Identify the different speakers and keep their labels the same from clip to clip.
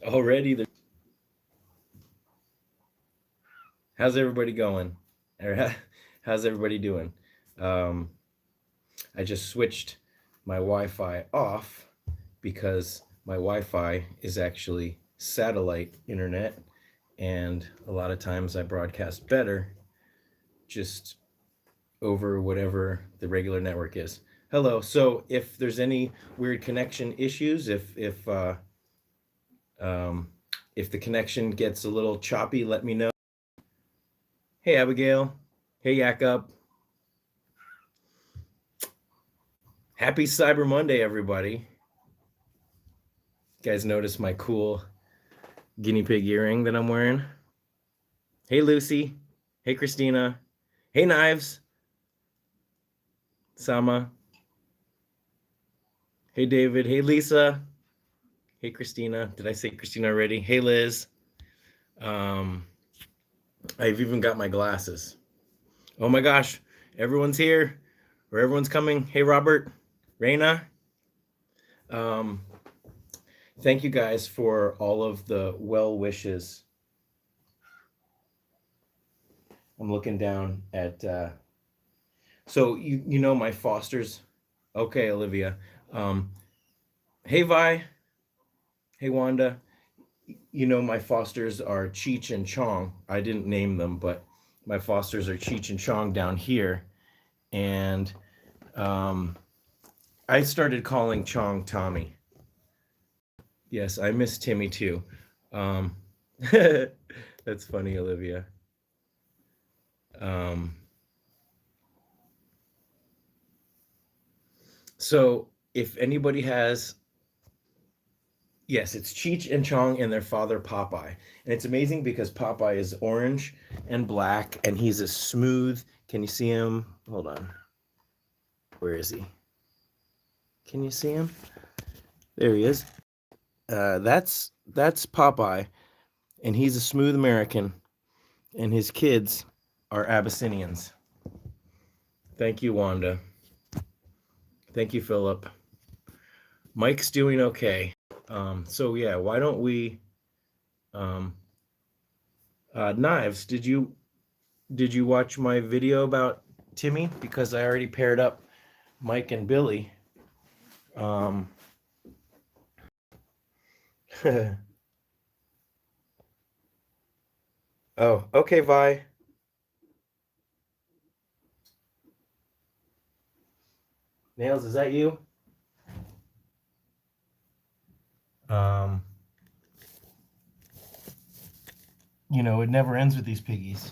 Speaker 1: Already how's everybody going? Or how's everybody doing? Um, I just switched my Wi-Fi off because my Wi-Fi is actually satellite internet, and a lot of times I broadcast better just over whatever the regular network is. Hello. So if there's any weird connection issues, um, if the connection gets a little choppy, let me know. Hey Abigail. Hey Jakob. Happy Cyber Monday, everybody. You guys notice my cool guinea pig earring that I'm wearing? Hey Lucy. Hey Christina. Hey Knives. Sama. Hey David. Hey Lisa. Hey Christina. Did I say Christina already? Hey Liz. Um, I've even got my glasses. Oh my gosh, everyone's here, or everyone's coming. Hey Robert. Reina. Um, thank you guys for all of the well wishes. I'm looking down at so you know my Fosters. Okay, Olivia. Um, hey Vi. Hey Wanda. You know my Fosters are Cheech and Chong. I didn't name them, but my Fosters are Cheech and Chong down here, and um, I started calling Chong Tommy. Yes, I miss Timmy too. Um, that's funny, Olivia. Um, so if anybody has, yes, it's Cheech and Chong and their father Popeye, and it's amazing because Popeye is orange and black, and he's a smooth. Can you see him? Hold on. Where is he? Can you see him? There he is. That's Popeye, and he's a smooth American, and his kids are Abyssinians. Thank you, Wanda. Thank you, Philip. Mike's doing okay. So yeah, why don't we? Um, Knives, did you watch my video about Timmy? Because I already paired up Mike and Billy. Um, oh, okay, Vi. Nails, is that you? Um, it never ends with these piggies.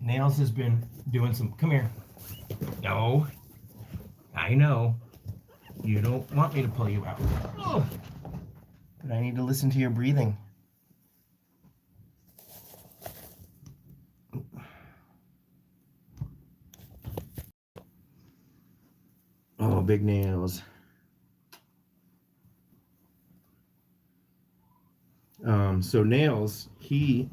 Speaker 1: Nails has been doing some. Come here. No, I know. You don't want me to pull you out. Oh, but I need to listen to your breathing. Oh, big nails. So Nails, a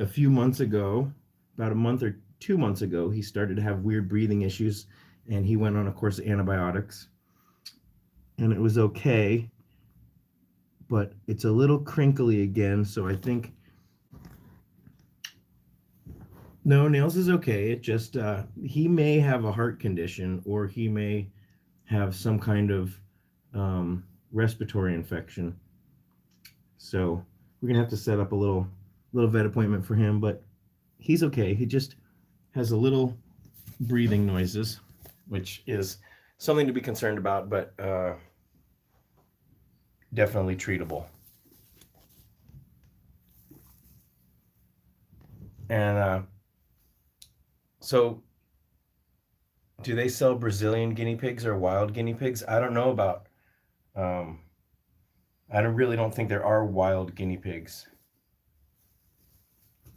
Speaker 1: few months ago, about a month or 2 months ago, he started to have weird breathing issues, and he went on a course of antibiotics, and it was okay, but it's a little crinkly again. So I think no, Nails is okay. It just he may have a heart condition, or he may have some kind of respiratory infection. So we're gonna have to set up a little vet appointment for him, but he's okay. He just has a little breathing noises, which is something to be concerned about, but definitely treatable. And so, do they sell Brazilian guinea pigs or wild guinea pigs? I don't know about. Um, I really don't think there are wild guinea pigs.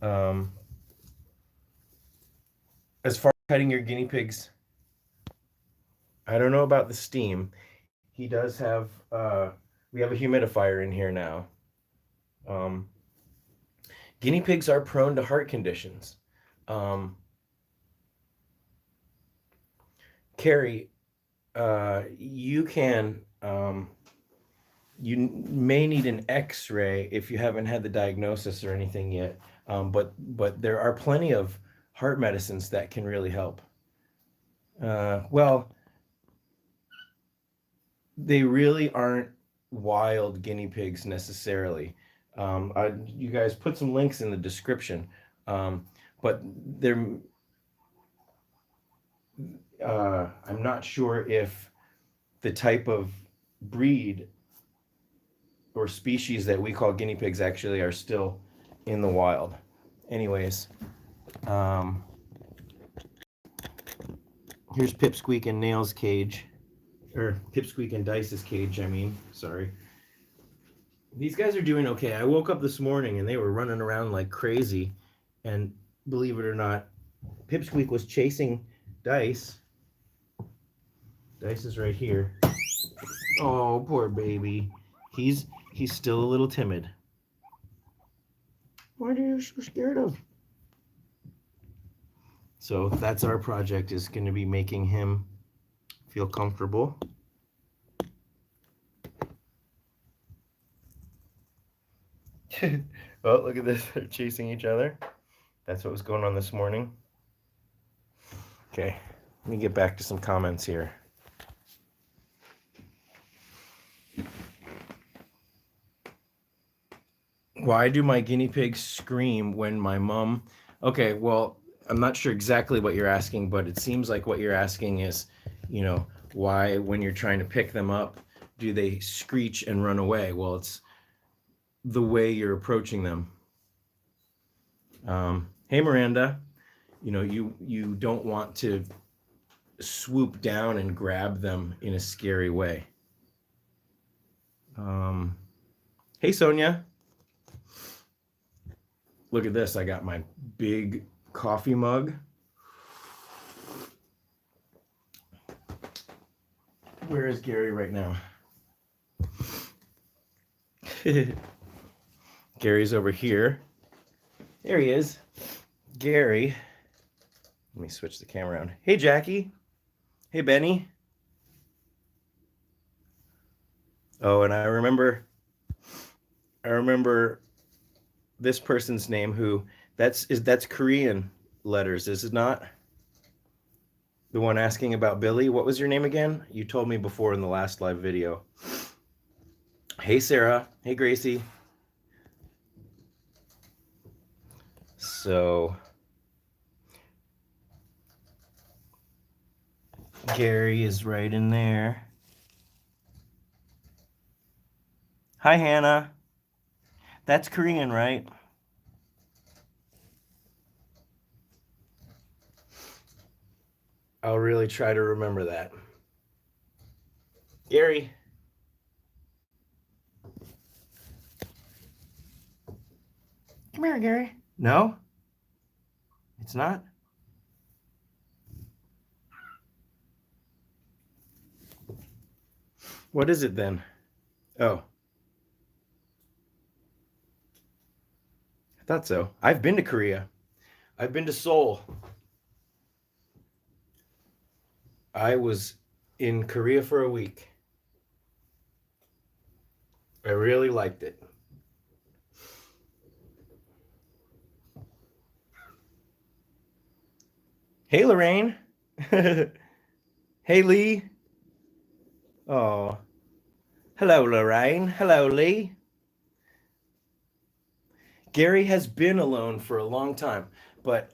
Speaker 1: Um, as far as cutting your guinea pigs, I don't know about the steam. He does have. We have a humidifier in here now. Um, Guinea pigs are prone to heart conditions. Um, Carrie, you can you may need an X-ray if you haven't had the diagnosis or anything yet. But there are plenty of heart medicines that can really help. Well, they really aren't wild guinea pigs necessarily. You guys put some links in the description, but they're. I'm not sure if the type of breed or species that we call guinea pigs actually are still in the wild. Anyways, here's Pipsqueak and Nail's cage, or Pipsqueak and Dice's cage, I mean, sorry. These guys are doing okay. I woke up this morning and they were running around like crazy, and believe it or not, Pipsqueak was chasing Dice. Dice is right here. Oh, poor baby. He's still a little timid. What are you so scared of? So that's our project, is going to be making him feel comfortable. Oh, look at this. They're chasing each other. That's what was going on this morning. Okay, let me get back to some comments here. Why do my guinea pigs scream when my mom... Okay, well, I'm not sure exactly what you're asking, but it seems like what you're asking is, you know, why when you're trying to pick them up, do they screech and run away? Well, it's the way you're approaching them. Hey, Miranda, you know, you don't want to swoop down and grab them in a scary way. Hey, Sonia. Look at this. I got my big coffee mug. Where is Gary right now? Gary's over here. There he is. Gary. Let me switch the camera around. Hey, Jackie. Hey, Benny. Oh, and I remember this person's name, who that's Korean letters, is it not? The one asking about Billy. What was your name again? You told me before in the last live video. Hey, Sarah. Hey, Gracie. So Gary is right in there. Hi, Hannah. That's Korean, right? I'll really try to remember that. Gary. Come here, Gary. No? It's not? What is it then? Oh. I thought so. I've been to Korea. I've been to Seoul. I was in Korea for a week. I really liked it. Hey, Lorraine. Hey, Lee. Oh. Hello, Lorraine. Hello, Lee. Gary has been alone for a long time, but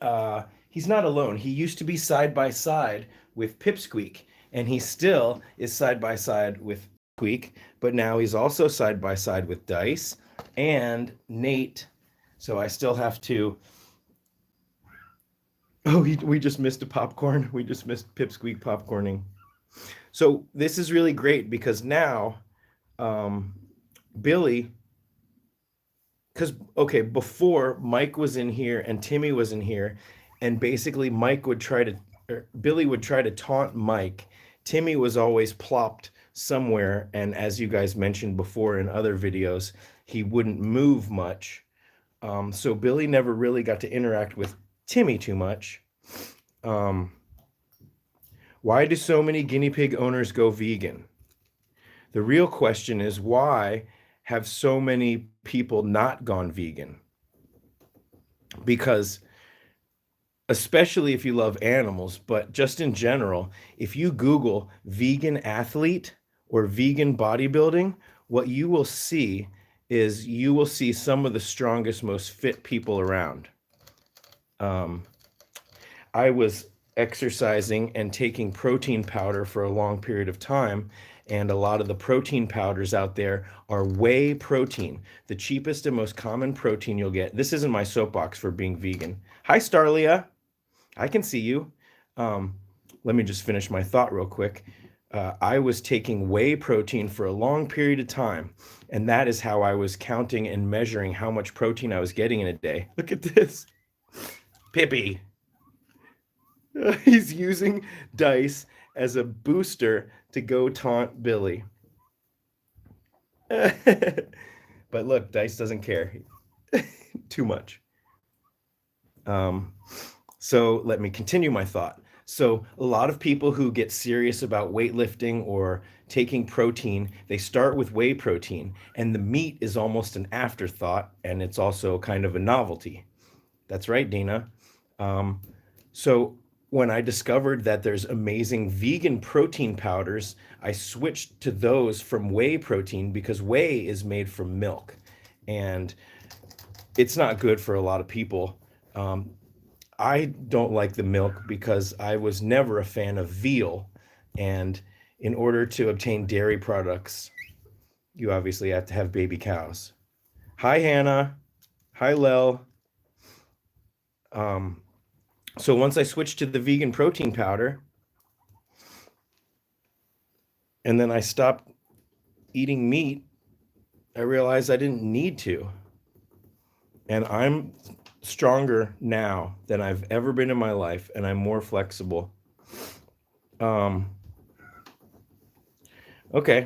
Speaker 1: he's not alone. He used to be side by side with Pipsqueak, and he still is side by side with Squeak, but now he's also side by side with Dice and Nate. So I still have to... Oh, we just missed a popcorn. We just missed Pipsqueak popcorning. So this is really great because now Billy... Because, okay, before Mike was in here and Timmy was in here, and basically Billy would try to taunt Mike. Timmy was always plopped somewhere, and as you guys mentioned before in other videos, he wouldn't move much. So Billy never really got to interact with Timmy too much. Why do so many guinea pig owners go vegan? The real question is, why have so many people not gone vegan? Because especially if you love animals, but just in general, if you Google vegan athlete or vegan bodybuilding, what you will see is you will see some of the strongest, most fit people around. I was exercising and taking protein powder for a long period of time, and a lot of the protein powders out there are whey protein, the cheapest and most common protein you'll get. This isn't my soapbox for being vegan. Hi, Starlia. I can see you. Let me just finish my thought real quick. I was taking whey protein for a long period of time, and that is how I was counting and measuring how much protein I was getting in a day. Look at this. Pippi. He's using Dice as a booster to go taunt Billy. But look, Dice doesn't care too much. So let me continue my thought. So a lot of people who get serious about weightlifting or taking protein, they start with whey protein, and the meat is almost an afterthought, and it's also kind of a novelty. That's right, Dina. So when I discovered that there's amazing vegan protein powders, I switched to those from whey protein because whey is made from milk, and it's not good for a lot of people. I don't like the milk because I was never a fan of veal. And in order to obtain dairy products, you obviously have to have baby cows. Hi, Hannah. Hi, Lel. So once I switched to the vegan protein powder, and then I stopped eating meat, I realized I didn't need to. And I'm stronger now than I've ever been in my life, and I'm more flexible. Okay,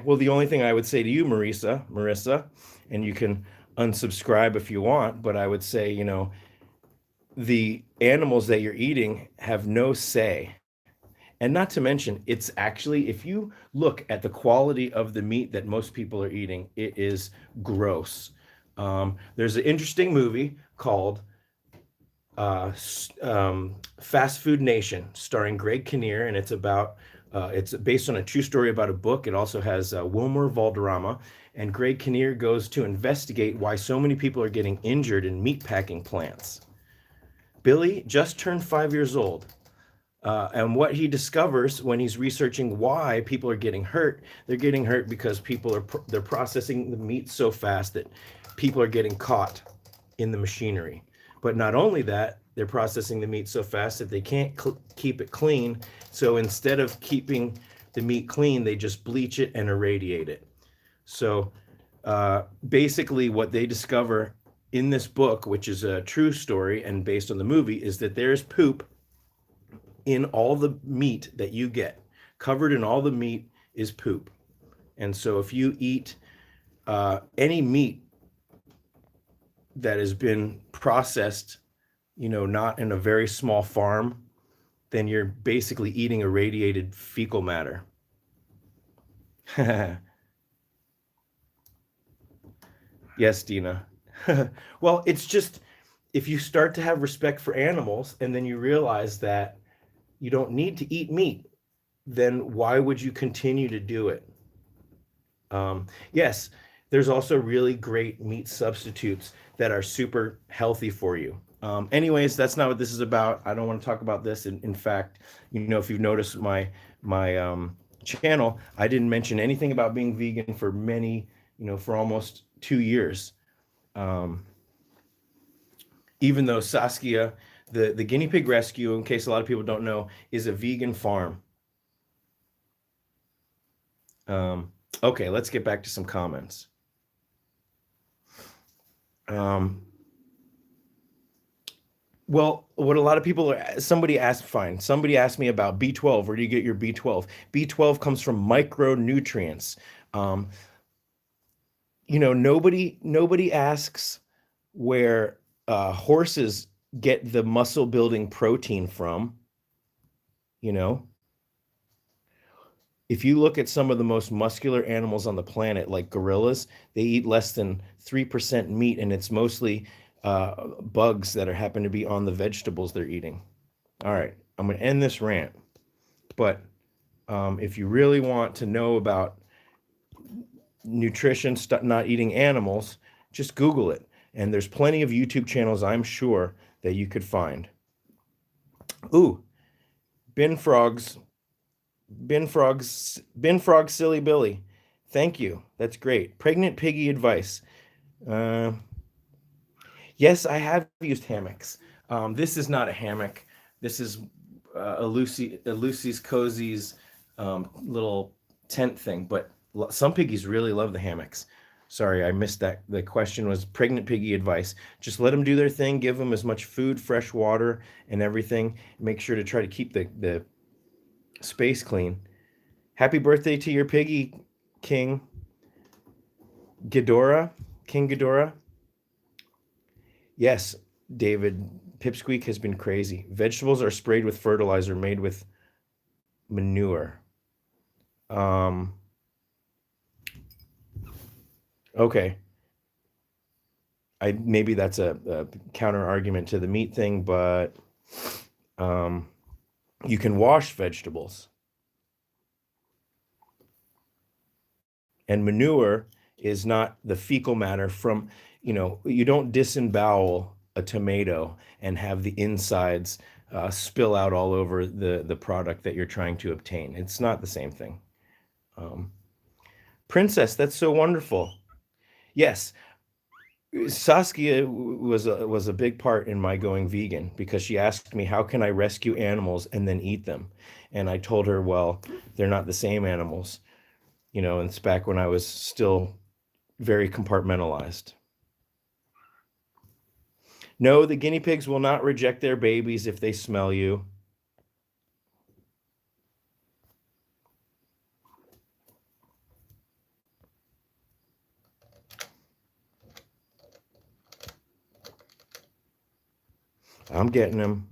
Speaker 1: well, the only thing I would say to you, Marissa, and you can unsubscribe if you want, but I would say, the animals that you're eating have no say. And not to mention, it's actually, if you look at the quality of the meat that most people are eating, it is gross. There's an interesting movie called Fast Food Nation, starring Greg Kinnear, and it's based on a true story about a book. It also has Wilmer Valderrama, and Greg Kinnear goes to investigate why so many people are getting injured in meatpacking plants. Billy just turned 5 years old. And what he discovers when he's researching why people are getting hurt, they're getting hurt because they're processing the meat so fast that people are getting caught in the machinery. But not only that, they're processing the meat so fast that they can't keep it clean. So instead of keeping the meat clean, they just bleach it and irradiate it. So basically what they discover in this book, which is a true story and based on the movie, is that there's poop in all the meat that you get. Covered in all the meat is poop. And so if you eat any meat that has been processed, not in a very small farm, then you're basically eating irradiated fecal matter. Yes, Dina. Well, it's just, if you start to have respect for animals and then you realize that you don't need to eat meat, then why would you continue to do it? Yes, there's also really great meat substitutes that are super healthy for you. Anyways, that's not what this is about. I don't want to talk about this. In fact, if you've noticed my channel, I didn't mention anything about being vegan for for almost 2 years. Even though Saskia, the guinea pig rescue, in case a lot of people don't know, is a vegan farm. Okay, let's get back to some comments. Well, what a lot of people somebody asked me about B12. Where do you get your B12? B12 comes from micronutrients. Nobody asks where horses get the muscle building protein from. If you look at some of the most muscular animals on the planet, like gorillas, they eat less than 3% meat, and it's mostly bugs that happen to be on the vegetables they're eating. All right, I'm going to end this rant. But if you really want to know about nutrition, not eating animals, just Google it. And there's plenty of YouTube channels, I'm sure, that you could find. Ooh, Bin Frogs, Bin Frog Silly Billy. Thank you. That's great. Pregnant piggy advice. Uh, yes, I have used hammocks. This is not a hammock. This is a Lucy's Cozy's little tent thing. But some piggies really love the hammocks. Sorry, I missed that. The question was pregnant piggy advice. Just let them do their thing. Give them as much food, fresh water, and everything. Make sure to try to keep the space clean. Happy birthday to your piggy, King Ghidorah. King Ghidorah. Yes, David. Pipsqueak has been crazy. Vegetables are sprayed with fertilizer made with manure. Okay. Maybe that's a counter argument to the meat thing, but you can wash vegetables. And manure is not the fecal matter from, you don't disembowel a tomato and have the insides spill out all over the product that you're trying to obtain. It's not the same thing. Princess, that's so wonderful. Yes, Saskia was a big part in my going vegan because she asked me, how can I rescue animals and then eat them? And I told her, well, they're not the same animals. And it's back when I was still very compartmentalized. No, the guinea pigs will not reject their babies if they smell you. I'm getting them.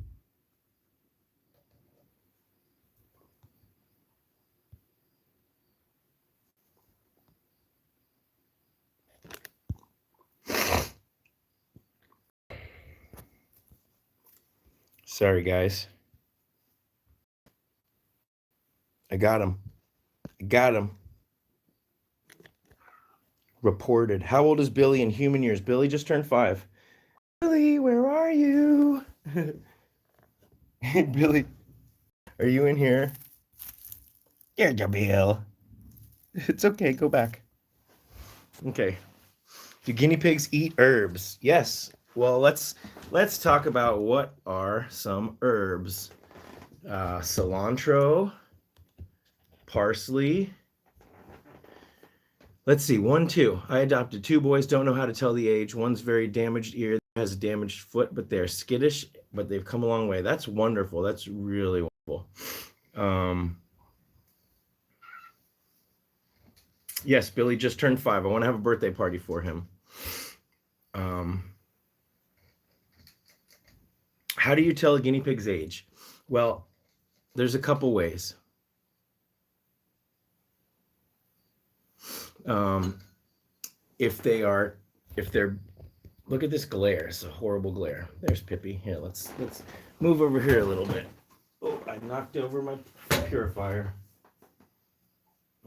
Speaker 1: Sorry, guys. I got him. Reported. How old is Billy in human years? Billy just turned 5. Billy, where are you? Hey, Billy. Are you in here? Here, Bill. It's okay. Go back. Okay. Do guinea pigs eat herbs? Yes. Well, let's talk about what are some herbs. Cilantro, parsley. Let's see. 1, 2. I adopted 2 boys. Don't know how to tell the age. One's very damaged ear, has a damaged foot, but they're skittish. But they've come a long way. That's wonderful. That's really wonderful. Yes, Billy just turned 5. I want to have a birthday party for him. How do you tell a guinea pig's age? Well, there's a couple ways. If they're, look at this glare. It's a horrible glare. There's Pippi. Here, let's move over here a little bit. Oh, I knocked over my purifier.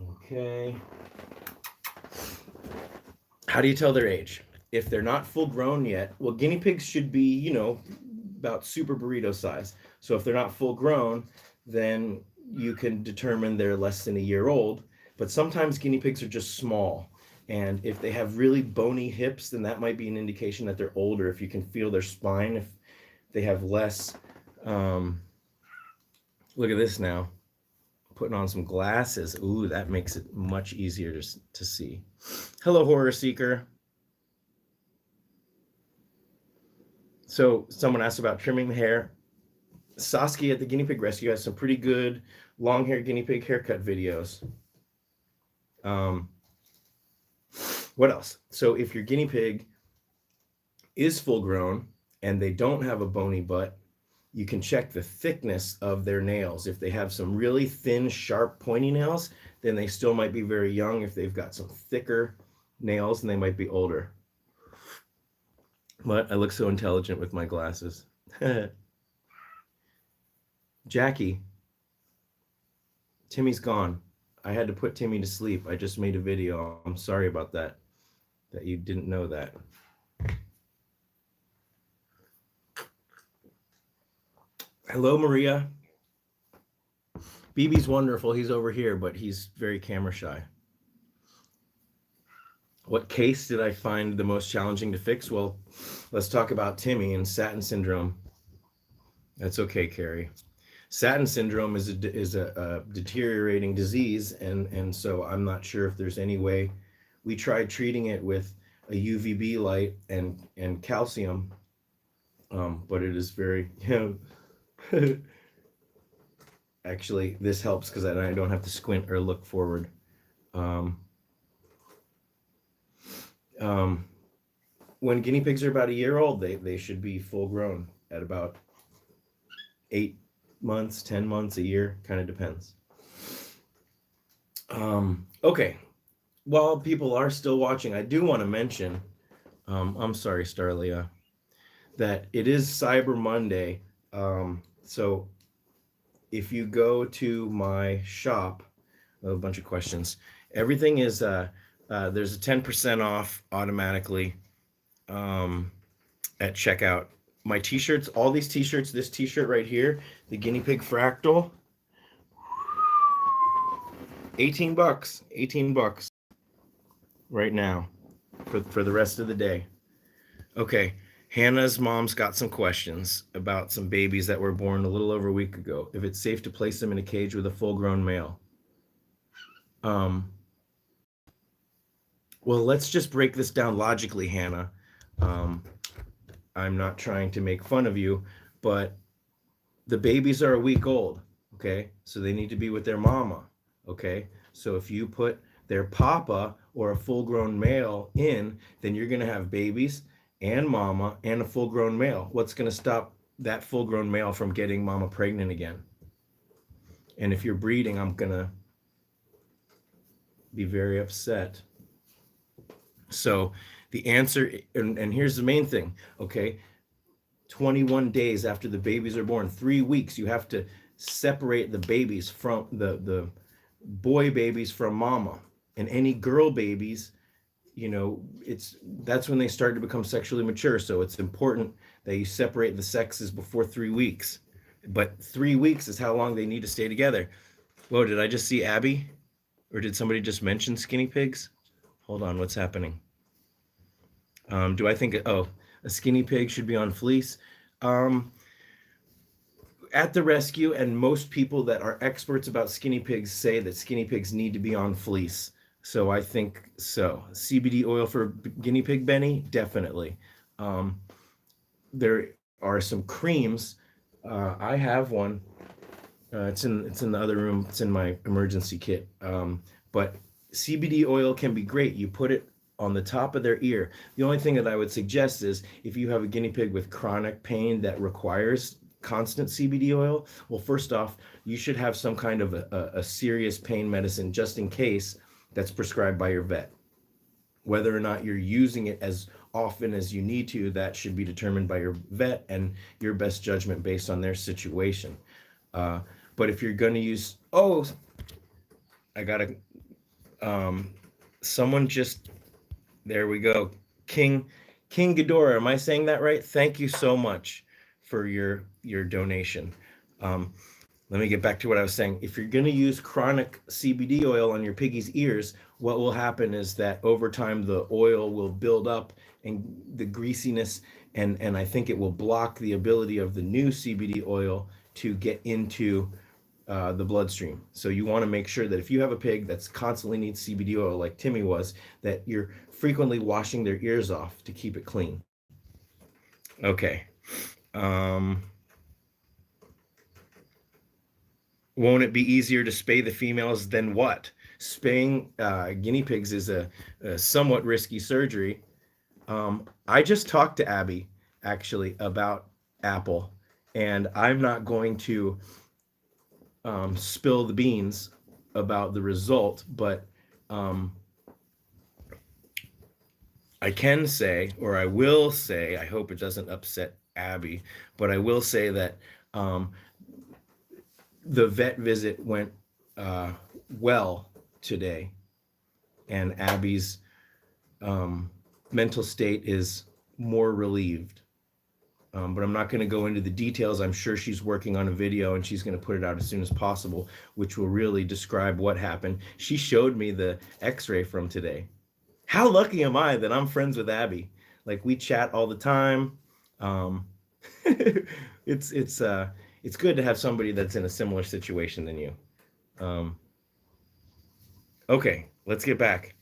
Speaker 1: Okay. How do you tell their age? If they're not full grown yet, well, guinea pigs should be, about super burrito size. So if they're not full grown, then you can determine they're less than a year old. But sometimes guinea pigs are just small. And if they have really bony hips, then that might be an indication that they're older. If you can feel their spine, if they have less, look at this now. Putting on some glasses. Ooh, that makes it much easier to see. Hello, Horror Seeker. So someone asked about trimming the hair. Saskia at the Guinea Pig Rescue has some pretty good long hair guinea pig haircut videos. What else? So if your guinea pig is full grown and they don't have a bony butt, you can check the thickness of their nails. If they have some really thin, sharp, pointy nails, then they still might be very young. If they've got some thicker nails, then they might be older. But I look so intelligent with my glasses. Jackie, Timmy's gone. I had to put Timmy to sleep. I just made a video. I'm sorry about that you didn't know that. Hello, Maria. BB's wonderful. He's over here, but he's very camera shy. What case did I find the most challenging to fix? Well, let's talk about Timmy and Satin syndrome. That's okay, Carrie. Satin syndrome is a deteriorating disease, and so I'm not sure if there's any way. We tried treating it with a UVB light and calcium, but it is very, actually, this helps because I don't have to squint or look forward. When guinea pigs are about a year old, they should be full grown at about 8 months, 10 months, a year, kind of depends. Okay, while people are still watching, I do want to mention, I'm sorry, Starlia, that it is Cyber Monday. So if you go to my shop, a bunch of questions, everything is, there's a 10% off automatically at checkout. My t-shirts, all these t-shirts, this t-shirt right here, the guinea pig fractal, $18 right now for the rest of the day. Okay, Hannah's mom's got some questions about some babies that were born a little over a week ago. If it's safe to place them in a cage with a full-grown male. Well, let's just break this down logically, Hannah. I'm not trying to make fun of you, but the babies are a week old, okay? So they need to be with their mama, okay? So if you put their papa or a full-grown male in, then you're gonna have babies and mama and a full-grown male. What's gonna stop that full-grown male from getting mama pregnant again? And if you're breeding, I'm gonna be very upset. So the answer, and here's the main thing, okay? 21 days after the babies are born, 3 weeks, you have to separate the babies from the boy babies from mama. And any girl babies, that's when they start to become sexually mature. So it's important that you separate the sexes before 3 weeks. But 3 weeks is how long they need to stay together. Whoa, did I just see Abby? Or did somebody just mention skinny pigs? Hold on, what's happening? Do I think, a skinny pig should be on fleece? At the rescue, and most people that are experts about skinny pigs say that skinny pigs need to be on fleece. So I think so. CBD oil for guinea pig, Benny? Definitely. There are some creams. I have one. It's in the other room. It's in my emergency kit. But CBD oil can be great. You put it on the top of their ear. The only thing that I would suggest is if you have a guinea pig with chronic pain that requires constant CBD oil, well, first off, you should have some kind of a serious pain medicine just in case that's prescribed by your vet. Whether or not you're using it as often as you need to, that should be determined by your vet and your best judgment based on their situation. But if you're going to use, I got to, someone just, there we go. King Ghidorah, am I saying that right? Thank you so much for your donation. Let me get back to what I was saying. If you're going to use chronic CBD oil on your piggy's ears, what will happen is that over time the oil will build up and the greasiness, and I think it will block the ability of the new CBD oil to get into the bloodstream. So you want to make sure that if you have a pig that's constantly needs CBD oil like Timmy was, that you're frequently washing their ears off to keep it clean. Okay. Won't it be easier to spay the females than what? Spaying guinea pigs is a somewhat risky surgery. I just talked to Abby actually about Apple, and I'm not going to spill the beans about the result, but I can say, or I will say, I hope it doesn't upset Abby, but I will say that the vet visit went well today, and Abby's mental state is more relieved. But I'm not going to go into the details. I'm sure she's working on a video and she's going to put it out as soon as possible, which will really describe what happened. She showed me the x-ray from today. How lucky am I that I'm friends with Abby? Like, we chat all the time. Um, it's good to have somebody that's in a similar situation than you. Okay, let's get back.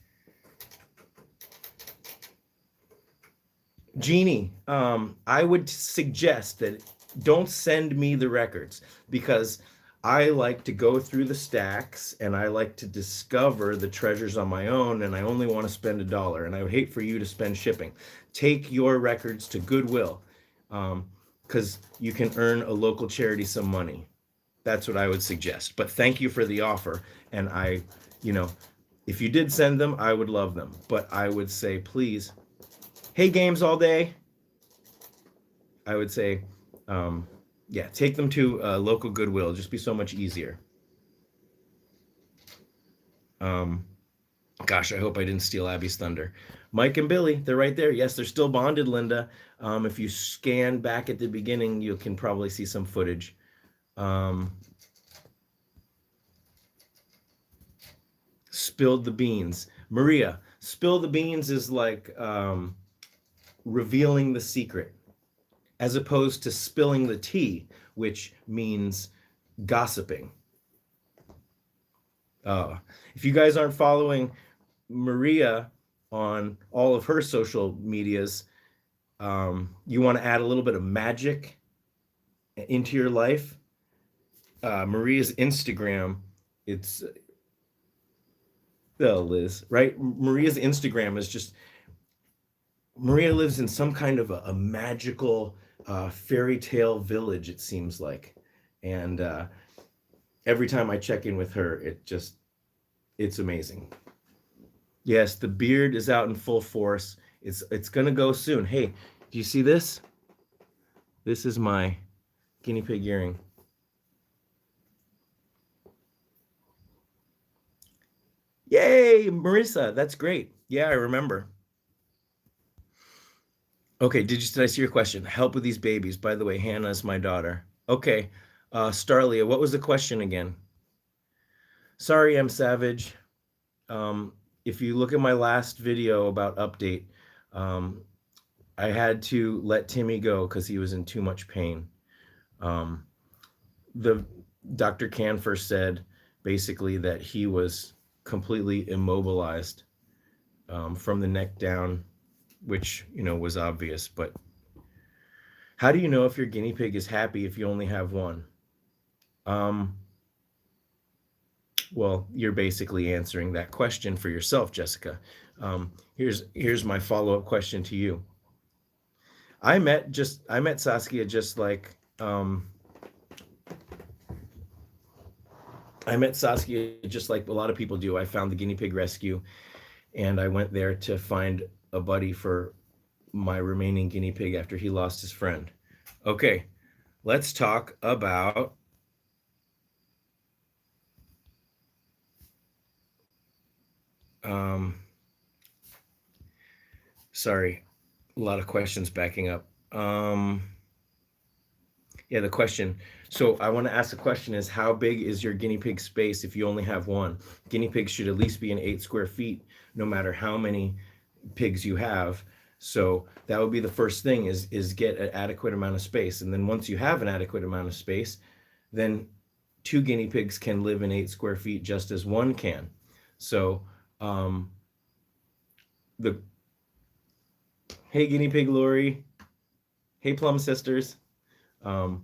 Speaker 1: Jeannie, I would suggest that don't send me the records, because I like to go through the stacks and I like to discover the treasures on my own, and I only want to spend $1, and I would hate for you to spend shipping. Take your records to Goodwill, because you can earn a local charity some money. That's what I would suggest. But thank you for the offer, and if you did send them, I would love them. But I would say, please, hey, games all day. I would say, yeah, take them to local Goodwill. It'll just be so much easier. Gosh, I hope I didn't steal Abby's thunder. Mike and Billy, they're right there. Yes, they're still bonded, Linda. If you scan back at the beginning, you can probably see some footage. Spilled the beans. Maria, spill the beans is like revealing the secret, as opposed to spilling the tea, which means gossiping. If you guys aren't following Maria on all of her social medias, you want to add a little bit of magic into your life. Maria's Instagram, it's Liz, right? Maria's Instagram is just, Maria lives in some kind of a magical fairy tale village, it seems like. And every time I check in with her, it's amazing. Yes, the beard is out in full force. It's gonna go soon. Hey, do you see this? This is my guinea pig earring. Yay, Marissa, that's great. Yeah, I remember. Okay, did I see your question? Help with these babies. By the way, Hannah's my daughter. Okay, Starlia, what was the question again? Sorry, I'm savage. If you look at my last video about update, I had to let Timmy go because he was in too much pain. The Dr. Canfer said basically that he was completely immobilized from the neck down, which was obvious. But how do you know if your guinea pig is happy if you only have one? Well, you're basically answering that question for yourself, Jessica. Here's my follow-up question to you. I met Saskia just like a lot of people do. I found the guinea pig rescue, and I went there to find a buddy for my remaining guinea pig after he lost his friend. Okay, let's talk about sorry, a lot of questions backing up. Yeah, the question. So I want to ask the question is, how big is your guinea pig space if you only have one? Guinea pigs should at least be in 8 square feet, no matter how many pigs you have. So that would be the first thing, is get an adequate amount of space. And then once you have an adequate amount of space, then 2 guinea pigs can live in 8 square feet just as one can. So hey, guinea pig Lori. Hey, Plum Sisters. Do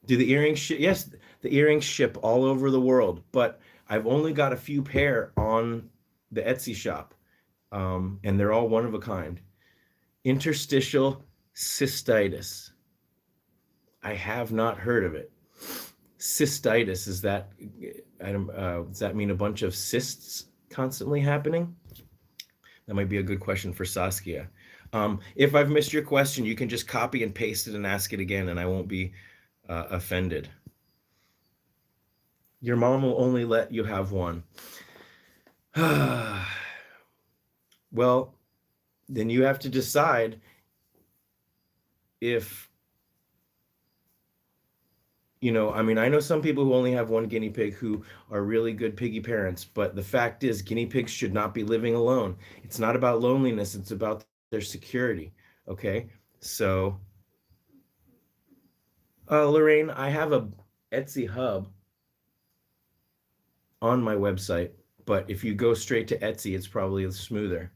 Speaker 1: the earrings ship? Yes, the earrings ship all over the world, but I've only got a few pair on the Etsy shop, and they're all one of a kind. Interstitial cystitis. I have not heard of it. Cystitis, is that, does that mean a bunch of cysts constantly happening? That might be a good question for Saskia. If I've missed your question, you can just copy and paste it and ask it again, and I won't be offended. Your mom will only let you have one. Well, then you have to decide if, I mean, I know some people who only have one guinea pig who are really good piggy parents, but the fact is, guinea pigs should not be living alone. It's not about loneliness, it's about their security. Okay? So, Lorraine, I have a Etsy hub on my website, but if you go straight to Etsy, it's probably smoother.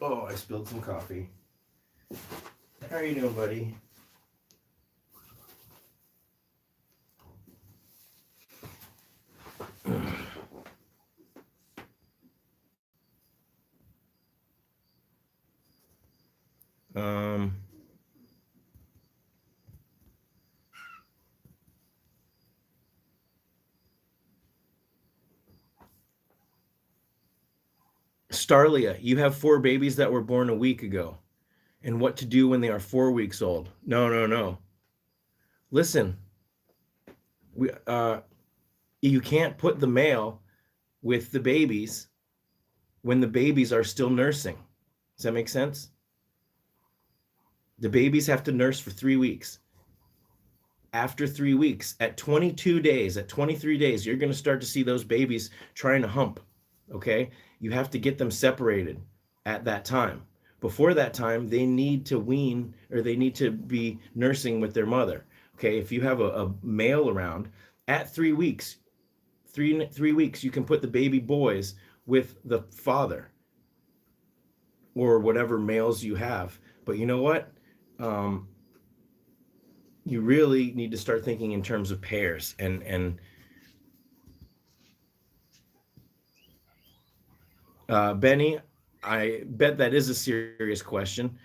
Speaker 1: Oh, I spilled some coffee. How are you doing, buddy? Starlia, you have 4 babies that were born a week ago. And what to do when they are 4 weeks old? No, no, no. Listen, you can't put the male with the babies when the babies are still nursing. Does that make sense? The babies have to nurse for 3 weeks. After 3 weeks, at 22 days, at 23 days, you're going to start to see those babies trying to hump. Okay? You have to get them separated at that time. Before that time, they need to wean, or they need to be nursing with their mother. Okay? If you have a male around, at 3 weeks, three weeks, you can put the baby boys with the father or whatever males you have. But you know what? You really need to start thinking in terms of pairs. And Benny, I bet that is a serious question.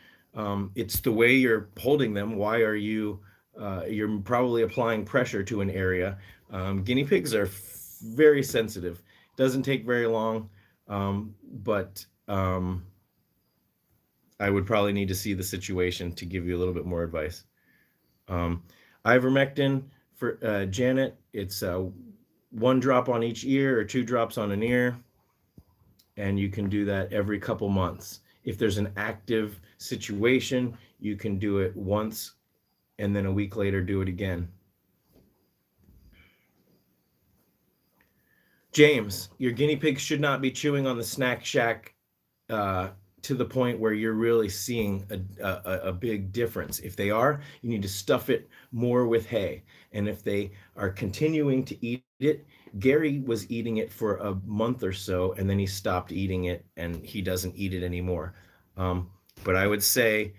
Speaker 1: It's the way you're holding them. Why are you? You're probably applying pressure to an area. Guinea pigs are very sensitive. Doesn't take very long, but I would probably need to see the situation to give you a little bit more advice. Ivermectin for Janet, it's 1 drop on each ear or 2 drops on an ear, and you can do that every couple months. If there's an active situation, you can do it once and then a week later do it again. James, your guinea pigs should not be chewing on the snack shack to the point where you're really seeing a big difference. If they are, you need to stuff it more with hay. And if they are continuing to eat it, Gary was eating it for a month or so, and then he stopped eating it, and he doesn't eat it anymore. But I would say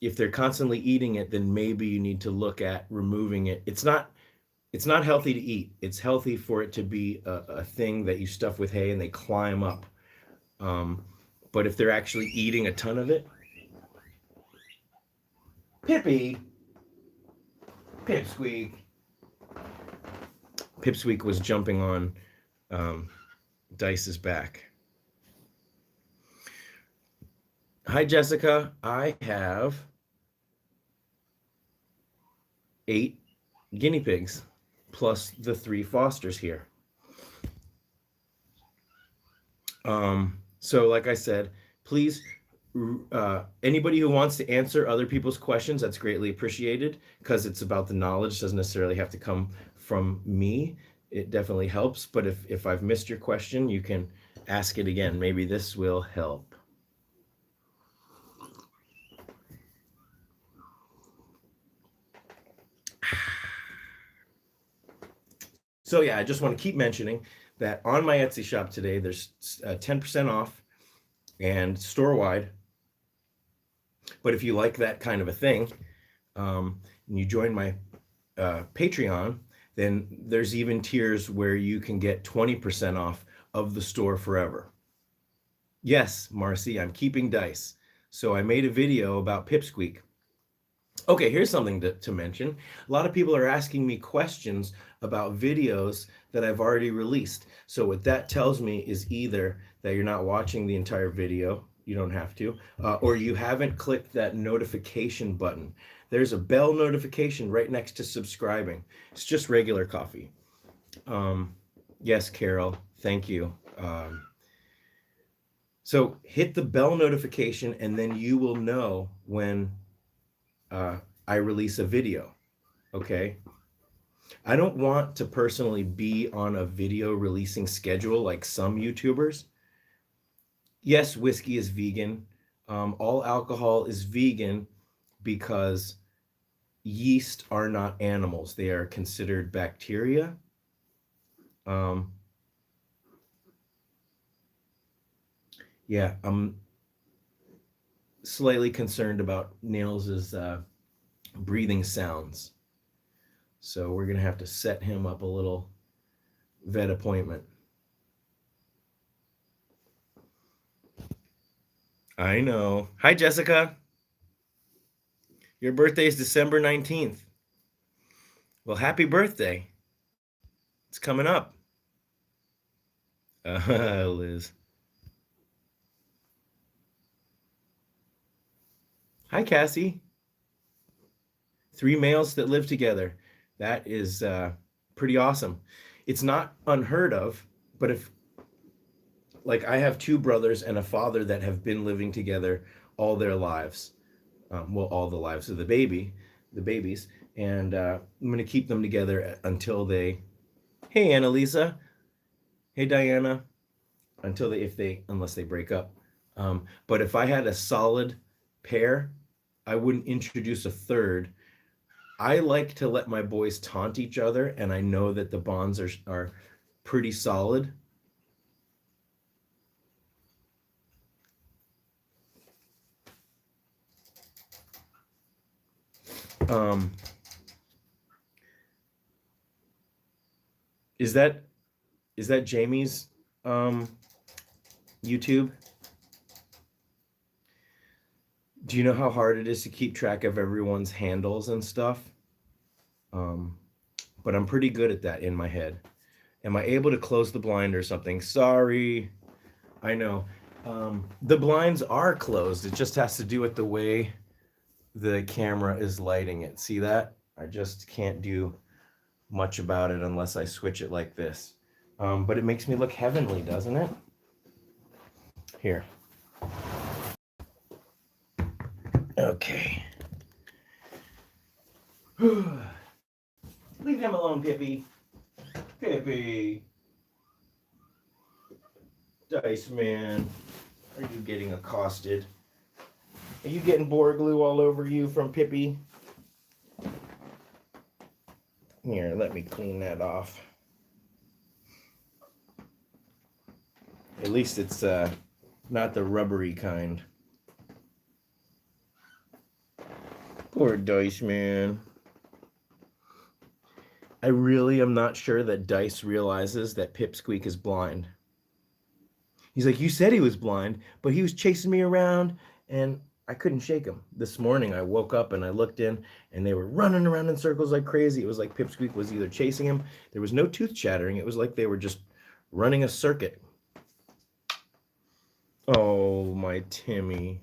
Speaker 1: if they're constantly eating it, then maybe you need to look at removing it. It's not healthy to eat. It's healthy for it to be a thing that you stuff with hay and they climb up. But if they're actually eating a ton of it, Pipsqueak was jumping on Dice's back. Hi, Jessica. I have 8 guinea pigs plus the 3 fosters here. So like I said, please, anybody who wants to answer other people's questions, that's greatly appreciated, because it's about the knowledge. It doesn't necessarily have to come from me. It definitely helps. But if I've missed your question, you can ask it again. Maybe this will help. So yeah, I just want to keep mentioning that on my Etsy shop today, there's 10% off and store-wide. But if you like that kind of a thing, and you join my Patreon, then there's even tiers where you can get 20% off of the store forever. Yes, Marcy, I'm keeping Dice. So I made a video about Pipsqueak. Okay, here's something to mention. A lot of people are asking me questions about videos that I've already released. So what that tells me is either that you're not watching the entire video, you don't have to, or you haven't clicked that notification button. There's a bell notification right next to subscribing. It's just regular coffee. Yes, Carol, thank you. So hit the bell notification and then you will know when I release a video. Okay. I don't want to personally be on a video releasing schedule like some YouTubers. Yes, whiskey is vegan. All alcohol is vegan because yeast are not animals, they are considered bacteria. Um, yeah, I'm slightly concerned about Nails' breathing sounds. So we're going to have to set him up a little vet appointment. I know. Hi, Jessica. Your birthday is December 19th. Well, happy birthday. It's coming up. Liz. Hi, Cassie. 3 males that live together. That is pretty awesome. It's not unheard of, but if, like, I have 2 brothers and a father that have been living together all their lives. Well, all the lives of the babies, and I'm going to keep them together until they. Hey, Annalisa. Hey, Diana. Unless they break up. But if I had a solid pair, I wouldn't introduce a third. I like to let my boys taunt each other, and I know that the bonds are pretty solid. Um, is that Jamie's YouTube? Do you know how hard it is to keep track of everyone's handles and stuff? But I'm pretty good at that in my head. Am I able to close the blind or something? Sorry. I know. The blinds are closed. It just has to do with the way the camera is lighting it. See that? I just can't do much about it unless I switch it like this. But it makes me look heavenly, doesn't it? Here. Okay. Leave him alone, Pippi. Pippi. Dice Man. Are you getting accosted? Are you getting boar glue all over you from Pippi? Here, let me clean that off. At least it's not the rubbery kind. Poor Dice Man. I really am not sure that Dice realizes that Pipsqueak is blind. He's like, you said he was blind, but he was chasing me around and I couldn't shake him. This morning I woke up and I looked in and they were running around in circles like crazy. It was like Pipsqueak was either chasing him. There was no tooth chattering. It was like they were just running a circuit. Oh, my Timmy.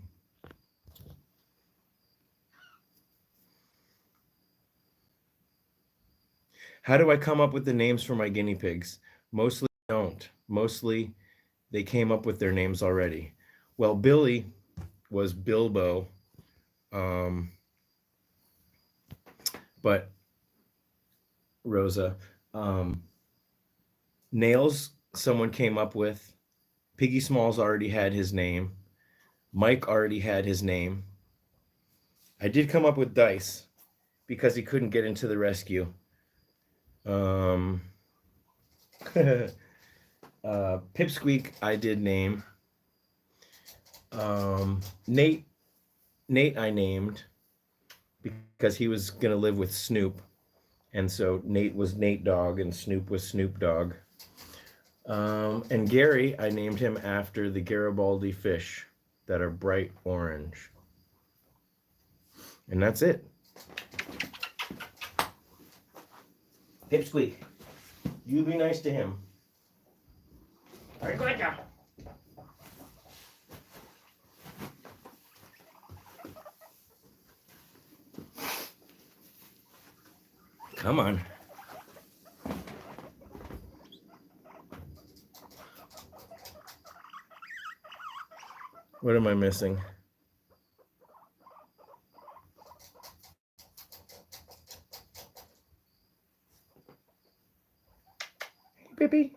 Speaker 1: How do I come up with the names for my guinea pigs? Mostly don't. Mostly they came up with their names already. Well, Billy was Bilbo. But Rosa, Nails, someone came up with. Piggy Smalls already had his name. Mike already had his name. I did come up with Dice because he couldn't get into the rescue. Pipsqueak, I did name. Nate I named because he was gonna live with Snoop, and so Nate was Nate Dogg and Snoop was Snoop Dogg. And Gary, I named him after the Garibaldi fish that are bright orange. And that's it. Pipsqueak, you be nice to him. All right, go ahead, now. Come on. What am I missing? Pippi.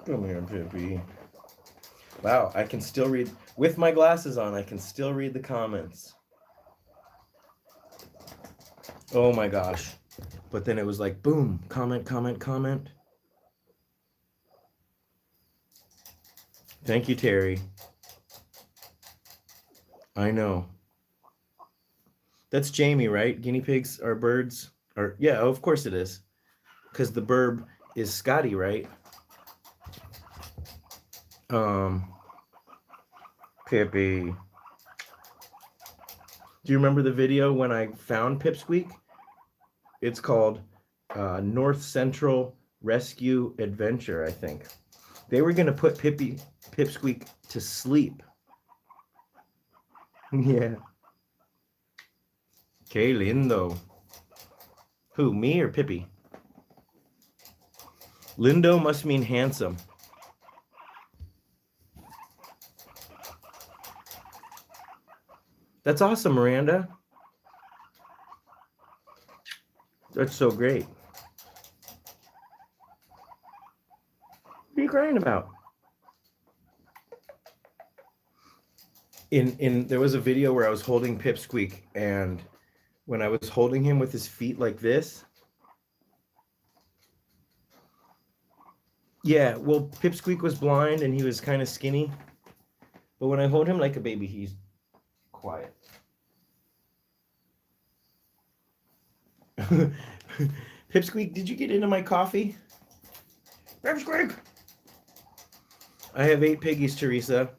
Speaker 1: Come here, Pippi. Wow, I can still read. With my glasses on, I can still read the comments. Oh my gosh. But then it was like, boom, comment, comment, comment. Thank you, Terry. I know. That's Jamie, right? Guinea pigs are birds? Or yeah, of course it is. Because the burb is Scotty, right? Pippi. Do you remember the video when I found Pipsqueak? It's called North Central Rescue Adventure, I think. They were going to put Pipsqueak to sleep. Yeah. Que lindo. Who, me or Pippi? Lindo must mean handsome. That's awesome, Miranda. That's so great. What are you crying about? There was a video where I was holding Pipsqueak, and when I was holding him with his feet like this, yeah, well, Pipsqueak was blind and he was kind of skinny, but when I hold him like a baby, he's quiet. Pipsqueak, did you get into my coffee? Pipsqueak! I have 8 piggies, Teresa.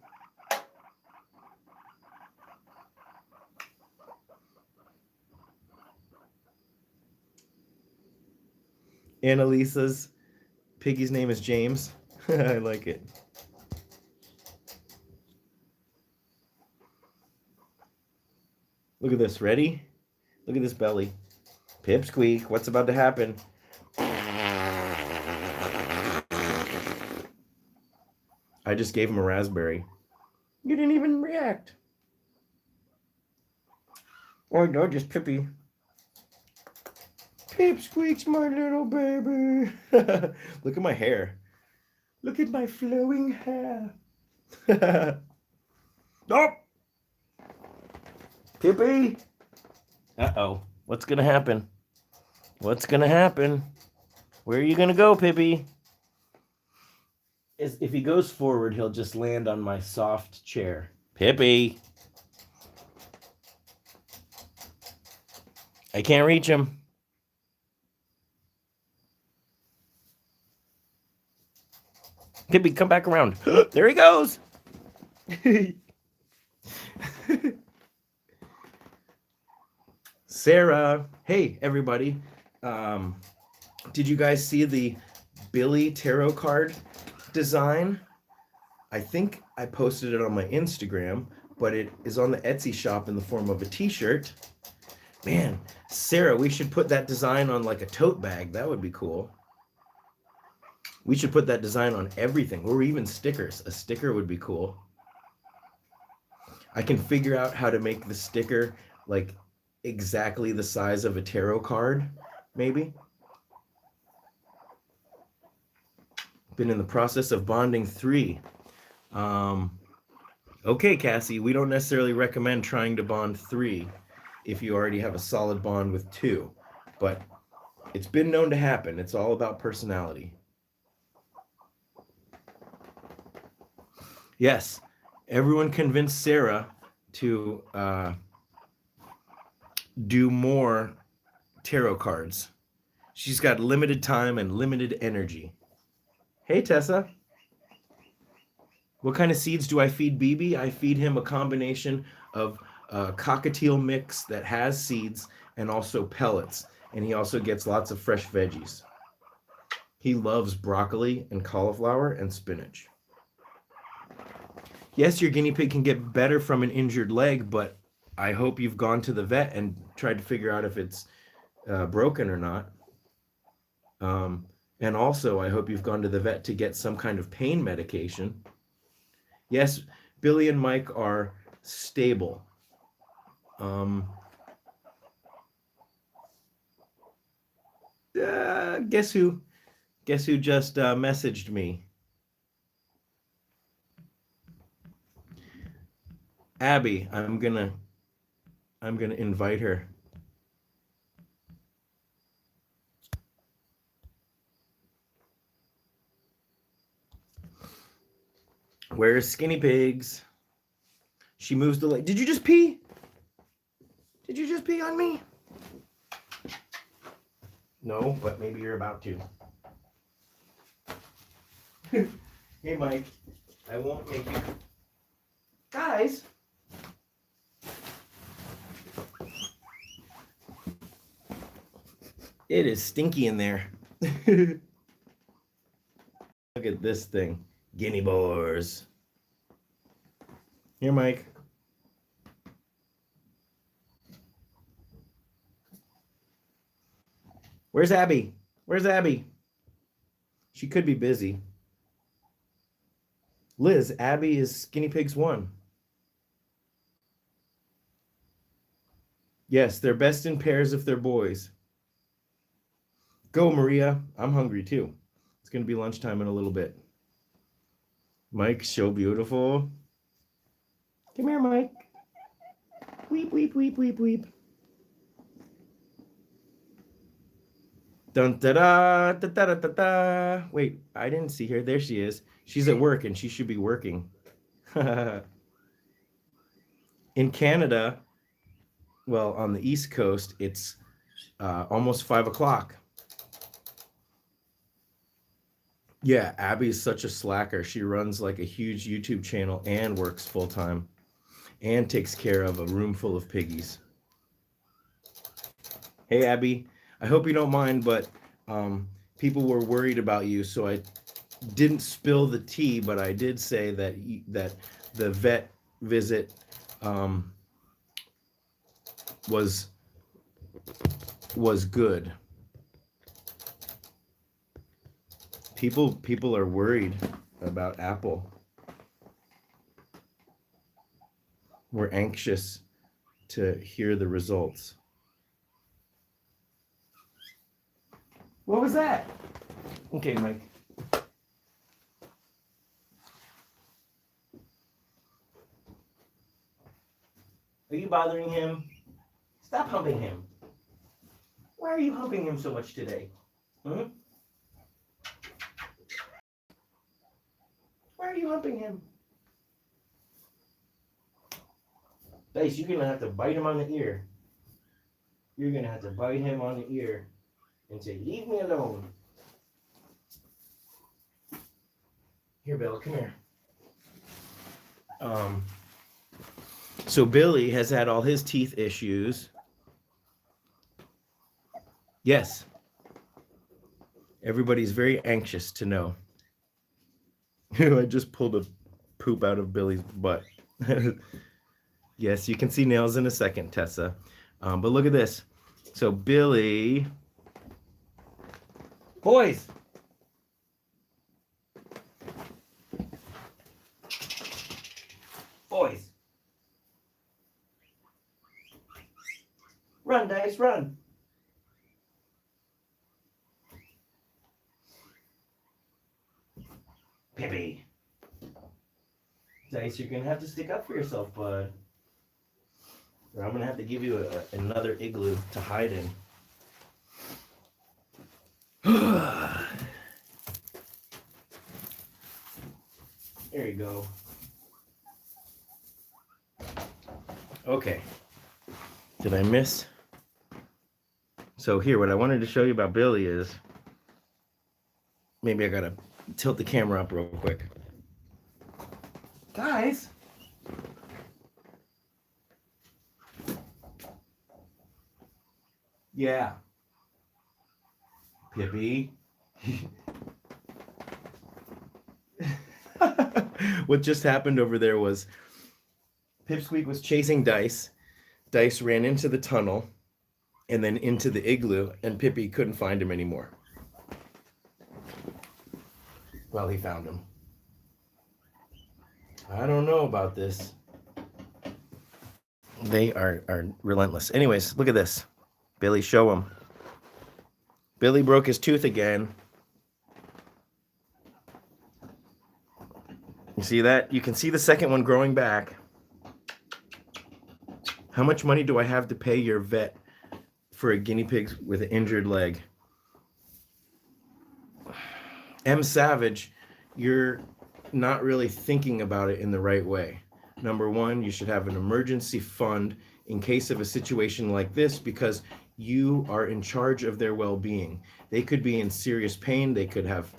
Speaker 1: Annalisa's piggy's name is James. I like it. Look at this. Ready? Look at this belly. Pipsqueak, what's about to happen? I just gave him a raspberry. You didn't even react. Oh no, just Pippi. Pipsqueak's my little baby. Look at my hair. Look at my flowing hair. Oh! Pippi! Uh-oh. What's gonna happen? What's gonna happen? Where are you gonna go, Pippi? If he goes forward, he'll just land on my soft chair. Pippi! I can't reach him. Pippi, come back around. There he goes! Sarah, hey everybody. Did you guys see the Billy tarot card design? I think I posted it on my Instagram, but it is on the Etsy shop in the form of a t-shirt. Man, Sarah, we should put that design on like a tote bag. That would be cool. We should put that design on everything, or even stickers. A sticker would be cool. I can figure out how to make the sticker like exactly the size of a tarot card, maybe. Been in the process of bonding 3. Okay, Cassie, we don't necessarily recommend trying to bond 3 if you already have a solid bond with 2, but it's been known to happen. It's all about personality. Yes, everyone convinced Sarah to do more tarot cards. She's got limited time and limited energy. Hey, Tessa. What kind of seeds do I feed BB? I feed him a combination of a cockatiel mix that has seeds and also pellets. And he also gets lots of fresh veggies. He loves broccoli and cauliflower and spinach. Yes, your guinea pig can get better from an injured leg, but I hope you've gone to the vet and tried to figure out if it's broken or not. And also, I hope you've gone to the vet to get some kind of pain medication. Yes, Billy and Mike are stable. Guess who? Guess who just messaged me? Abby. I'm gonna invite her. Where's Skinny Pigs? She moves the leg. Did you just pee? Did you just pee on me? No, but maybe you're about to. Hey, Mike. I won't make you. Guys. It is stinky in there. Look at this thing. Guinea boars. Here, Mike. Where's Abby? Where's Abby? She could be busy. Liz, Abby is Skinny Pigs 1. Yes, they're best in pairs if they're boys. Go, Maria. I'm hungry too. It's going to be lunchtime in a little bit. Mike's so beautiful. Come here, Mike. Weep, weep, weep, weep, weep. Dun da da da da da da. Wait, I didn't see her. There she is. She's at work and she should be working. In Canada, well, on the East Coast, it's almost 5 o'clock. Yeah, Abby's such a slacker. She runs like a huge YouTube channel and works full time and takes care of a room full of piggies. Hey, Abby, I hope you don't mind, but people were worried about you, so I didn't spill the tea, but I did say that the vet visit was good. People are worried about Apple. We're anxious to hear the results. What was that? Okay, Mike. Are you bothering him? Stop humping him. Why are you humping him so much today? Hmm? Why are you humping him? Dice, you're going to have to bite him on the ear. You're going to have to bite him on the ear and say, leave me alone. Here, Bill, come here. So Billy has had all his teeth issues. Yes. Everybody's very anxious to know. I just pulled a poop out of Billy's butt. Yes, you can see nails in a second, Tessa. But look at this. So Billy... Boys! Boys! Run, Dice, run! Pippi! Dice, you're going to have to stick up for yourself, bud. Or I'm going to have to give you another igloo to hide in. There you go. Okay. Did I miss? So here, what I wanted to show you about Billy is, maybe I gotta tilt the camera up real quick. Guys. Yeah. Pippi. What just happened over there was Pipsqueak was chasing Dice. Dice ran into the tunnel and then into the igloo, and Pippi couldn't find him anymore. Well, he found him. I don't know about this. They are relentless. Anyways, look at this. Billy, show him. Billy broke his tooth again. You see that? You can see the second one growing back. How much money do I have to pay your vet for a guinea pig with an injured leg? M. Savage, you're not really thinking about it in the right way. Number one, you should have an emergency fund in case of a situation like this because you are in charge of their well-being. They could be in serious pain. They could have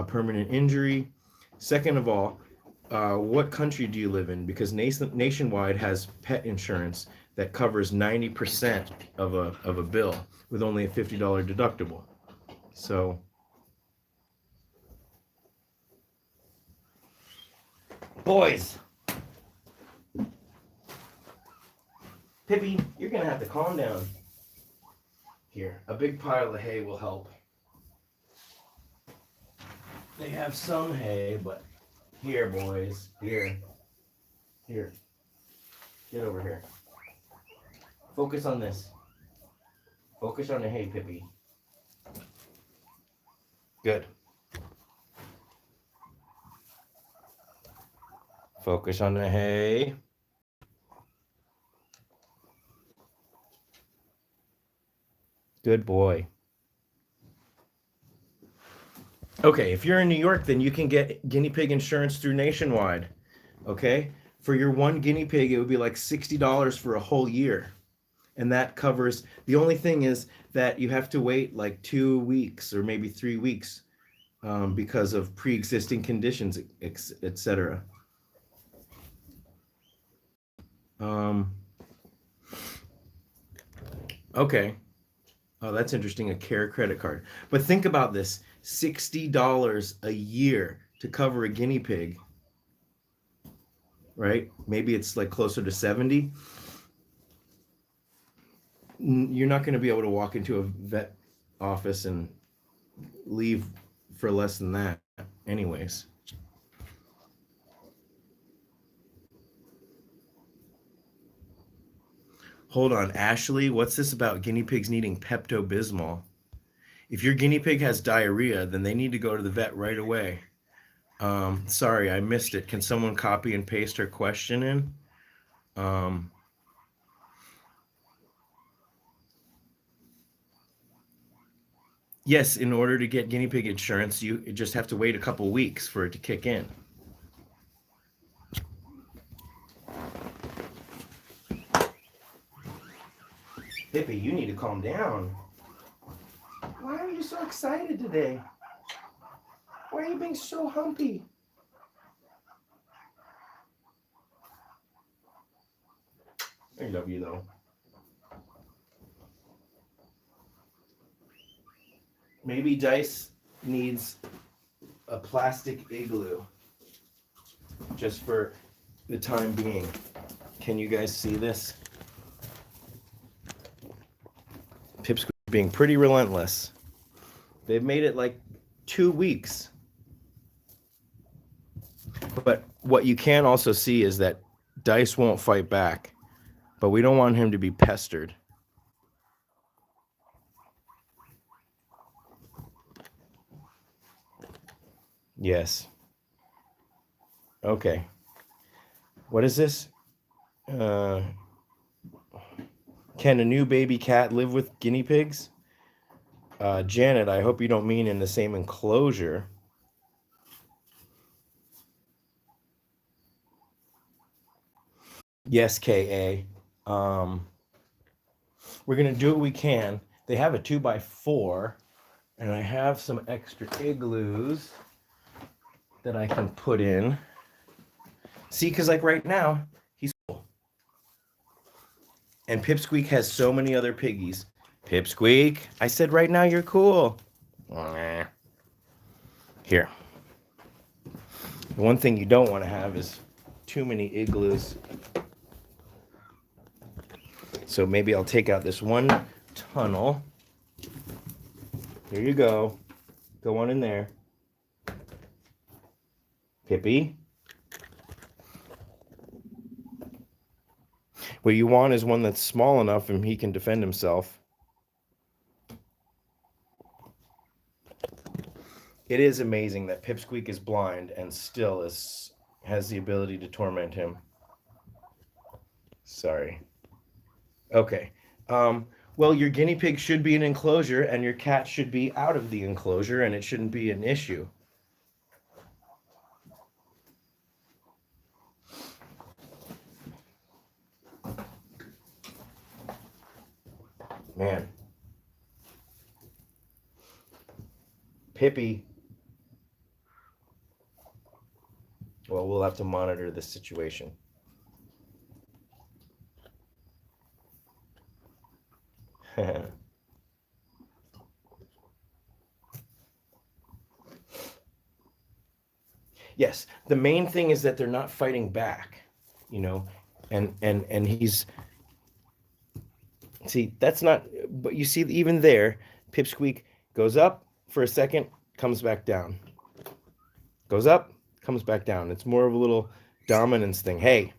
Speaker 1: permanent injury. Second of all, what country do you live in? Because Nationwide has pet insurance that covers 90% of a bill with only a $50 deductible. So, boys, Pippi, you're gonna have to calm down. Here, a big pile of hay will help. They have some hay, but here, boys, here. Get over here. Focus on this. Focus on the hay, Pippi. Good. Focus on the hay. Good boy. Okay, if you're in New York, then you can get guinea pig insurance through Nationwide. Okay? For your one guinea pig, it would be like $60 for a whole year. And that covers, the only thing is that you have to wait like 2 weeks or maybe 3 weeks because of pre-existing conditions, etc. Okay. Oh, that's interesting, a care credit card. But think about this, $60 a year to cover a guinea pig, right? Maybe it's like closer to 70. You're not going to be able to walk into a vet office and leave for less than that anyways. Hold on, Ashley, what's this about guinea pigs needing Pepto-Bismol? If your guinea pig has diarrhea, then they need to go to the vet right away. Sorry, I missed it. Can someone copy and paste her question in? Yes, in order to get guinea pig insurance, you just have to wait a couple weeks for it to kick in. Pippi, you need to calm down. Why are you so excited today? Why are you being so humpy? I love you though. Maybe Dice needs a plastic igloo just for the time being. Can you guys see this? Pip's being pretty relentless. They've made it like 2 weeks. But what you can also see is that Dice won't fight back. But we don't want him to be pestered. Yes. Okay. What is this? Can a new baby cat live with guinea pigs? Janet, I hope you don't mean in the same enclosure. Yes, KA. We're going to do what we can. They have a 2x4, and I have some extra igloos. that I can put in. See, because like right now, he's cool. And Pipsqueak has so many other piggies. Pipsqueak, I said right now you're cool. Here. The one thing you don't want to have is too many igloos. So maybe I'll take out this one tunnel. Here you go. Go on in there. Pippy. What you want is one that's small enough and he can defend himself. It is amazing that Pipsqueak is blind and still has the ability to torment him. Sorry. Okay. Well, your guinea pig should be in an enclosure and your cat should be out of the enclosure and it shouldn't be an issue. Man. Pippy. Well, we'll have to monitor this situation. Yes, the main thing is that they're not fighting back, you know, and he's, see, that's not, but you see even there, Pipsqueak goes up for a second, comes back down. Goes up, comes back down. It's more of a little dominance thing. Hey.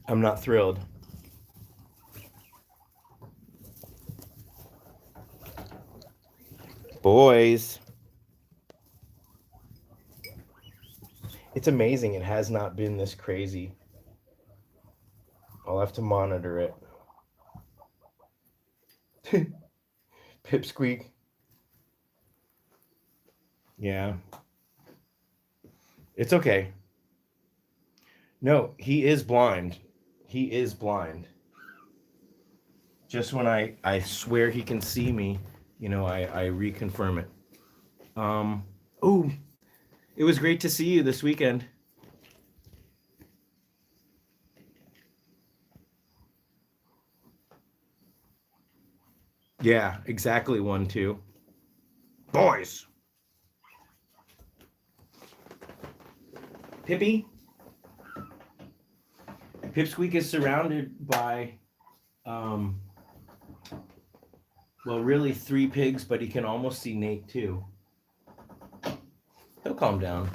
Speaker 1: I'm not thrilled. Boys. It's amazing it has not been this crazy. I'll have to monitor it. Pipsqueak. Yeah. It's okay. No, he is blind. He is blind. Just when I swear he can see me, you know, I reconfirm it. Oh, it was great to see you this weekend. Yeah, exactly 1-2. Boys. Pippy. Pipsqueak is surrounded by, well, really 3 pigs, but he can almost see Nate too. He'll calm down.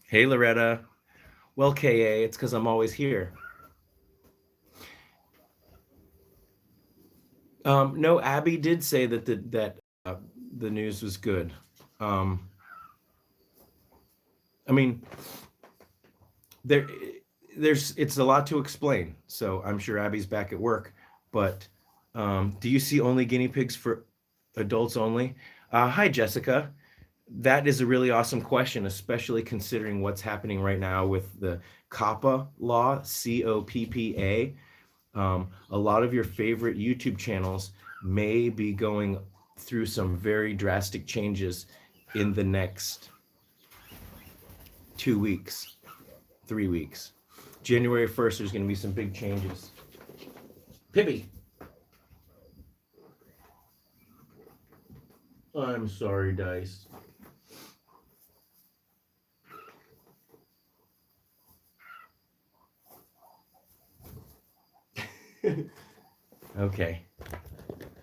Speaker 1: Hey, Loretta. Well, KA, it's because I'm always here. No, Abby did say that the news was good. I mean, it's a lot to explain, so I'm sure Abby's back at work. But do you see only guinea pigs for adults only? Hi, Jessica. That is a really awesome question, especially considering what's happening right now with the COPPA law, COPPA. A lot of your favorite YouTube channels may be going through some very drastic changes in the next 2 weeks, 3 weeks. January 1st, there's going to be some big changes. Pippi. I'm sorry, Dice. Okay.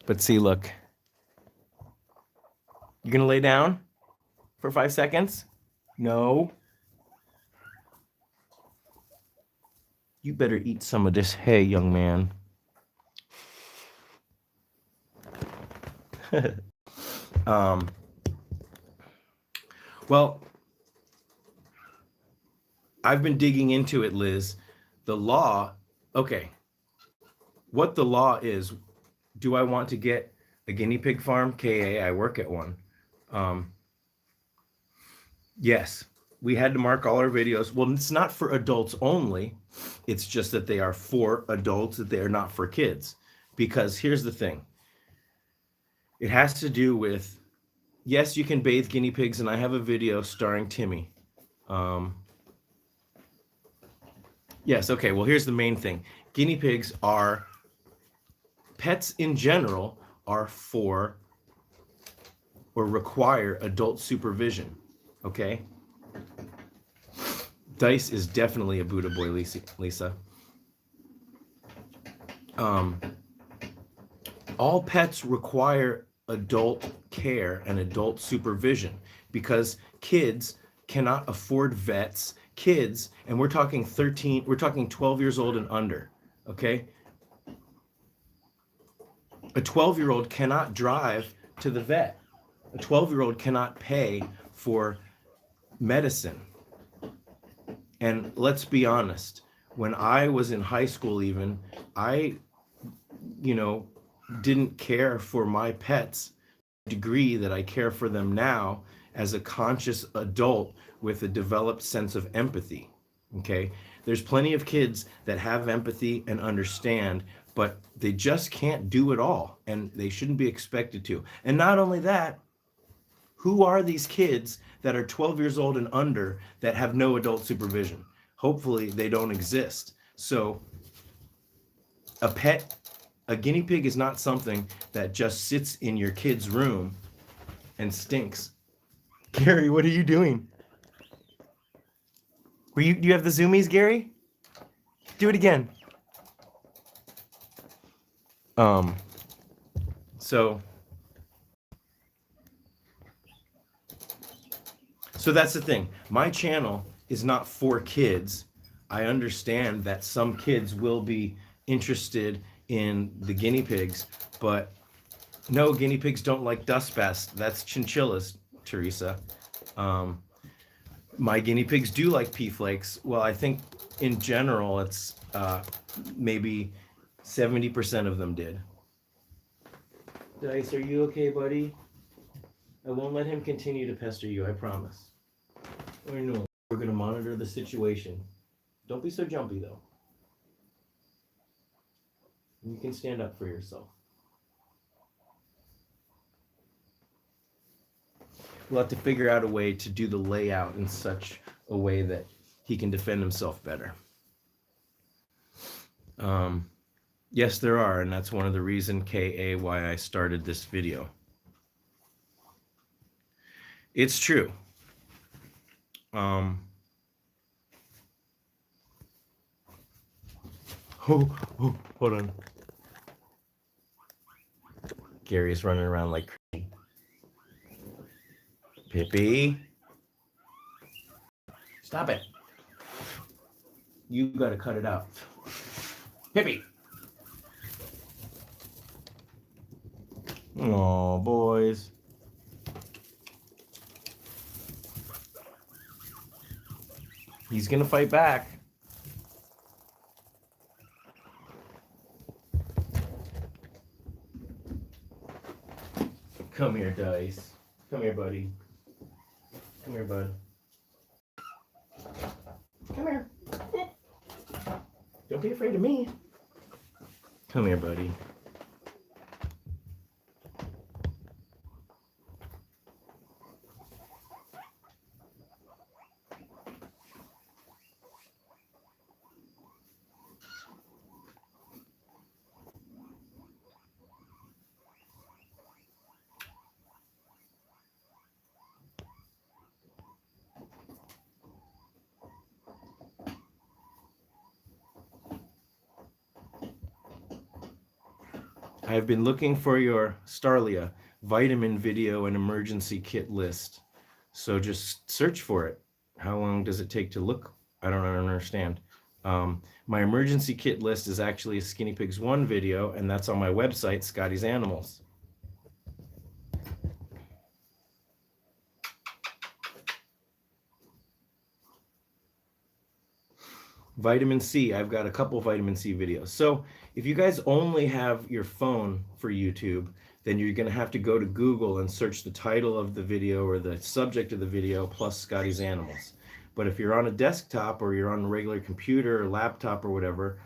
Speaker 1: But see, look. You gonna lay down for 5 seconds? No. You better eat some of this hay, young man. Well, I've been digging into it, Liz. The law, okay. What the law is, do I want to get a guinea pig farm? KA, I work at one. Yes. we had to mark all our videos. Well, it's not for adults only. It's just that they are for adults, that they are not for kids. Because here's the thing. It has to do with, yes, you can bathe guinea pigs, and I have a video starring Timmy. Yes, okay, well, here's the main thing. Guinea pigs are, pets in general are for or require adult supervision, okay? Dice is definitely a Buddha boy, Lisa. All pets require adult care and adult supervision because kids cannot afford vets. Kids, and we're talking 12 years old and under, okay? A 12-year-old cannot drive to the vet. A 12-year-old cannot pay for medicine. And let's be honest, when I was in high school even, I, didn't care for my pets to the degree that I care for them now as a conscious adult with a developed sense of empathy, okay? There's plenty of kids that have empathy and understand, but they just can't do it all, and they shouldn't be expected to. And not only that, who are these kids that are 12 years old and under that have no adult supervision? Hopefully they don't exist. So a guinea pig is not something that just sits in your kid's room and stinks. Gary, what are you doing? Do you have the zoomies, Gary? Do it again. So that's the thing. My channel is not for kids. I understand that some kids will be interested in the guinea pigs, but no, guinea pigs don't like dust best. That's chinchillas, Teresa. My guinea pigs do like pea flakes. Well, I think in general, it's maybe 70% of them did. Dice, are you okay, buddy? I won't let him continue to pester you, I promise. Or no, we're going to monitor the situation. Don't be so jumpy, though. You can stand up for yourself. We'll have to figure out a way to do the layout in such a way that he can defend himself better. Yes, there are, and that's one of the reasons, K.A., why I started this video. It's true. Oh, hold on. Gary's running around like crazy. Pippi. Stop it. You gotta cut it out. Pippi. Oh, boys. He's gonna fight back. Come here, Dice. Come here, buddy. Come here, bud. Come here. Don't be afraid of me. Come here, buddy. I have been looking for your Starlia vitamin video and emergency kit list. So just search for it. How long does it take to look? I don't understand. My emergency kit list is actually a Skinny Pigs 1 video, and that's on my website, Scotty's Animals. Vitamin C, I've got a couple vitamin C videos. So if you guys only have your phone for YouTube, then you're going to have to go to Google and search the title of the video or the subject of the video plus Scotty's Animals. But if you're on a desktop or you're on a regular computer or laptop or whatever,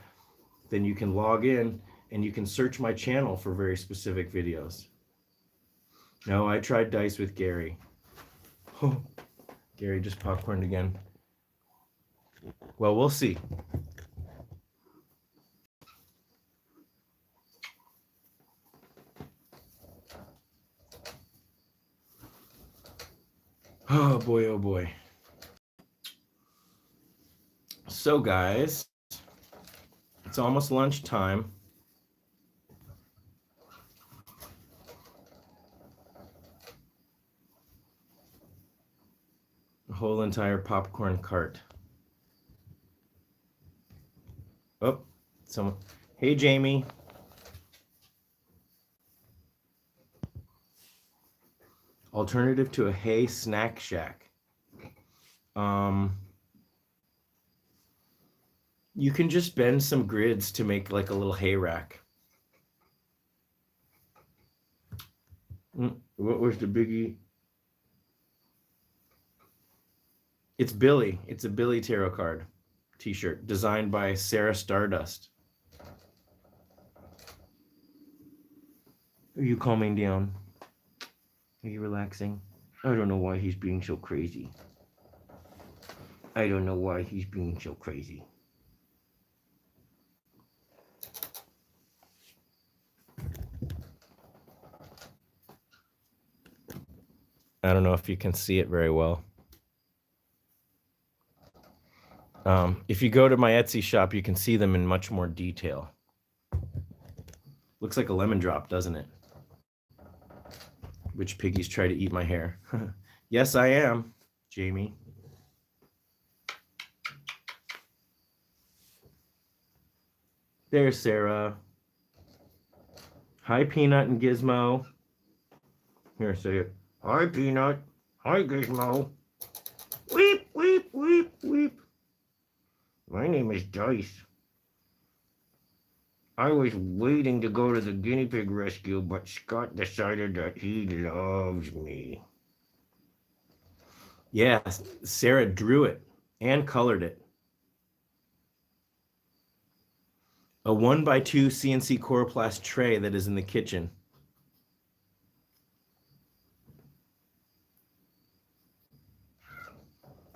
Speaker 1: then you can log in and you can search my channel for very specific videos. No, I tried dice with Gary. Oh, Gary just popcorned again. Well, we'll see. Oh boy, oh boy. So guys, it's almost lunchtime. A whole entire popcorn cart. Oh, someone. Hey, Jamie. Alternative to a hay snack shack. You can just bend some grids to make like a little hay rack. What was the biggie? It's Billy. It's a Billy tarot card t-shirt designed by Sarah Stardust. Are you calming down? Are you relaxing? I don't know why he's being so crazy. I don't know why he's being so crazy. I don't know if you can see it very well. If you go to my Etsy shop, you can see them in much more detail. Looks like a lemon drop, doesn't it? Which piggies try to eat my hair? Yes, I am, Jamie. There's Sarah. Hi, Peanut and Gizmo. Here, say it. Hi, Peanut. Hi, Gizmo. Weep, weep, weep, weep. My name is Dice. I was waiting to go to the guinea pig rescue, but Scott decided that he loves me. Yeah, Sarah drew it and colored it. A 1x2 CNC Coroplast tray that is in the kitchen.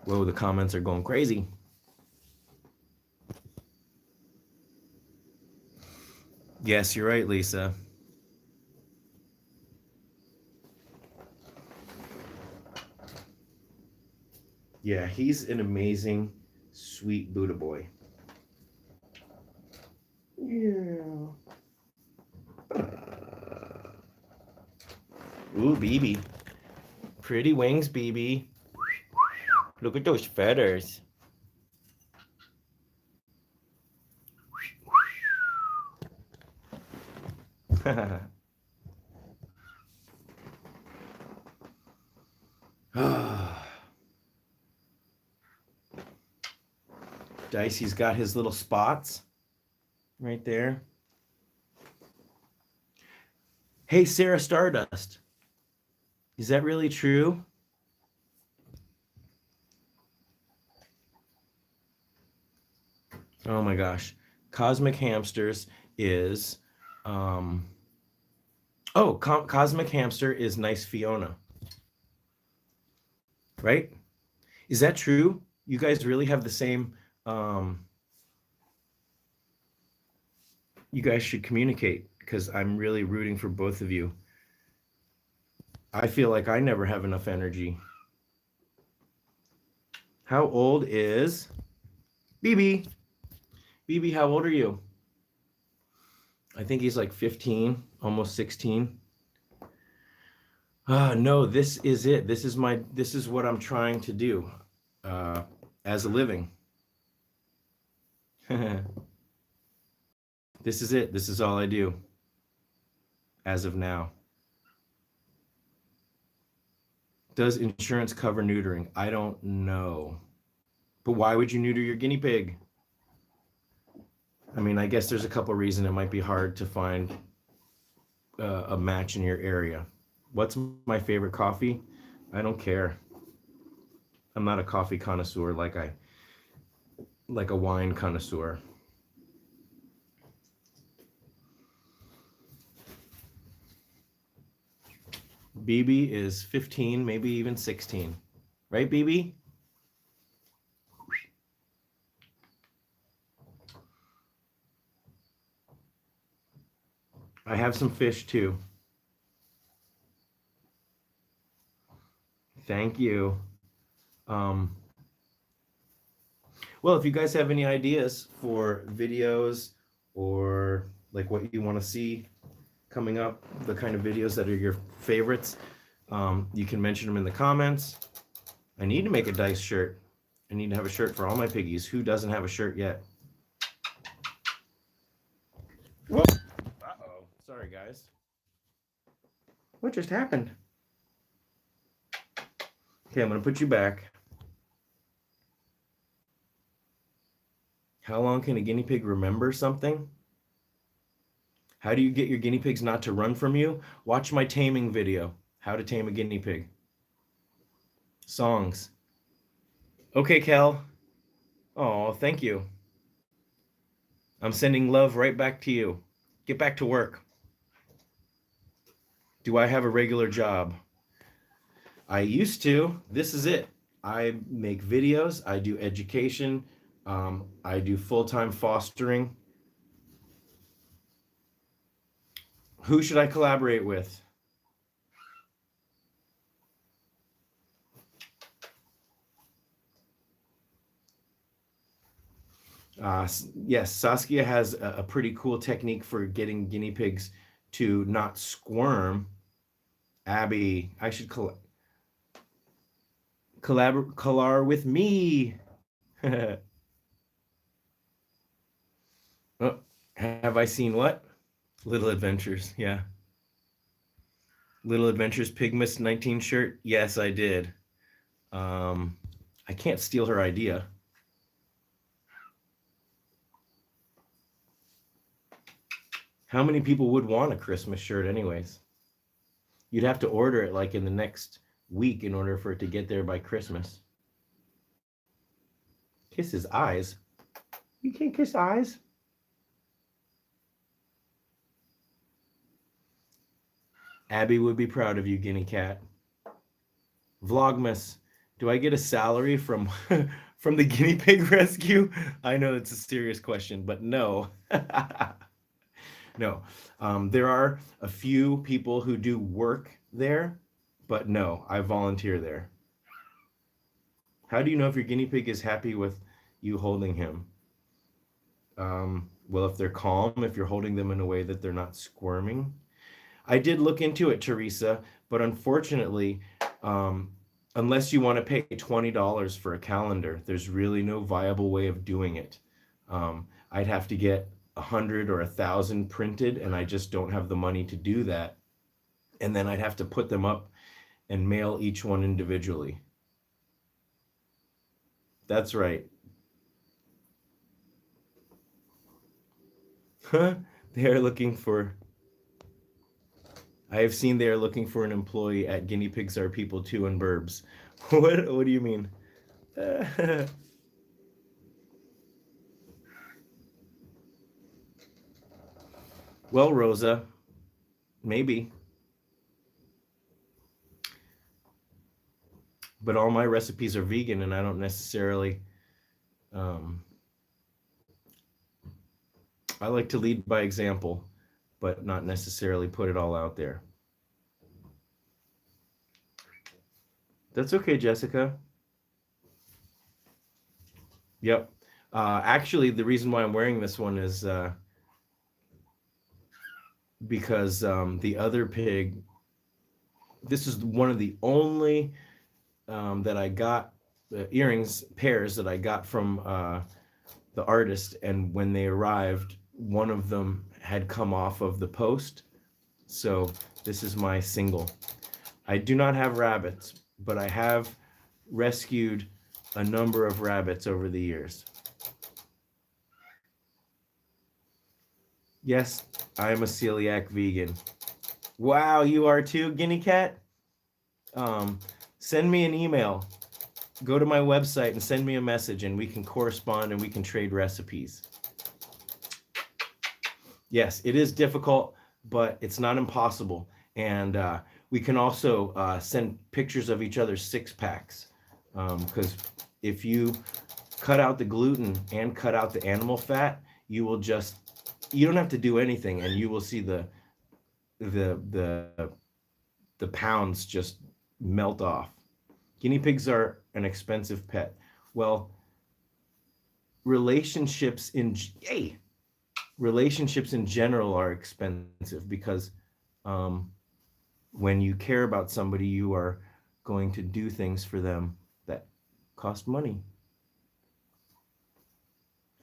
Speaker 1: Whoa, the comments are going crazy. Yes, you're right, Lisa. Yeah, he's an amazing, sweet Buddha boy. Yeah. Ooh, BB. Pretty wings, BB. Look at those feathers. Dicey's got his little spots right there. Hey, Sarah Stardust. Is that really true? Oh my gosh. Cosmic Hamsters is Cosmic Hamster is Nice Fiona. Right? Is that true? You guys really have the same you guys should communicate because I'm really rooting for both of you. I feel like I never have enough energy. How old is BB? BB, how old are you? I think he's like 15, almost 16. No, this is it. This is what I'm trying to do as a living. This is it. This is all I do as of now. Does insurance cover neutering? I don't know. But why would you neuter your guinea pig? I mean, I guess there's a couple of reasons it might be hard to find a match in your area. What's my favorite coffee? I don't care. I'm not a coffee connoisseur like a wine connoisseur. BB is 15, maybe even 16. Right, BB? I have some fish too. Thank you. Well, if you guys have any ideas for videos or like what you want to see coming up, the kind of videos that are your favorites, you can mention them in the comments. I need to make a dice shirt. I need to have a shirt for all my piggies. Who doesn't have a shirt yet? Whoa. Uh-oh. Sorry, guys. What just happened? Okay, I'm going to put you back. How long can a guinea pig remember something? How do you get your guinea pigs not to run from you? Watch my taming video. How to tame a guinea pig. Songs. Okay, Cal. Oh, thank you. I'm sending love right back to you. Get back to work. Do I have a regular job? I used to. This is it. I make videos. I do education. I do full-time fostering. Who should I collaborate with? Yes, Saskia has a pretty cool technique for getting guinea pigs to not squirm. Abby, I should collaborate with me. Oh, have I seen what? Little Adventures, yeah. Little Adventures Pigmas 19 shirt? Yes, I did. I can't steal her idea. How many people would want a Christmas shirt anyways? You'd have to order it like in the next week in order for it to get there by Christmas. Kiss his eyes. You can't kiss eyes. Abby would be proud of you, Guinea Cat. Vlogmas, do I get a salary from from the guinea pig rescue? I know it's a serious question, but no. No. There are a few people who do work there, but no, I volunteer there. How do you know if your guinea pig is happy with you holding him? Well, if they're calm, if you're holding them in a way that they're not squirming. I did look into it, Teresa, but unfortunately, unless you want to pay $20 for a calendar, there's really no viable way of doing it. I'd have to get 100 or 1,000 printed, and I just don't have the money to do that. And then I'd have to put them up and mail each one individually. That's right. They are looking for... I have seen they are looking for an employee at Guinea Pigs Are People Too and Burbs. What do you mean? Well, Rosa, maybe. But all my recipes are vegan, and I don't necessarily... I like to lead by example, but not necessarily put it all out there. That's okay, Jessica. Yep. Actually, the reason why I'm wearing this one is because the other pig, this is one of the only that I got, earrings pairs that I got from the artist, and when they arrived, one of them had come off of the post. So this is my single. I do not have rabbits, but I have rescued a number of rabbits over the years. Yes, I am a celiac vegan. Wow, you are too, Guinea Cat? Send me an email. go to my website and send me a message, and we can correspond and we can trade recipes. Yes, it is difficult, but it's not impossible. And we can also send pictures of each other's six packs. Because if you cut out the gluten and cut out the animal fat, you don't have to do anything, and you will see the pounds just melt off. Guinea pigs are an expensive pet. Well, relationships in general are expensive because when you care about somebody, you are going to do things for them that cost money.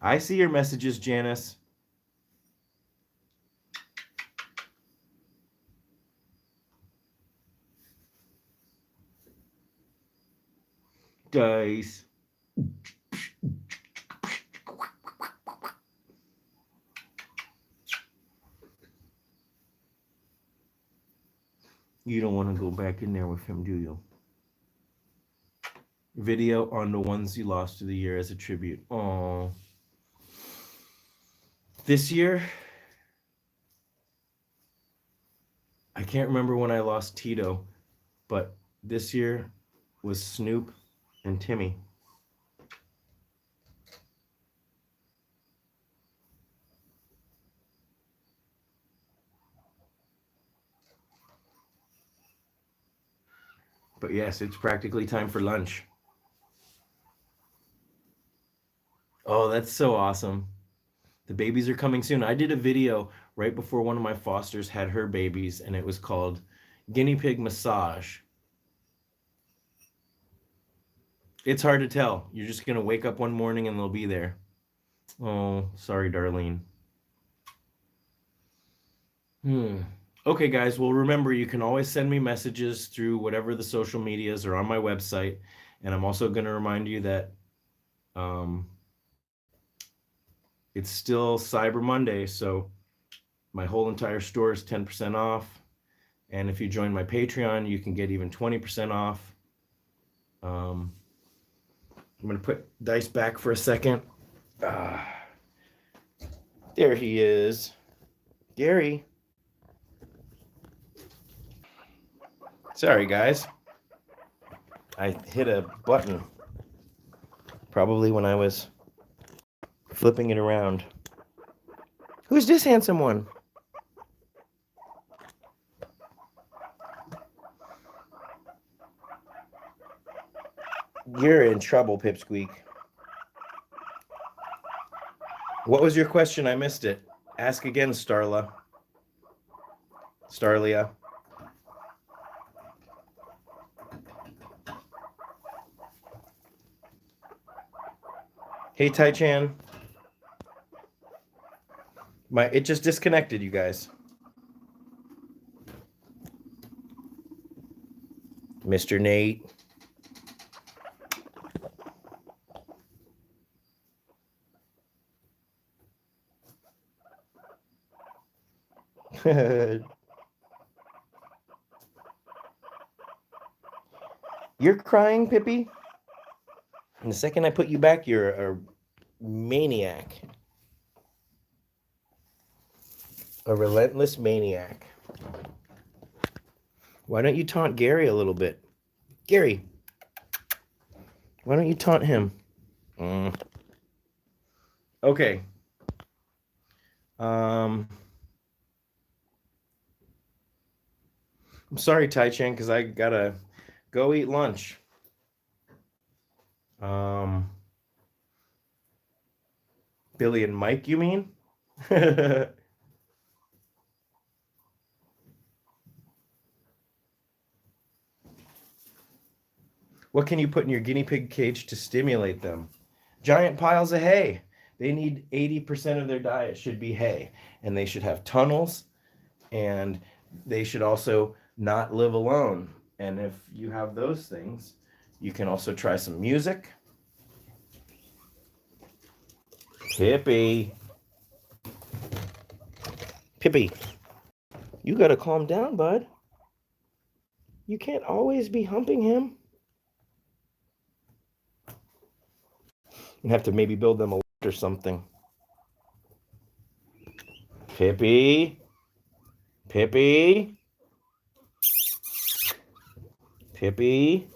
Speaker 1: I see your messages, Janice. Dice. You don't want to go back in there with him, do you? Video on the ones you lost through the year as a tribute. Oh. This year, I can't remember when I lost Tito, but this year was Snoop and Timmy. But yes, it's practically time for lunch. Oh, that's so awesome. The babies are coming soon. I did a video right before one of my fosters had her babies, and it was called Guinea Pig Massage. It's hard to tell. You're just going to wake up one morning and they'll be there. Oh, sorry, Darlene. Okay, guys. Well, remember, you can always send me messages through whatever the social medias or on my website. And I'm also going to remind you that it's still Cyber Monday, so my whole entire store is 10% off. And if you join my Patreon, you can get even 20% off. I'm going to put Dice back for a second. There he is. Gary. Sorry, guys. I hit a button. Probably when I was flipping it around. Who's this handsome one? You're in trouble, Pipsqueak. What was your question? I missed it. Ask again, Starlia. Hey, Tai-chan. It just disconnected, you guys. Mr. Nate. You're crying, Pippi? And the second I put you back, you're a maniac. A relentless maniac. Why don't you taunt Gary a little bit? Gary, why don't you taunt him? Okay. I'm sorry, Tai-chan, because I gotta go eat lunch. Billy and Mike, you mean? What can you put in your guinea pig cage to stimulate them? Giant piles of hay. They need 80% of their diet should be hay, and they should have tunnels, and they should also not live alone. And if you have those things, you can also try some music. Pippi, you gotta calm down, bud. You can't always be humping him. and have to maybe build them a lift or something. Pippi. Pippi. Pippi.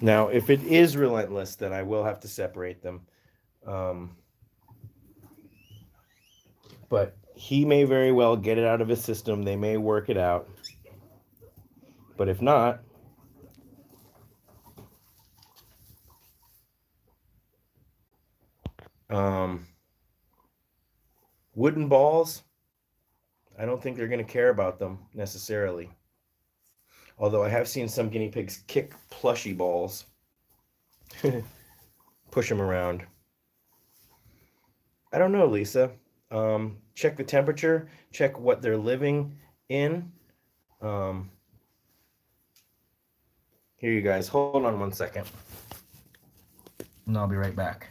Speaker 1: Now, if it is relentless, then I will have to separate them. But he may very well get it out of his system. They may work it out. But if not, wooden balls, I don't think they're going to care about them necessarily. Although I have seen some guinea pigs kick plushy balls. Push them around. I don't know, Lisa. Check the temperature. Check what they're living in. Here, you guys. Hold on 1 second. And I'll be right back.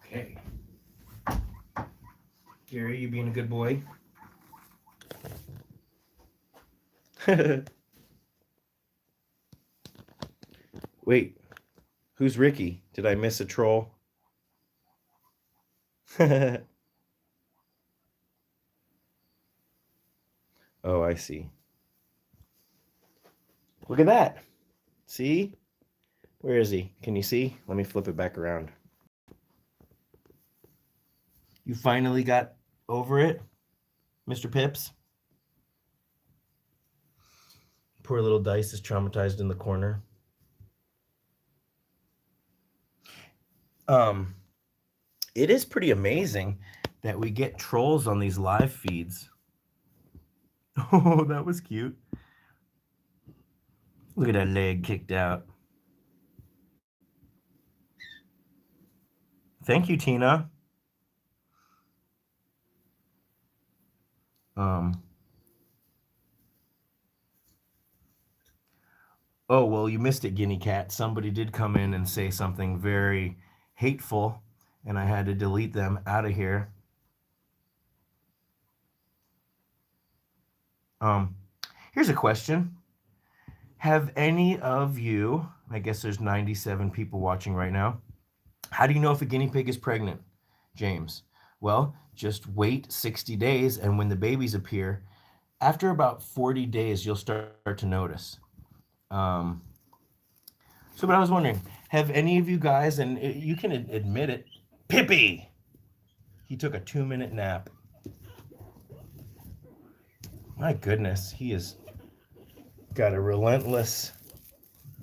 Speaker 1: Okay. Gary, you being a good boy? Wait, who's Ricky? Did I miss a troll? Oh, I see. Look at that. See? Where is he? Can you see? Let me flip it back around. You finally got over it, Mr. Pips? Poor little Dice is traumatized in the corner. It is pretty amazing that we get trolls on these live feeds. Oh, that was cute. Look at that leg kicked out. Thank you, Tina. Oh, well, you missed it, Guinea Cat. Somebody did come in and say something very hateful, and I had to delete them out of here. Here's a question. Have any of you, I guess there's 97 people watching right now, how do you know if a guinea pig is pregnant, James? Well, just wait 60 days, and when the babies appear, after about 40 days, you'll start to notice. But I was wondering, have any of you guys, and you can admit it, Pippi, he took a 2-minute nap. My goodness, he has got a relentless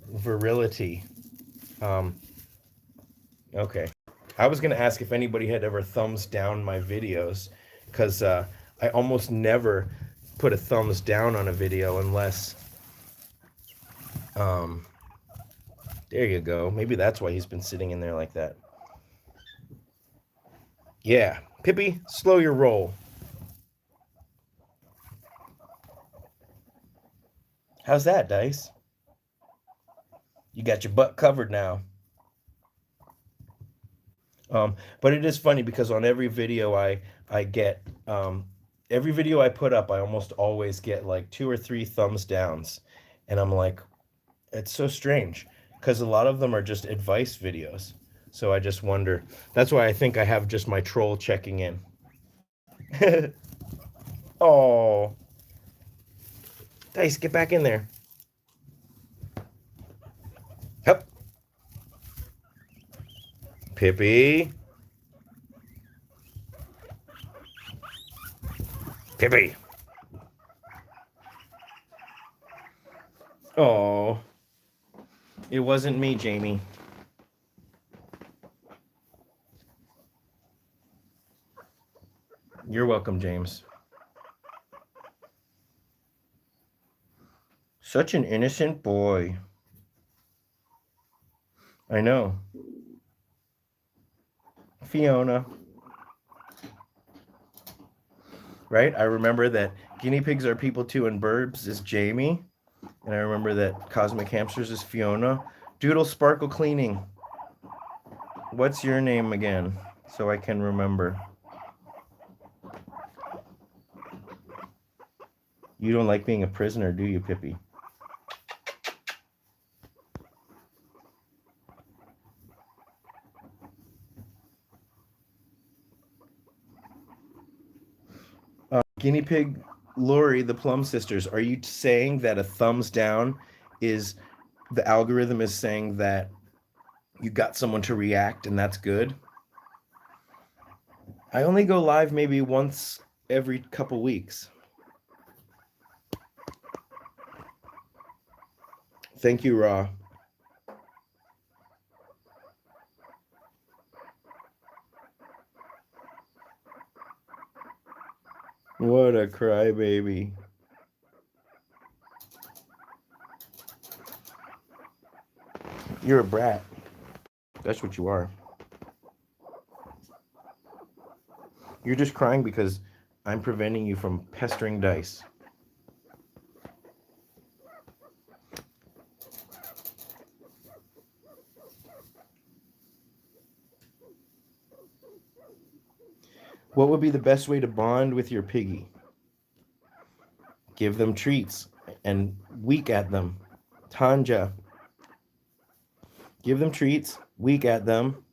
Speaker 1: virility. Okay. I was going to ask if anybody had ever thumbs down my videos, because I almost never put a thumbs down on a video unless... there you go. Maybe that's why he's been sitting in there like that. Yeah. Pippi, slow your roll. How's that, Dice? You got your butt covered now. But it is funny because on every video I get Um, every video I put up, I almost always get like 2 or 3 thumbs downs. And I'm like, it's so strange because a lot of them are just advice videos. So I just wonder. That's why I think I have just my troll checking in. Oh, Dice, get back in there. Yep. Pippi. Pippi. Oh, it wasn't me, Jamie. You're welcome, James. Such an innocent boy. I know. Fiona. Right? I remember that guinea pigs are people too, and Burbs is Jamie. And I remember that Cosmic Hamsters is Fiona. Doodle Sparkle Cleaning. What's your name again? So I can remember. You don't like being a prisoner, do you, Pippi? Guinea pig Lori, the Plum Sisters, are you saying that a thumbs down is the algorithm is saying that you got someone to react and that's good? I only go live maybe once every couple weeks. Thank you, Raw. What a crybaby. You're a brat. That's what you are. You're just crying because I'm preventing you from pestering Dice. What would be the best way to bond with your piggy? Give them treats and week at them. Tanja. Give them treats, week at them.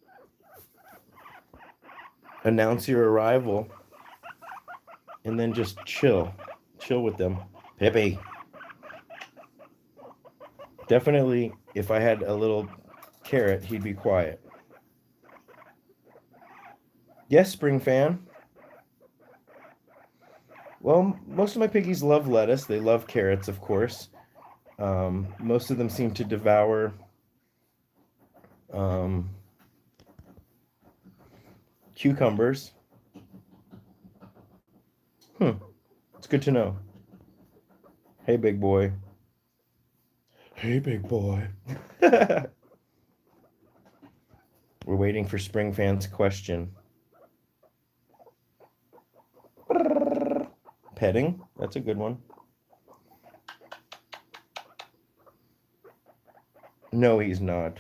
Speaker 1: Announce your arrival. And then just chill. Chill with them. Pippi. Definitely, if I had a little carrot, he'd be quiet. Yes, Spring Fan. Well, most of my piggies love lettuce. They love carrots, of course. Most of them seem to devour um, cucumbers. It's good to know. Hey, big boy. Hey, big boy. We're waiting for Spring Fan's question. Petting? That's a good one. No, he's not.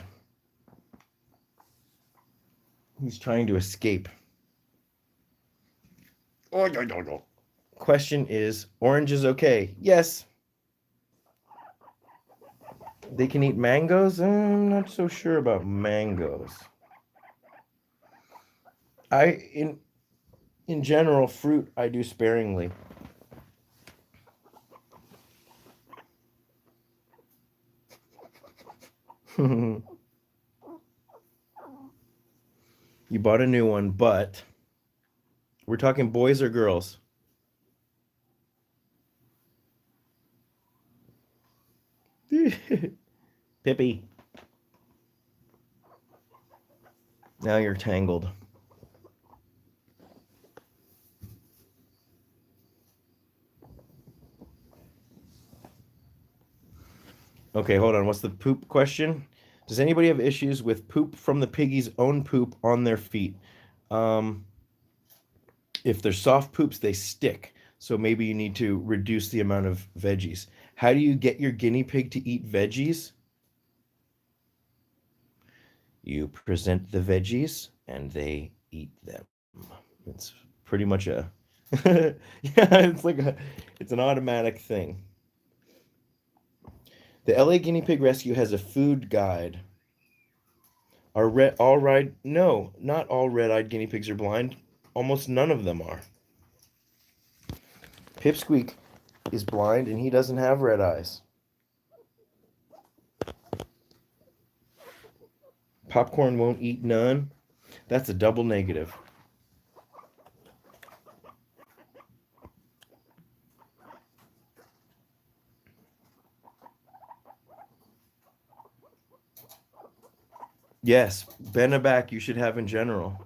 Speaker 1: He's trying to escape. Oh, no. Question is, orange is okay? Yes. They can eat mangoes? I'm not so sure about mangoes. In general, fruit I do sparingly. You bought a new one, but we're talking boys or girls? Pippi. Now you're tangled. Okay, hold on. What's the poop question? Does anybody have issues with poop from the piggy's own poop on their feet? Um, if they're soft poops, they stick. So maybe you need to reduce the amount of veggies. How do you get your guinea pig to eat veggies? You present the veggies and they eat them. It's pretty much a Yeah, it's an automatic thing. The LA Guinea Pig Rescue has a food guide. No, not all red-eyed guinea pigs are blind. Almost none of them are. Pipsqueak is blind and he doesn't have red eyes. Popcorn won't eat none. That's a double negative. Yes, Beneback you should have in general.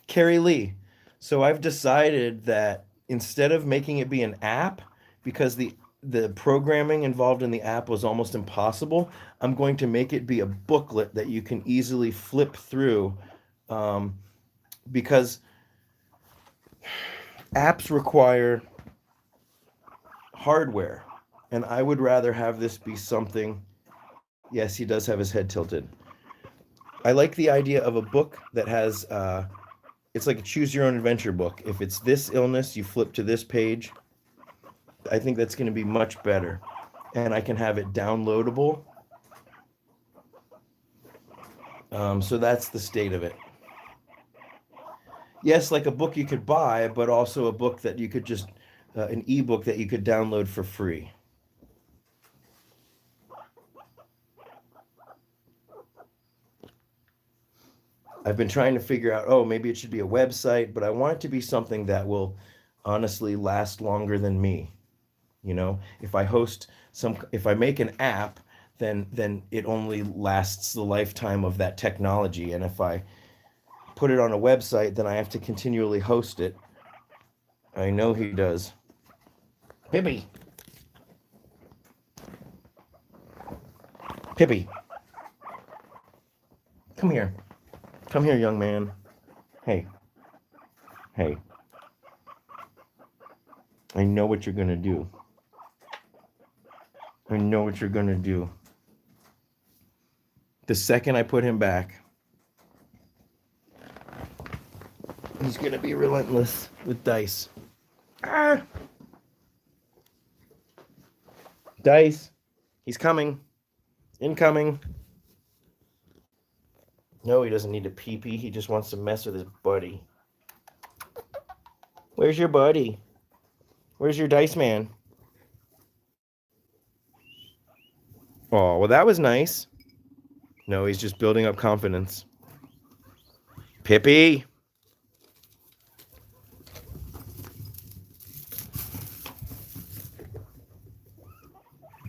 Speaker 1: Carrie Lee. So I've decided that instead of making it be an app, because the programming involved in the app was almost impossible, I'm going to make it be a booklet that you can easily flip through, um, because apps require hardware, and I would rather have this be something. Yes, he does have his head tilted. I like the idea of a book that has it's like a choose your own adventure book. If it's this illness, you flip to this page. I think that's going to be much better. And I can have it downloadable. So that's the state of it. Yes, like a book you could buy, but also a book that you could just, an ebook that you could download for free. I've been trying to figure out, oh, maybe it should be a website, but I want it to be something that will honestly last longer than me. You know, if I make an app, then it only lasts the lifetime of that technology. And if I put it on a website, then I have to continually host it. I know he does. Pippi. Pippi. Come here. Come here, young man. Hey. Hey. I know what you're gonna do. I know what you're gonna do. The second I put him back, he's gonna be relentless with Dice. Ah! Dice. He's coming. Incoming. No, he doesn't need a pee-pee. He just wants to mess with his buddy. Where's your buddy? Where's your Dice man? Oh, well, that was nice. No, he's just building up confidence. Pippi.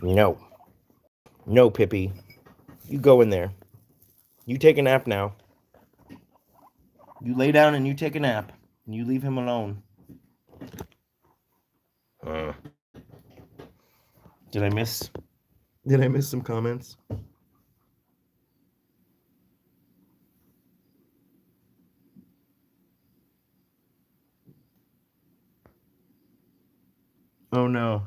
Speaker 1: No. No, Pippi. You go in there. You take a nap now. You lay down and you take a nap. And you leave him alone. Did I miss? Did I miss some comments? Oh no.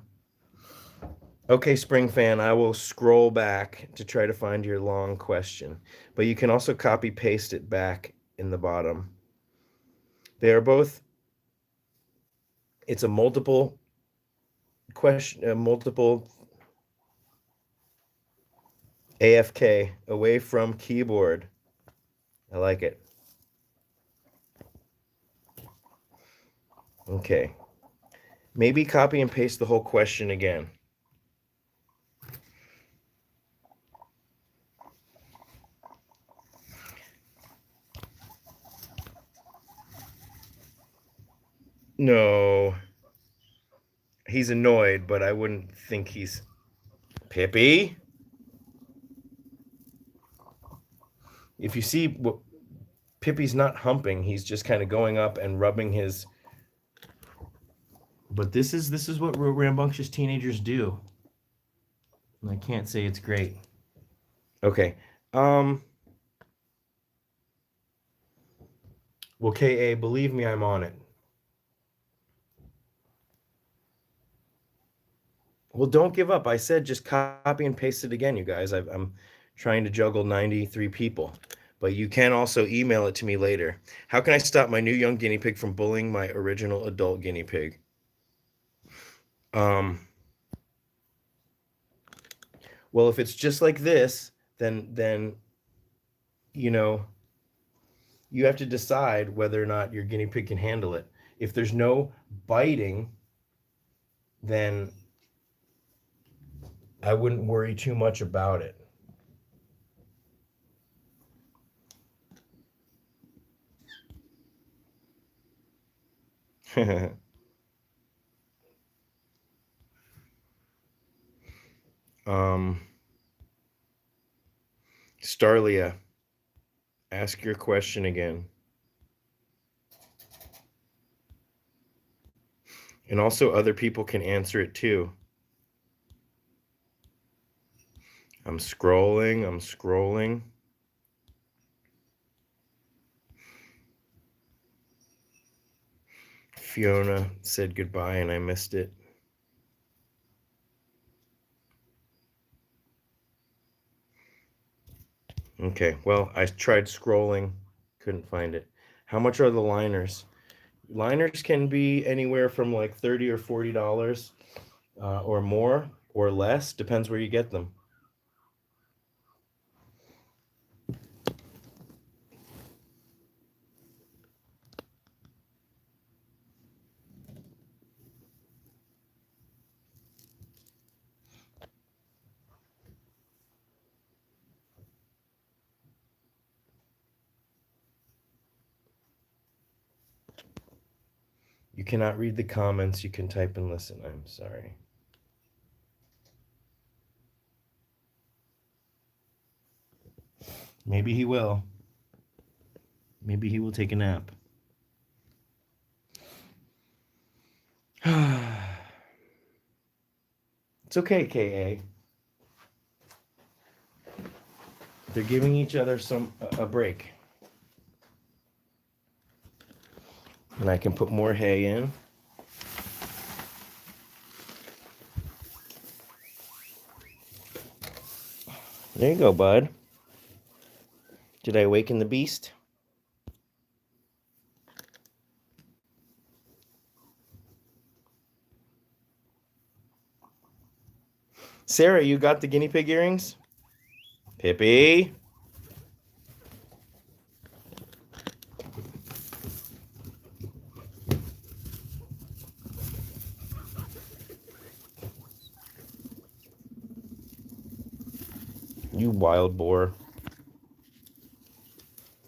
Speaker 1: Okay, Spring Fan, I will scroll back to try to find your long question. But you can also copy paste it back in the bottom. They are both, it's a multiple question, multiple AFK, away from keyboard. I like it. Okay. Maybe copy and paste the whole question again. No. He's annoyed, but I wouldn't think he's... Pippi? If you see, Pippi's not humping. He's just kind of going up and rubbing his... But this is what rambunctious teenagers do. And I can't say it's great. Okay. Well, KA, believe me, I'm on it. Well, don't give up. I said just copy and paste it again, you guys. I'm trying to juggle 93 people. but you can also email it to me later. How can I stop my new young guinea pig from bullying my original adult guinea pig? Well, if it's just like this, then you know, you have to decide whether or not your guinea pig can handle it. If there's no biting, then I wouldn't worry too much about it. um, Starlia, ask your question again. And also other people can answer it too. I'm scrolling. Fiona said goodbye and I missed it. Okay, well, I tried scrolling, couldn't find it. How much are the liners? Liners can be anywhere from like $30 or $40 or more or less, depends where you get them. You cannot read the comments, you can type and listen. I'm sorry. Maybe he will. Maybe he will take a nap. It's okay, KA. They're giving each other a break. And I can put more hay in. There you go, bud. Did I awaken the beast? Sarah, you got the guinea pig earrings? Pippi? You wild boar.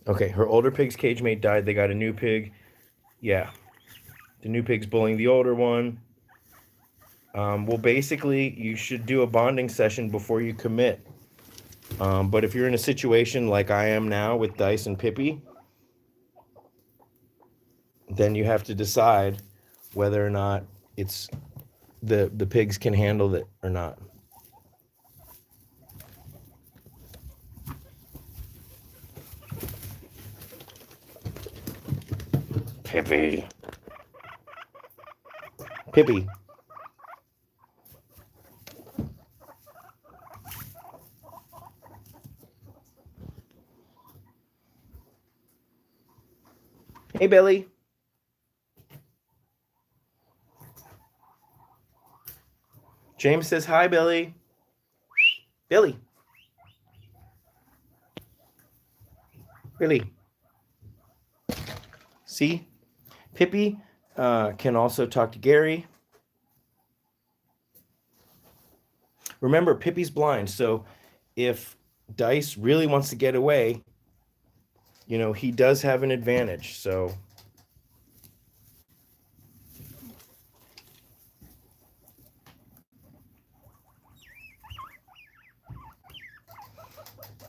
Speaker 1: Okay, her older pig's cage mate died. They got a new pig. Yeah. The new pig's bullying the older one. Well, basically, you should do a bonding session before you commit. But if you're in a situation like I am now with Dice and Pippi, then you have to decide whether or not it's the pigs can handle it or not. Pippi. Pippi. Hey, Billy. James says hi, Billy. Billy. Billy. See? Pippi can also talk to Gary. Remember, Pippi's blind, so if Dice really wants to get away, you know, he does have an advantage, so...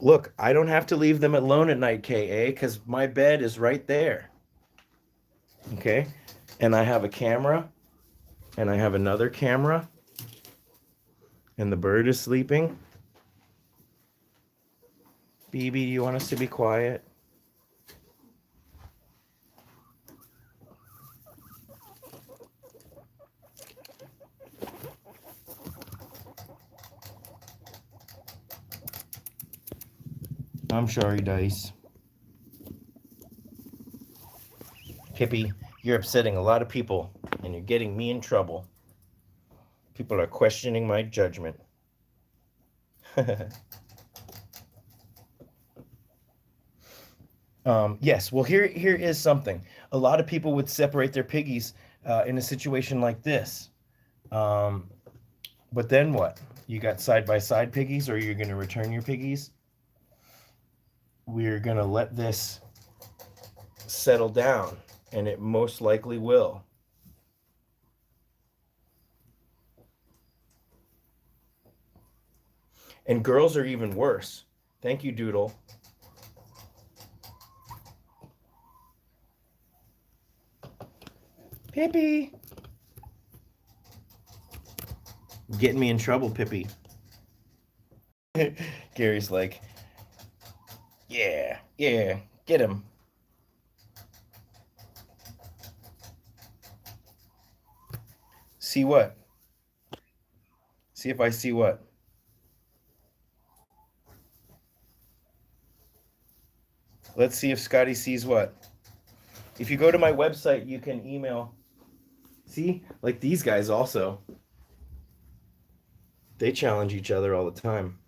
Speaker 1: Look, I don't have to leave them alone at night, KA, because my bed is right there. Okay? And I have a camera, and I have another camera, and the bird is sleeping. BB, do you want us to be quiet? I'm sorry, Dice. Pippi, you're upsetting a lot of people, and you're getting me in trouble. People are questioning my judgment. Yes, well, here is something. A lot of people would separate their piggies in a situation like this. But then what? You got side-by-side piggies, or you're going to return your piggies? We're going to let this settle down, and it most likely will. And girls are even worse. Thank you, Doodle. Pippi. Getting me in trouble, Pippi. Gary's like, yeah, get him. See what? See if I see what? Let's see if Scotty sees what. If you go to my website, you can email. See, like these guys also. They challenge each other all the time.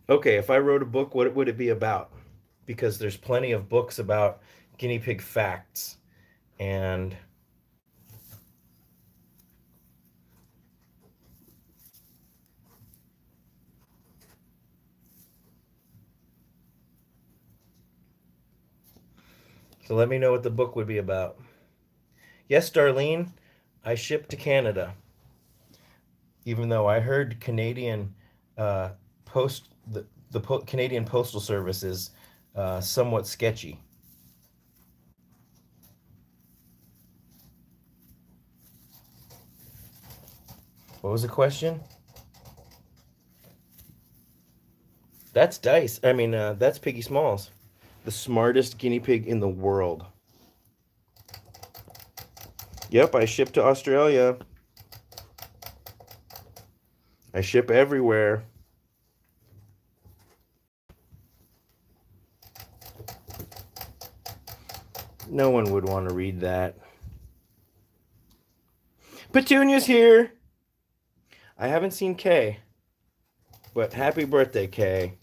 Speaker 1: Okay, if I wrote a book, what would it be about? Because there's plenty of books about guinea pig facts. And so let me know what the book would be about. Yes, Darlene, I ship to Canada. Even though I heard Canadian Canadian Postal Service is somewhat sketchy. What was the question? That's Dice. I mean, that's Piggy Smalls, the smartest guinea pig in the world. Yep, I ship to Australia. I ship everywhere. No one would want to read that. Petunia's here. I haven't seen Kay, but happy birthday, Kay.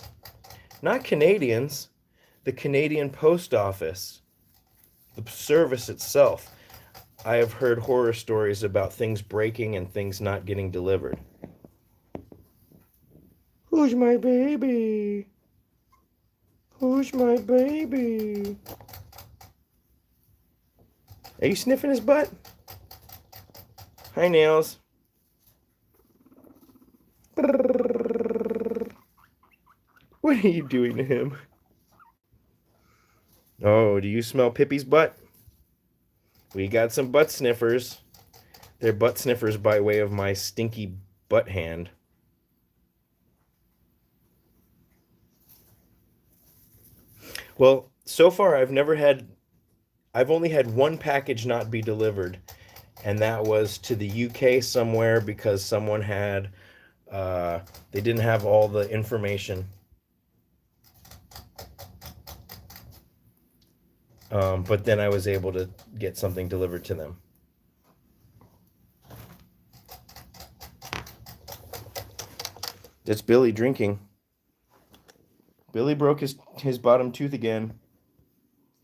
Speaker 1: Not Canadians, the Canadian Post Office, the service itself. I have heard horror stories about things breaking and things not getting delivered. Who's my baby? Who's my baby? Are you sniffing his butt? Hi, Nails. What are you doing to him? Oh, do you smell Pippi's butt? We got some butt sniffers. They're butt sniffers by way of my stinky butt hand. Well, so far I've only had one package not be delivered, and that was to the UK somewhere because someone had, they didn't have all the information. But then I was able to get something delivered to them. That's Billy drinking. Billy broke his bottom tooth again.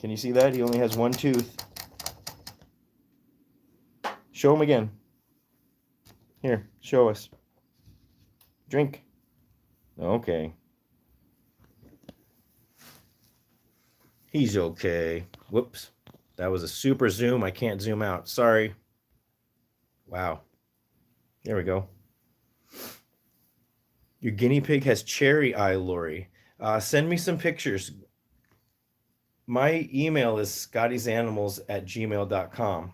Speaker 1: Can you see that? He only has one tooth. Show him again. Here, show us. Drink. Okay. He's okay. Whoops. That was a super zoom. I can't zoom out. Sorry. Wow. There we go. Your guinea pig has cherry eye, Lori. Send me some pictures. My email is scottiesanimals@gmail.com.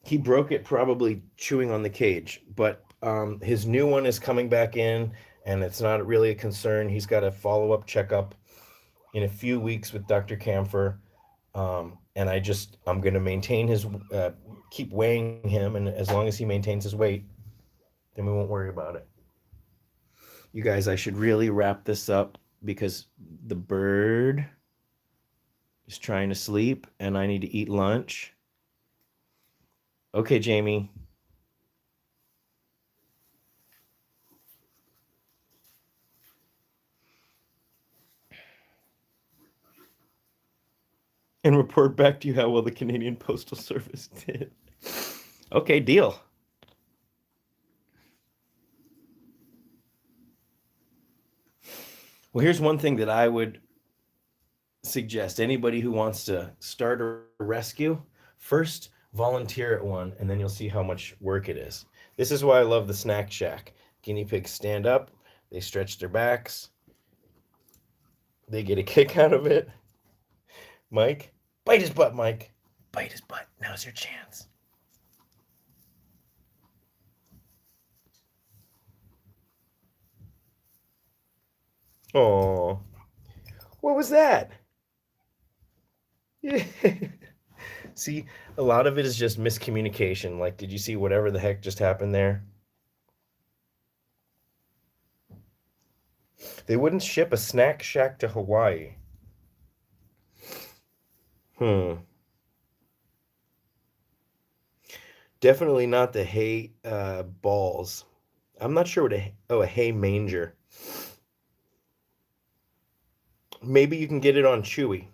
Speaker 1: He broke it probably chewing on the cage, but his new one is coming back in, and it's not really a concern. He's got a follow-up checkup in a few weeks with Dr. Camphor, and I'm going to maintain his, keep weighing him, and as long as he maintains his weight, then we won't worry about it. You guys, I should really wrap this up. because the bird is trying to sleep and I need to eat lunch. Okay, Jamie. And report back to you how well the Canadian Postal Service did. Okay, deal. Well, here's one thing that I would suggest anybody who wants to start a rescue, first volunteer at one, and then you'll see how much work it is. This is why I love the snack shack. Guinea pigs stand up, they stretch their backs, they get a kick out of it. Mike, bite his butt, Mike. Bite his butt. Now's your chance. Oh, what was that? Yeah. See, a lot of it is just miscommunication. Like, did you see whatever the heck just happened there? They wouldn't ship a snack shack to Hawaii. Hmm. Definitely not the hay balls. I'm not sure what a hay manger. Maybe you can get it on Chewy.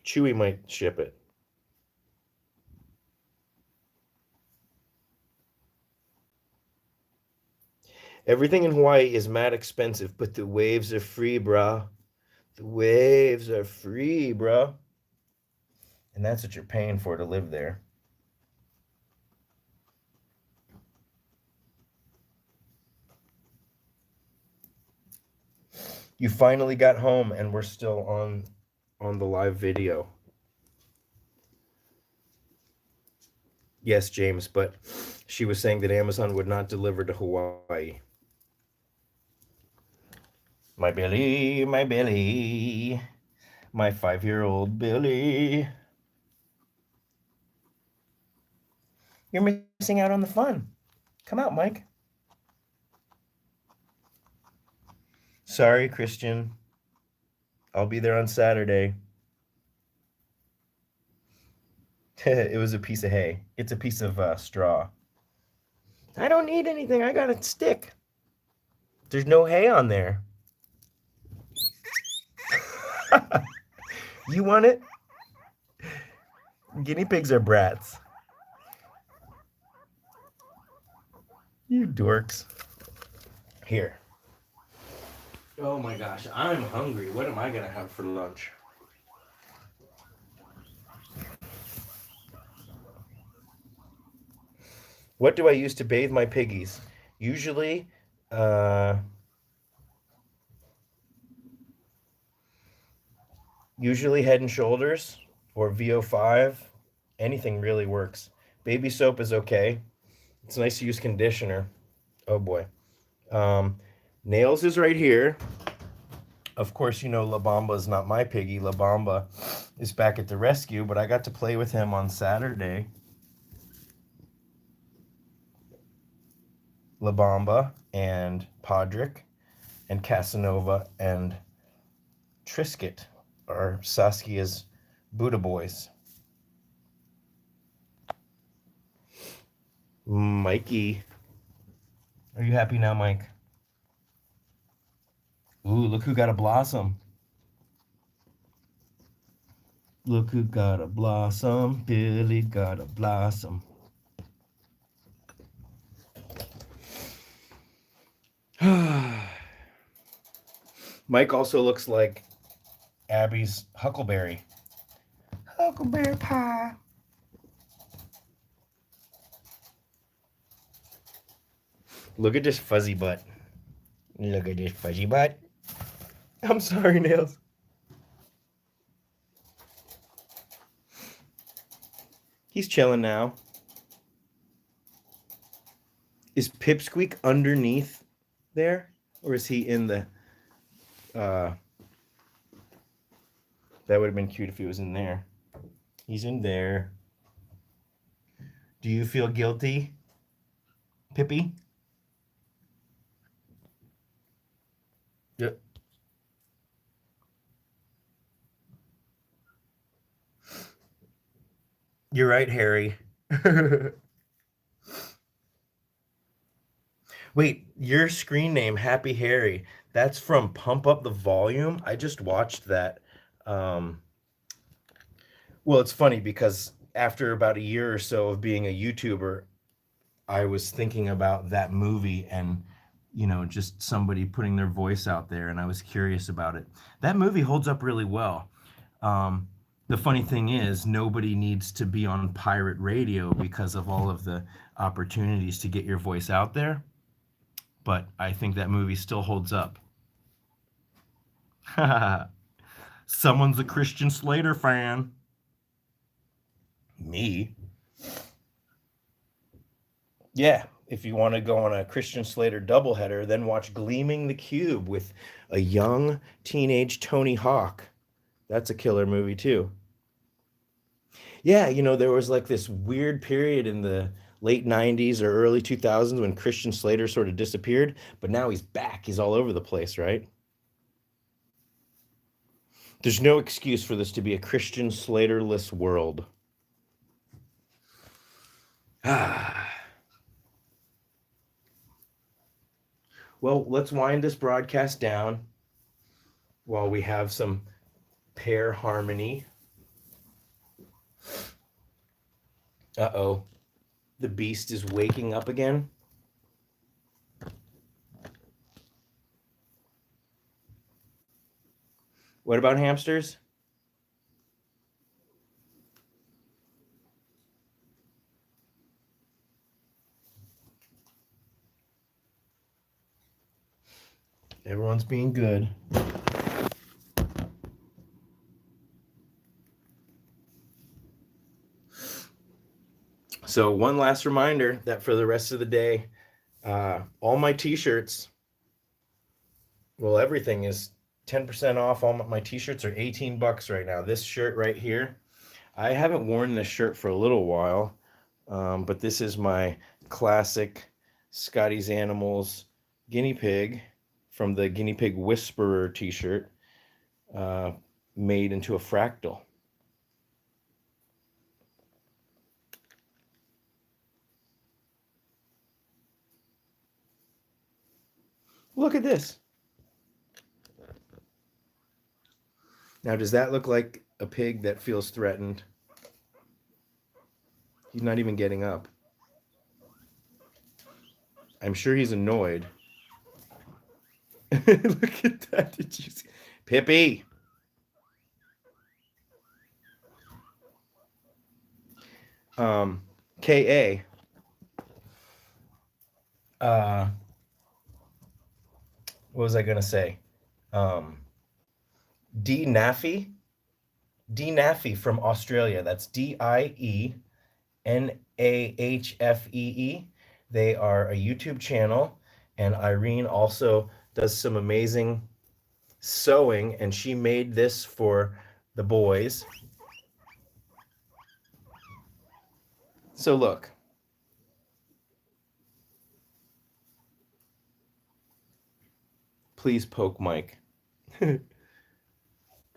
Speaker 1: Chewy might ship it. Everything in Hawaii is mad expensive, but the waves are free, bruh. The waves are free, bruh. And that's what you're paying for to live there. You finally got home and we're still on the live video. Yes, James, but she was saying that Amazon would not deliver to Hawaii. My Billy, my Billy, my 5-year-old Billy. You're missing out on the fun. Come out, Mike. Sorry, Christian. I'll be there on Saturday. It was a piece of hay. It's a piece of straw. I don't need anything. I got a stick. There's no hay on there. You want it? Guinea pigs are brats. You dorks. Here. Oh my gosh, I'm hungry. What am I going to have for lunch? What do I use to bathe my piggies? Usually, uh, usually Head and Shoulders or VO5. Anything really works. Baby soap is okay. It's nice to use conditioner. Oh boy. Um, Nails is right here. Of course, you know La Bamba is not my piggy. La Bamba is back at the rescue, but I got to play with him on Saturday. La Bamba and Podrick and Casanova and Trisket are Saskia's Buddha boys. Mikey. Are you happy now, Mike? Ooh, look who got a blossom. Look who got a blossom. Billy got a blossom. Mike also looks like Abby's Huckleberry. Huckleberry pie. Look at this fuzzy butt. Look at this fuzzy butt. I'm sorry, Nails. He's chilling now. Is Pipsqueak underneath there? Or is he in the... That would have been cute if he was in there. He's in there. Do you feel guilty, Pippi? Yep. You're right, Harry. Wait, your screen name, Happy Harry, that's from Pump Up the Volume? I just watched that. Um, well, it's funny because after about a year or so of being a YouTuber, I was thinking about that movie and, just somebody putting their voice out there, and I was curious about it. That movie holds up really well. Um, the funny thing is, nobody needs to be on pirate radio because of all of the opportunities to get your voice out there. But I think that movie still holds up. Someone's a Christian Slater fan. Me? Yeah, if you want to go on a Christian Slater doubleheader, then watch Gleaming the Cube with a young teenage Tony Hawk. That's a killer movie too. Yeah, there was like this weird period in the late 90s or early 2000s when Christian Slater sort of disappeared, but now he's back. He's all over the place, right? There's no excuse for this to be a Christian Slaterless world. Ah. Well, let's wind this broadcast down while we have some pair harmony. Uh-oh. The beast is waking up again. What about hamsters? Everyone's being good. So one last reminder that for the rest of the day, all my t-shirts, well, everything is 10% off. All my t-shirts are $18 right now. This shirt right here, I haven't worn this shirt for a little while, but this is my classic Scotty's Animals guinea pig from the Guinea Pig Whisperer t-shirt, made into a fractal. Look at this. Now, does that look like a pig that feels threatened? He's not even getting up. I'm sure he's annoyed. Look at that. Did you see? Pippi. KA. What was I going to say? D Naffy. D Naffy from Australia. That's DIENAHFEE. They are a YouTube channel, and Irene also does some amazing sewing, and she made this for the boys. So look. Please poke Mike.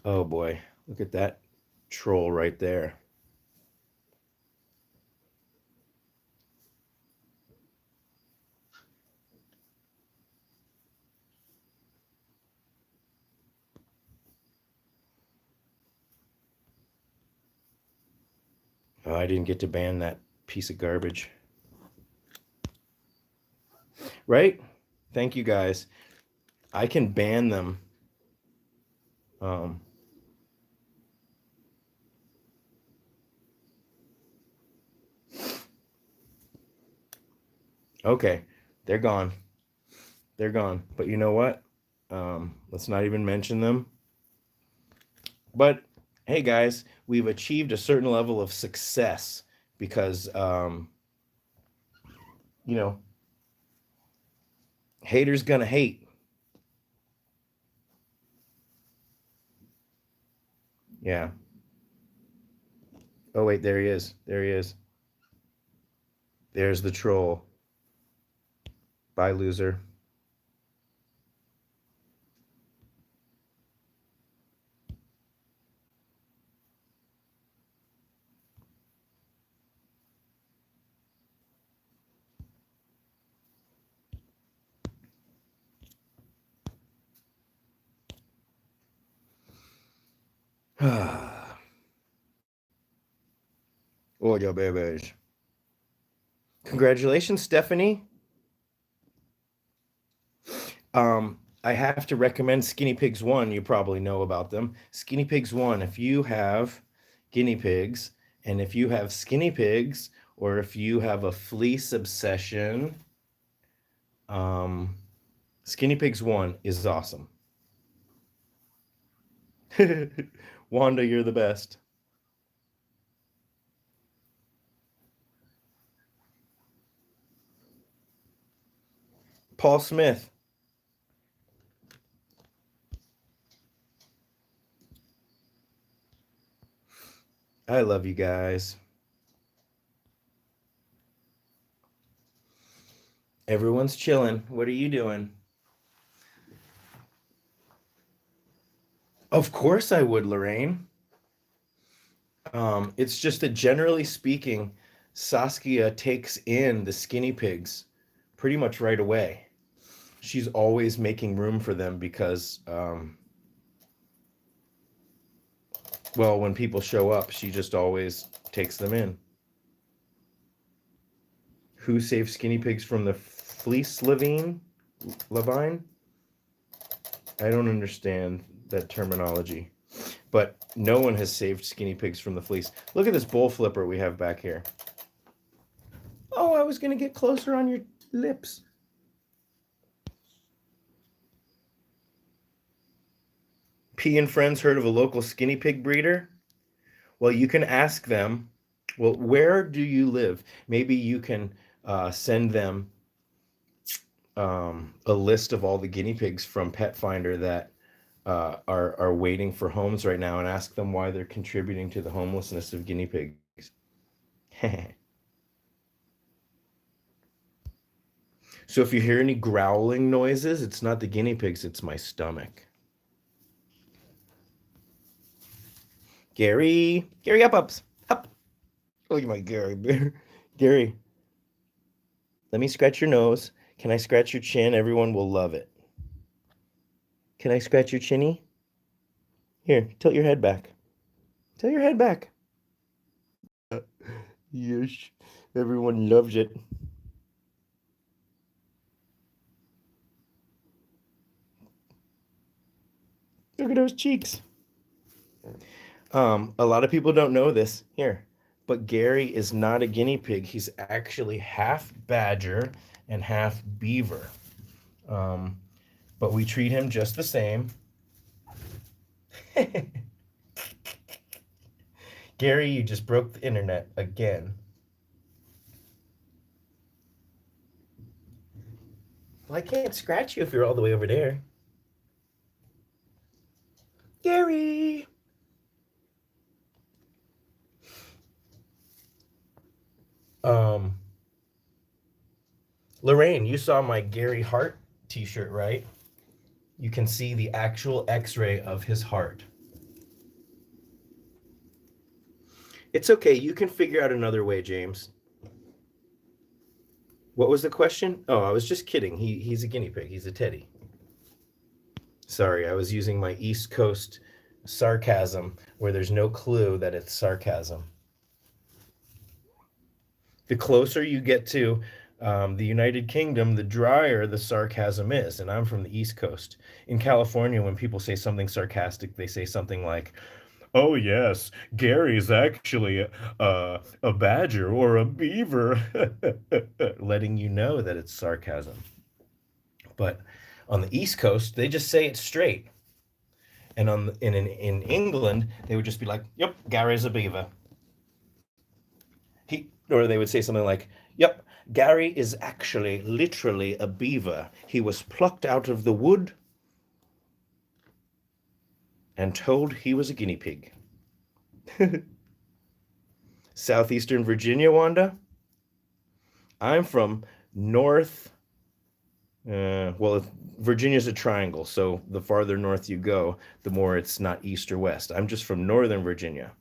Speaker 1: Oh boy, look at that troll right there. Oh, I didn't get to ban that piece of garbage. Right? Thank you guys. I can ban them. Okay, they're gone. They're gone. But you know what? Let's not even mention them. But hey, guys, we've achieved a certain level of success because, haters gonna hate. Yeah. Oh, wait, there he is. There he is. There's the troll. Bye, loser. Oh, your babies. Congratulations, Stephanie. I have to recommend Skinny Pigs 1. You probably know about them. Skinny Pigs 1, if you have guinea pigs, and if you have skinny pigs, or if you have a fleece obsession, um, Skinny Pigs 1 is awesome. Wanda, you're the best. Paul Smith, I love you guys. Everyone's chilling. What are you doing? Of course I would, Lorraine. It's just that generally speaking, Saskia takes in the skinny pigs pretty much right away. She's always making room for them because, well, when people show up, she just always takes them in. Who saved skinny pigs from the fleece Levine? I don't understand that terminology. But no one has saved skinny pigs from the fleece. Look at this bowl flipper we have back here. Oh, I was going to get closer on your lips. P and Friends heard of a local skinny pig breeder? Well, you can ask them, well, where do you live? Maybe you can send them a list of all the guinea pigs from Pet Finder that are waiting for homes right now and ask them why they're contributing to the homelessness of guinea pigs. So if you hear any growling noises, it's not the guinea pigs, it's my stomach. Gary, up, ups, up. Oh, you my Gary bear. Gary, let me scratch your nose. Can I scratch your chin? Everyone will love it. Can I scratch your chinny? Here, tilt your head back. Tilt your head back. Yes, everyone loves it. Look at those cheeks. A lot of people don't know this here, but Gary is not a guinea pig. He's actually half badger and half beaver. Um, but we treat him just the same. Gary, you just broke the internet again. Well, I can't scratch you if you're all the way over there. Gary! Um, Lorraine, you saw my Gary Hart t-shirt, right? You can see the actual x-ray of his heart. It's okay. You can figure out another way, James. What was the question? Oh, I was just kidding. He's a guinea pig. He's a teddy. Sorry, I was using my East Coast sarcasm where there's no clue that it's sarcasm. The closer you get to the United Kingdom, the drier the sarcasm is. And I'm from the East Coast. In California, when people say something sarcastic, they say something like, "Oh yes, Gary's actually a badger or a beaver," letting you know that it's sarcasm. But on the East Coast, they just say it straight. And in England, they would just be like, "Yep, Gary's a beaver." Or they would say something like, "Yep, Gary is actually literally a beaver. He was plucked out of the wood and told he was a guinea pig." Southeastern Virginia, Wanda. I'm from North. Well, Virginia's a triangle, so the farther north you go, the more it's not east or west. I'm just from Northern Virginia.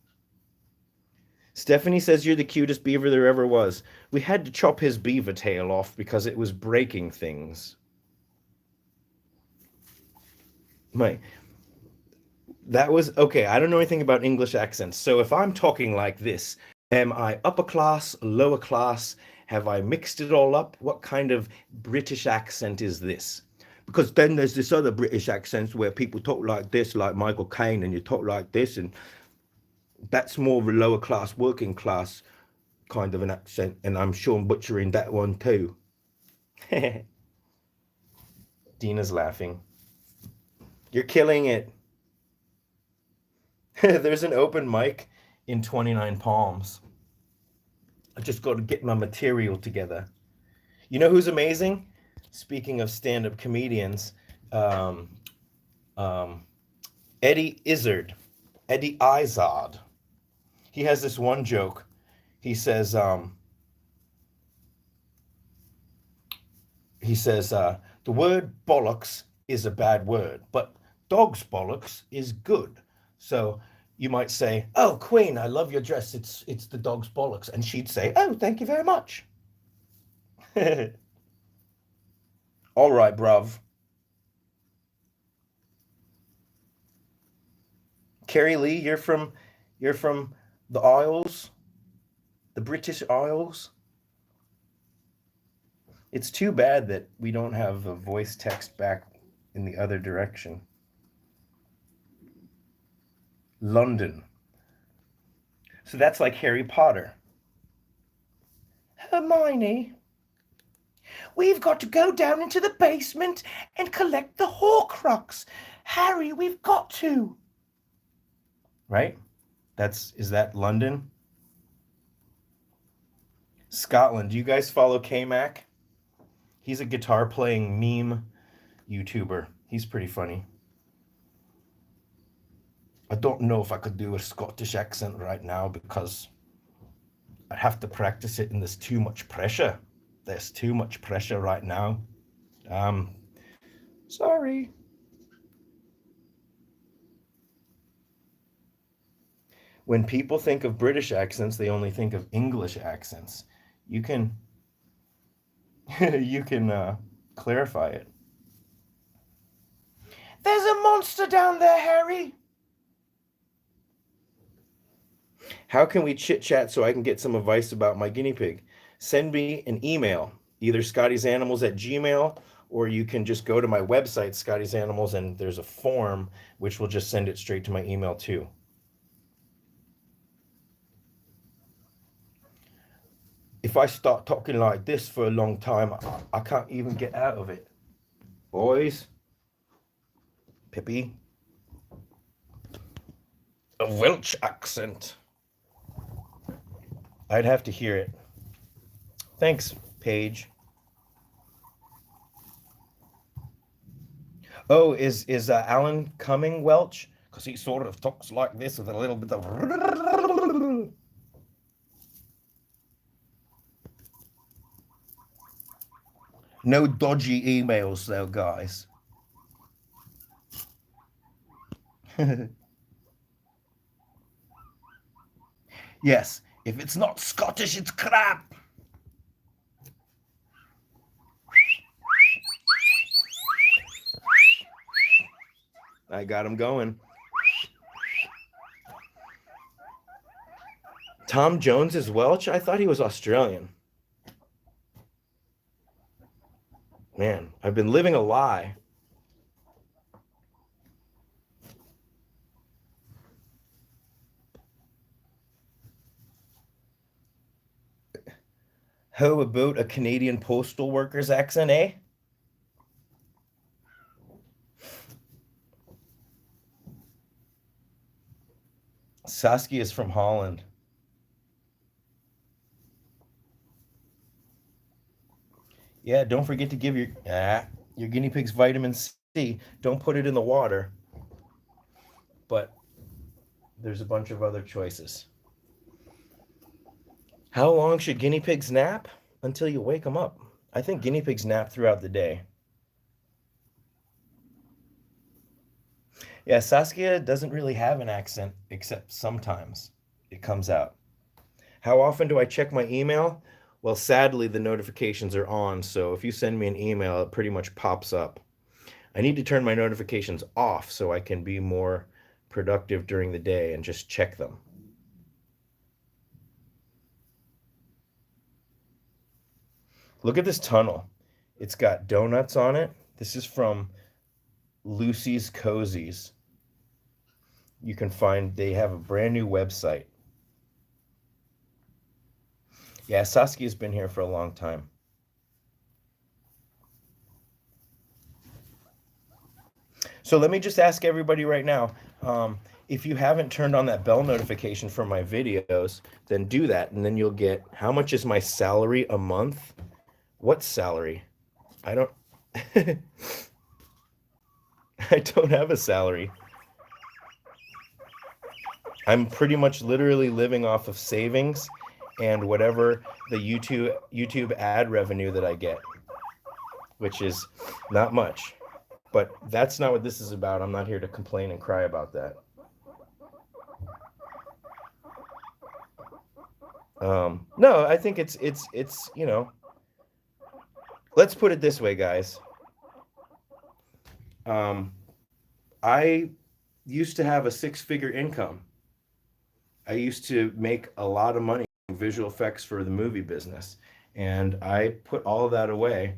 Speaker 1: Stephanie says you're the cutest beaver there ever was. We had to chop his beaver tail off because it was breaking things. My That was okay. I don't know anything about English accents. So if I'm talking like this, am I upper class, lower class? Have I mixed it all up? What kind of British accent is this? Because then there's this other British accent where people talk like this, like Michael Caine, and you talk like this, and that's more of a lower class, working class kind of an accent. And I'm sure I'm butchering that one too. Dina's laughing. You're killing it. There's an open mic in 29 Palms. I just got to get my material together. You know who's amazing? Speaking of stand-up comedians, um, um, Eddie Izzard, Eddie Izzard. He has this one joke. He says, the word bollocks is a bad word, but dog's bollocks is good. So you might say, "Oh, Queen, I love your dress. It's the dog's bollocks," and she'd say, "Oh, thank you very much." All right, bruv. Carrie Lee, you're from the Isles, the British Isles. It's too bad that we don't have a voice text back in the other direction. London. So that's like Harry Potter. Hermione, we've got to go down into the basement and collect the Horcrux. Harry, we've got to. Right? Is that London? Scotland. Do you guys follow K-Mac? He's a guitar playing meme YouTuber. He's pretty funny. I don't know if I could do a Scottish accent right now because I have to practice it and there's too much pressure. There's too much pressure right now. Sorry. When people think of British accents, they only think of English accents. You can you can clarify it. There's a monster down there, Harry. How can we chit chat so I can get some advice about my guinea pig? Send me an email, either scottiesanimals@gmail, or you can just go to my website, Scotty's Animals, and there's a form which will just send it straight to my email too. If I start talking like this for a long time, I can't even get out of it. Boys, Pippi, a Welsh accent. I'd have to hear it. Thanks, Paige. Oh, is Alan coming Welsh? Because he sort of talks like this with a little bit of. No dodgy emails, though, guys. Yes, if it's not Scottish, it's crap. I got him going. Tom Jones is Welsh? I thought he was Australian. Man, I've been living a lie. How about a Canadian postal worker's accent, eh? Saskia is from Holland. Yeah, don't forget to give your guinea pigs vitamin C. Don't put it in the water. But there's a bunch of other choices. How long should guinea pigs nap? Until you wake them up. I think guinea pigs nap throughout the day. Yeah, Saskia doesn't really have an accent, except sometimes it comes out. How often do I check my email? Well, sadly, the notifications are on, so if you send me an email, it pretty much pops up. I need to turn my notifications off so I can be more productive during the day and just check them. Look at this tunnel. It's got donuts on it. This is from Lucy's Cozies. You can find, they have a brand new website. Yeah, Saskia's been here for a long time. So let me just ask everybody right now, if you haven't turned on that bell notification for my videos, then do that, and then you'll get, how much is my salary a month? What salary? I don't, I don't have a salary. I'm pretty much literally living off of savings and whatever the YouTube ad revenue that I get, which is not much. But that's not what this is about. I'm not here to complain and cry about that. No, I think it's you know, let's put it this way, guys. I used to have a six-figure income. I used to make a lot of money in visual effects for the movie business, and I put all of that away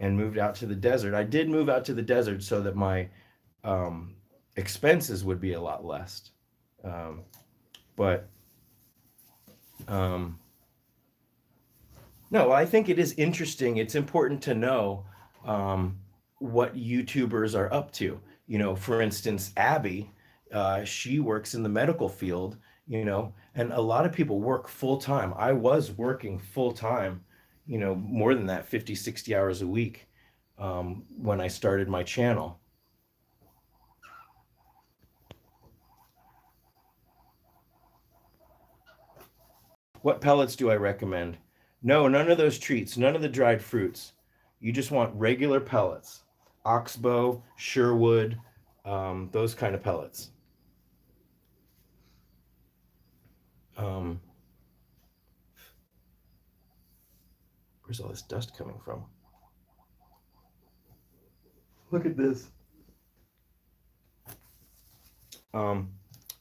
Speaker 1: and moved out to the desert. I did move out to the desert so that my expenses would be a lot less. But no, I think it is interesting. It's important to know what YouTubers are up to. You know, for instance, Abby, she works in the medical field, you know, and a lot of people work full time. I was working full time, you know, more than that, 50, 60 hours a week when I started my channel. What pellets do I recommend? No, none of those treats, none of the dried fruits. You just want regular pellets. Oxbow, Sherwood, those kind of pellets. Where's all this dust coming from? Look at this.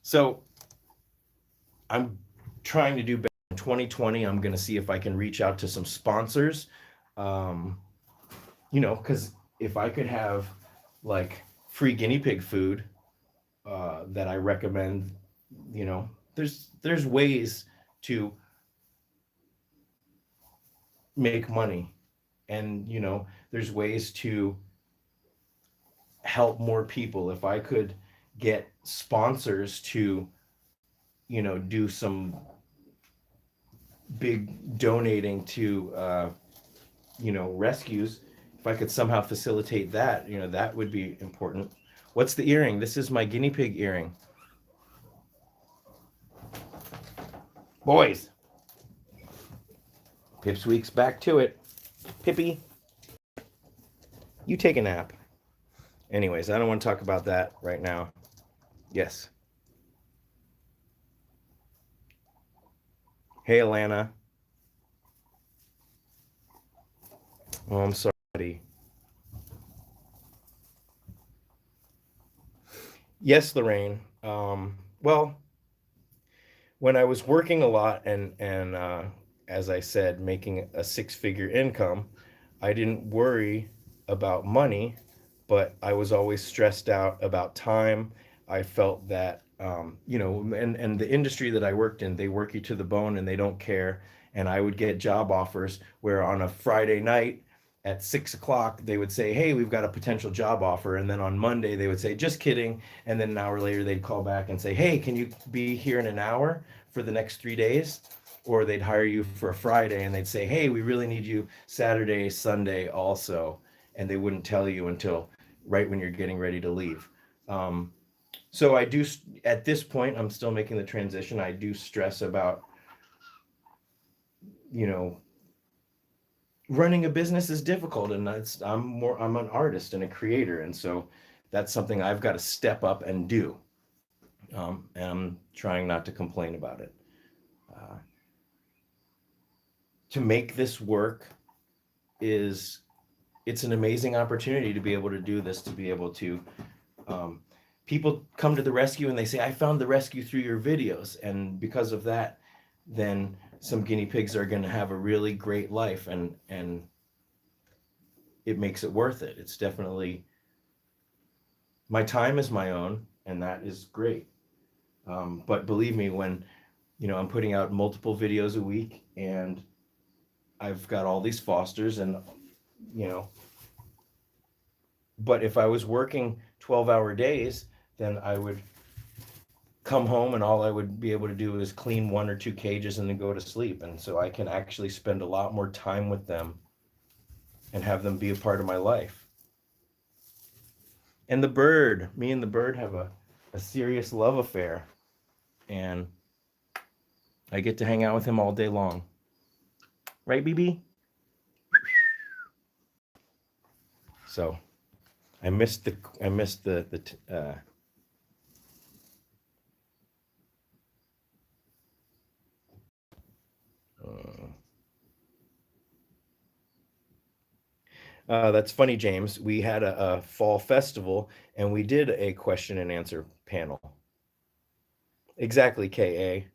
Speaker 1: So I'm trying to do better in 2020. I'm going to see if I can reach out to some sponsors. You know, because if I could have like free guinea pig food that I recommend, you know, there's ways to make money, and you know, there's ways to help more people. If I could get sponsors to, you know, do some big donating to you know, rescues, if I could somehow facilitate that, you know, that would be important. What's the earring? This is my guinea pig earring. Boys, Pipsqueak's back to it. Pippy, you take a nap. Anyways, I don't want to talk about that right now. Yes. Hey, Alana. Oh, I'm sorry. Yes, Lorraine. Well, when I was working a lot and as I said, making a six-figure income, I didn't worry about money, but I was always stressed out about time. I felt that you know, and the industry that I worked in, they work you to the bone and they don't care. And I would get job offers where on a Friday night at 6 o'clock, they would say, "Hey, we've got a potential job offer." And then on Monday, they would say, "Just kidding." And then an hour later, they'd call back and say, "Hey, can you be here in an hour for the next 3 days?" Or they'd hire you for a Friday and they'd say, "Hey, we really need you Saturday, Sunday also." And they wouldn't tell you until right when you're getting ready to leave. So I do, at this point, I'm still making the transition. I do stress about, you know, running a business is difficult, and I'm an artist and a creator, and so that's something I've got to step up and do. And I'm trying not to complain about it. To make this work it's an amazing opportunity to be able to do this, to be able to people come to the rescue and they say, I found the rescue through your videos. And because of that, then some guinea pigs are going to have a really great life, and it makes it worth it. It's definitely, my time is my own, and that is great. But believe me, when, I'm putting out multiple videos a week and I've got all these fosters and, you know, but if I was working 12-hour days, then I would come home and all I would be able to do is clean 1 or 2 cages and then go to sleep. And so I can actually spend a lot more time with them and have them be a part of my life. And me and the bird have a serious love affair. And I get to hang out with him all day long. Right, BB? So I missed the that's funny, James. We had a fall festival and we did a question and answer panel. Exactly, KA.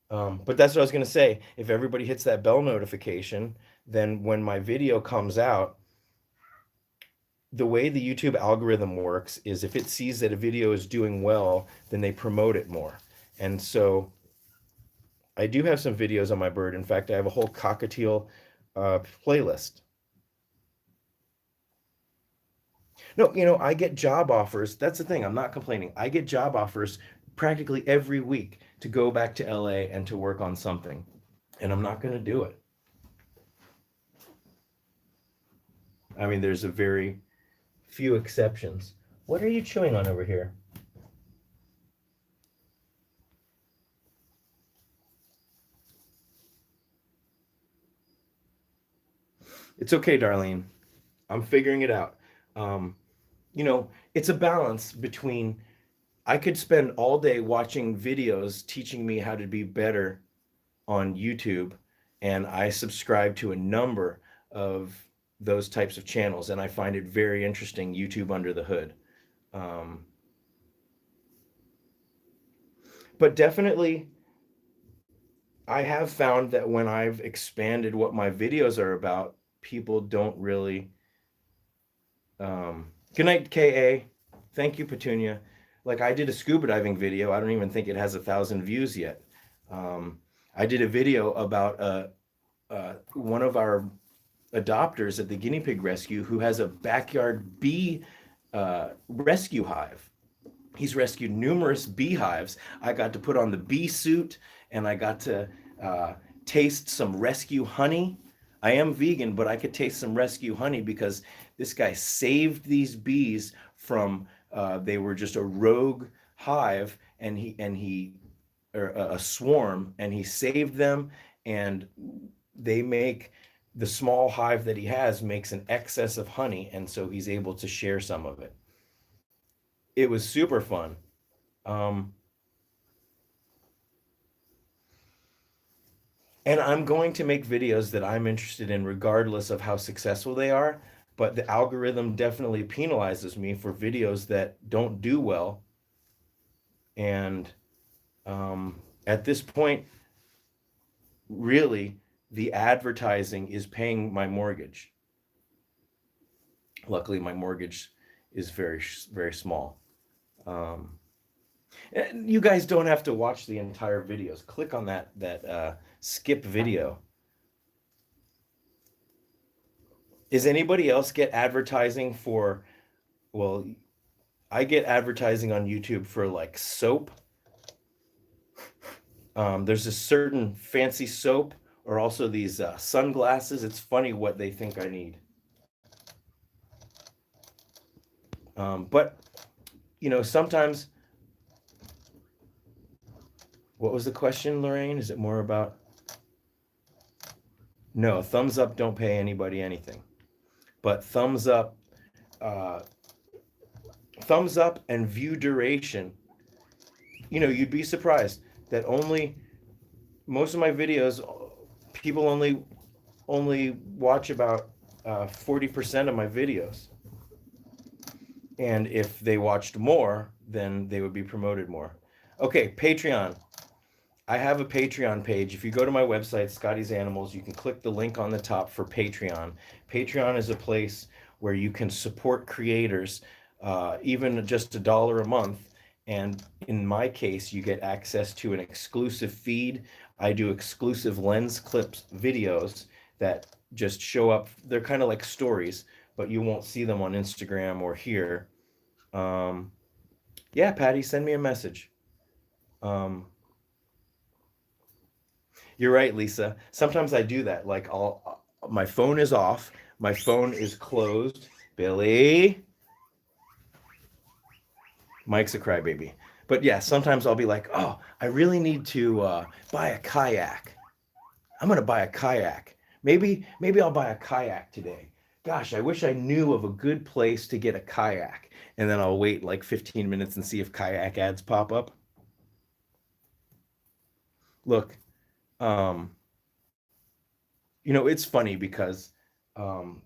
Speaker 1: But that's what I was going to say. If everybody hits that bell notification, then when my video comes out, the way the YouTube algorithm works is if it sees that a video is doing well, then they promote it more. And so I do have some videos on my bird. In fact, I have a whole cockatiel playlist. No, I get job offers. That's the thing. I'm not complaining. I get job offers practically every week to go back to LA and to work on something. And I'm not going to do it. I mean, there's a very few exceptions. What are you chewing on over here? It's okay, Darlene. I'm figuring it out. It's a balance between, I could spend all day watching videos teaching me how to be better on YouTube, and I subscribe to a number of those types of channels, and I find it very interesting, YouTube under the hood. But definitely, I have found that when I've expanded what my videos are about, people don't really. Good night, KA. Thank you, Petunia. Like, I did a scuba diving video. I don't even think it has 1,000 views yet. I did a video about one of our adopters at the guinea pig rescue who has a backyard bee rescue hive. He's rescued numerous beehives. I got to put on the bee suit, and I got to taste some rescue honey. I am vegan, but I could taste some rescue honey because this guy saved these bees from they were just a rogue hive, and he or a swarm, and he saved them, and they make, the small hive that he has makes an excess of honey, and so he's able to share some of it. It was super fun. And I'm going to make videos that I'm interested in regardless of how successful they are, but the algorithm definitely penalizes me for videos that don't do well. And at this point, really, the advertising is paying my mortgage. Luckily, my mortgage is very, very small. You guys don't have to watch the entire videos. Click on that skip video. Does anybody else get advertising for, well, I get advertising on YouTube for like soap. There's a certain fancy soap, or also these sunglasses. It's funny what they think I need. But, sometimes, what was the question, Lorraine? Is it more about? No, thumbs up don't pay anybody anything. But thumbs up and view duration, you'd be surprised that most of my videos, people only watch about 40% of my videos. And if they watched more, then they would be promoted more. Okay, Patreon. I have a Patreon page. If you go to my website, Scotty's Animals, you can click the link on the top for Patreon. Patreon is a place where you can support creators, even just $1 a month. And in my case, you get access to an exclusive feed. I do exclusive lens clips videos that just show up. They're kind of like stories, but you won't see them on Instagram or here. Um, yeah, Patty, send me a message. Um, You're right, Lisa. Sometimes I do that. Like my phone is off, my phone is closed. Billy, Mike's a crybaby. But yeah, sometimes I'll be like, oh, I really need to buy a kayak. I'm gonna buy a kayak. Maybe I'll buy a kayak today. Gosh, I wish I knew of a good place to get a kayak. And then I'll wait like 15 minutes and see if kayak ads pop up. Look, um, it's funny because um,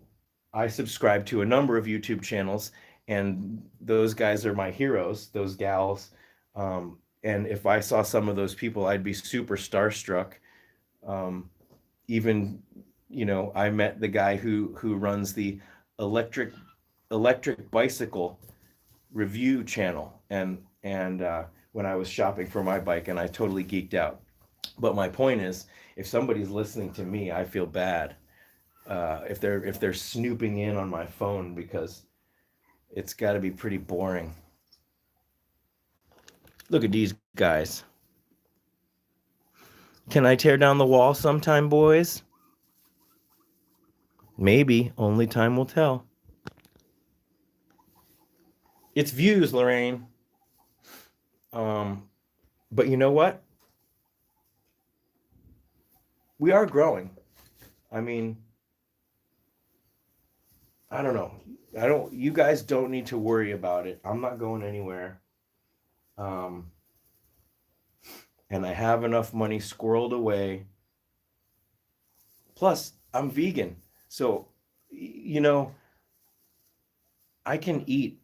Speaker 1: I subscribe to a number of YouTube channels, and those guys are my heroes, those gals. And if I saw some of those people, I'd be super starstruck. Um, Even, I met the guy who runs the electric electric bicycle review channel, and when I was shopping for my bike, and I totally geeked out. But my point is, if somebody's listening to me, I feel bad if they're snooping in on my phone, because it's got to be pretty boring. Look at these guys. Can I tear down the wall sometime, boys? Maybe. Only time will tell. It's views, Lorraine. Um, but you know what? We are growing. I mean, I don't know. I don't. You guys don't need to worry about it. I'm not going anywhere. Um, and I have enough money squirreled away. Plus, I'm vegan. So, I can eat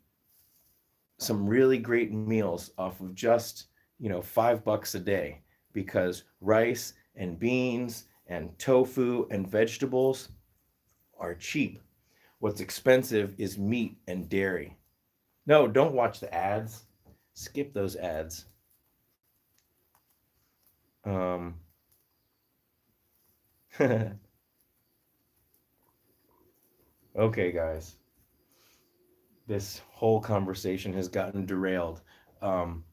Speaker 1: some really great meals off of just, $5 a day, because rice and beans and tofu and vegetables are cheap. What's expensive is meat and dairy. No, don't watch the ads. Skip those ads. Um, okay, guys. This whole conversation has gotten derailed. Um,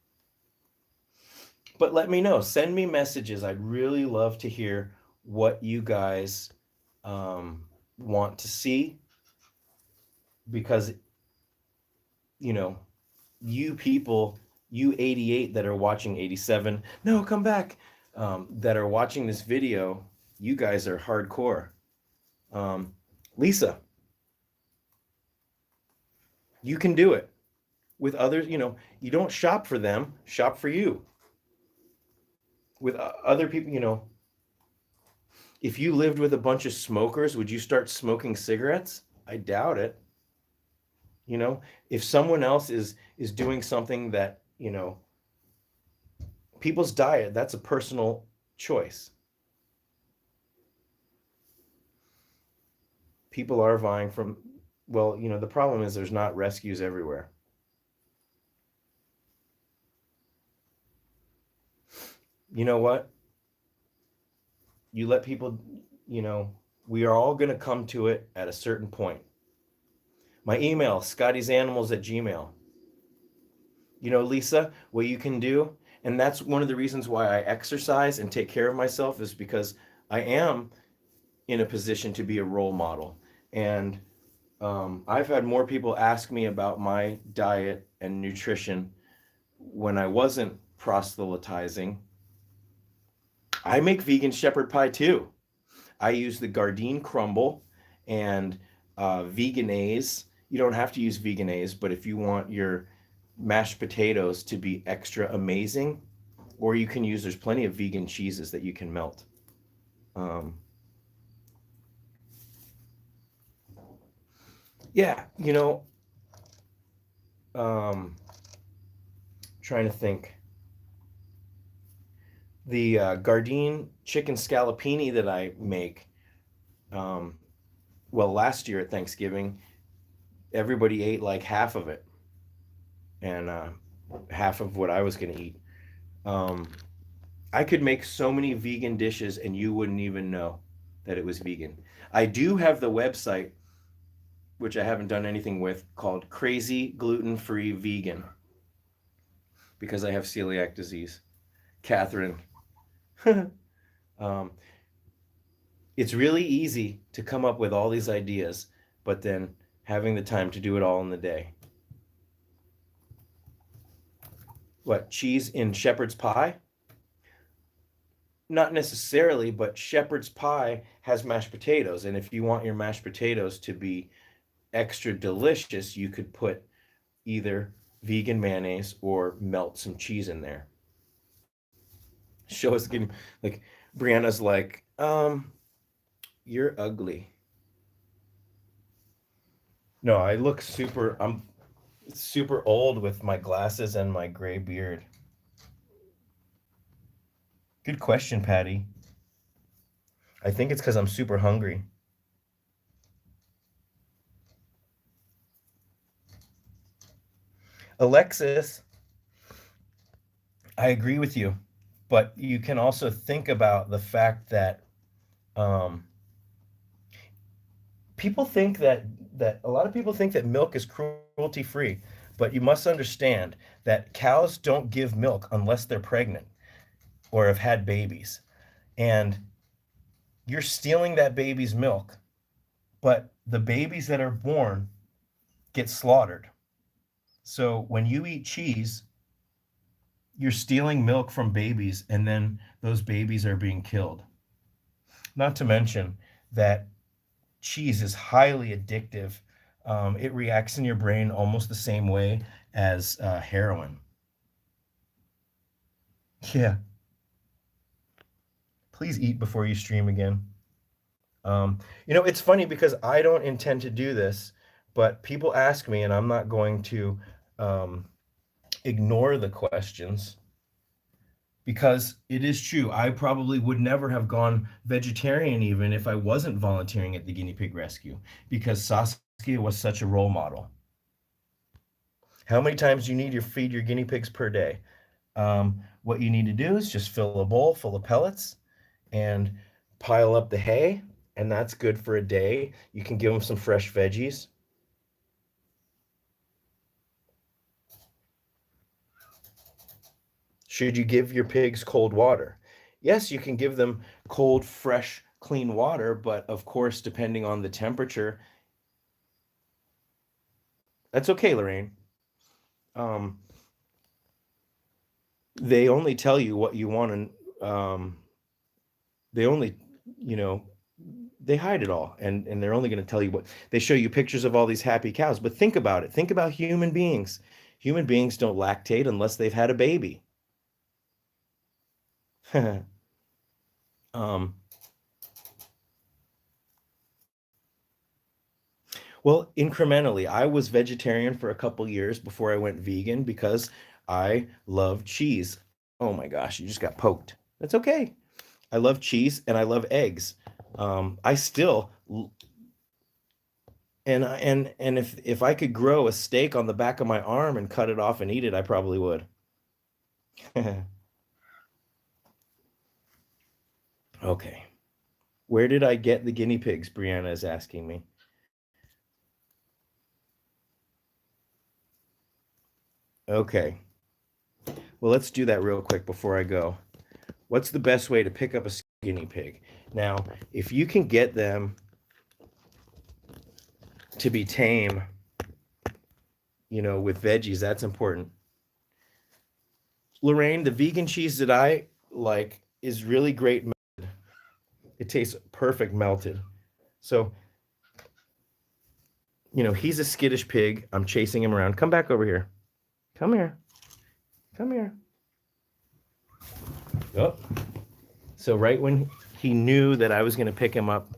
Speaker 1: but let me know. Send me messages. I'd really love to hear what you guys um, want to see, because, you know, you people, you 88 that are watching, 87, no, come back, that are watching this video, you guys are hardcore. Um, Lisa, you can do it with others. You don't shop for them, shop for you. With other people, if you lived with a bunch of smokers, would you start smoking cigarettes? I doubt it. If someone else is doing something that, people's diet, that's a personal choice. People are vying from, well, the problem is there's not rescues everywhere. You know what? You let people, you know, we are all going to come to it at a certain point. My email, scottiesanimals@gmail. Lisa, what you can do, and that's one of the reasons why I exercise and take care of myself, is because I am in a position to be a role model. And I've had more people ask me about my diet and nutrition when I wasn't proselytizing. I make vegan shepherd pie too. I use the Gardein crumble and veganese. You don't have to use veganese, but if you want your mashed potatoes to be extra amazing, or you can use, there's plenty of vegan cheeses that you can melt. Um, yeah, trying to think. The Gardein chicken scallopini that I make, um, well, last year at Thanksgiving, everybody ate like half of it, and half of what I was going to eat. Um, I could make so many vegan dishes, and you wouldn't even know that it was vegan. I do have the website, which I haven't done anything with, called Crazy Gluten Free Vegan, because I have celiac disease. Catherine. um, it's really easy to come up with all these ideas, but then having the time to do it all in the day. What, cheese in shepherd's pie? Not necessarily, but shepherd's pie has mashed potatoes, and if you want your mashed potatoes to be extra delicious, you could put either vegan mayonnaise or melt some cheese in there. Show us getting like Brianna's like, you're ugly. No, I look I'm super old with my glasses and my gray beard. Good question, Patty. I think it's because I'm super hungry. Alexis, I agree with you, but you can also think about the fact that um, people think that a lot of people think that milk is cruelty free, but you must understand that cows don't give milk unless they're pregnant or have had babies, and you're stealing that baby's milk, but the babies that are born get slaughtered. So when you eat cheese, you're stealing milk from babies, and then those babies are being killed. Not to mention that cheese is highly addictive. It reacts in your brain almost the same way as heroin. Yeah, please eat before you stream again. It's funny because I don't intend to do this, but people ask me, and I'm not going to um, ignore the questions because it is true. I probably would never have gone vegetarian even if I wasn't volunteering at the guinea pig rescue because Saskia was such a role model. How many times do you need to feed your guinea pigs per day? What you need to do is just fill a bowl full of pellets and pile up the hay, and that's good for a day. You can give them some fresh veggies. Should you give your pigs cold water? Yes, you can give them cold, fresh, clean water, but of course, depending on the temperature, that's okay, Lorraine. Um, they only tell you what you want, and they only, you know, they hide it all, and they're only going to tell you what they show you pictures of all these happy cows. But think about it. Think about human beings. Human beings don't lactate unless they've had a baby. um, Well, incrementally. I was vegetarian for a couple years before I went vegan because I love cheese. Oh my gosh, you just got poked. That's okay. I love cheese and I love eggs. I still and if I could grow a steak on the back of my arm and cut it off and eat it, I probably would. Okay. Where did I get the guinea pigs? Brianna is asking me. Okay. Well, let's do that real quick before I go. What's the best way to pick up a guinea pig? Now, if you can get them to be tame, with veggies, that's important. Lorraine, the vegan cheese that I like is really great melted. It tastes perfect melted. So, he's a skittish pig. I'm chasing him around. Come back over here. Come here. Come here. Oh. So right when he knew that I was going to pick him up,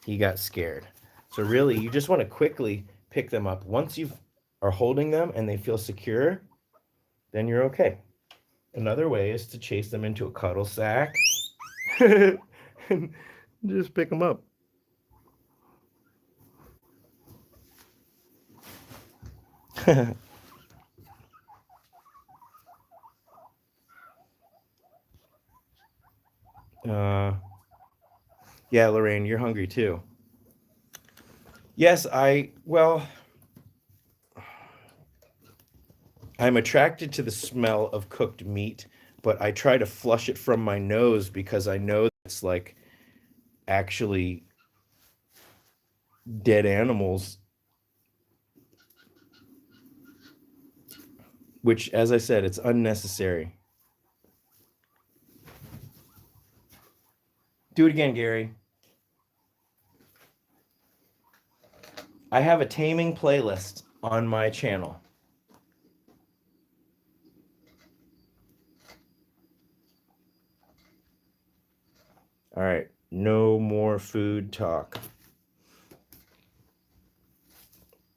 Speaker 1: he got scared. So really, you just want to quickly pick them up. Once you've are holding them and they feel secure, then you're okay. Another way is to chase them into a cuddle sack and just pick them up. uh, yeah, Lorraine, you're hungry too. Yes, I'm attracted to the smell of cooked meat, but I try to flush it from my nose because I know it's like actually dead animals, which, as I said, it's unnecessary. Do it again, Gary. I have a taming playlist on my channel. All right, no more food talk.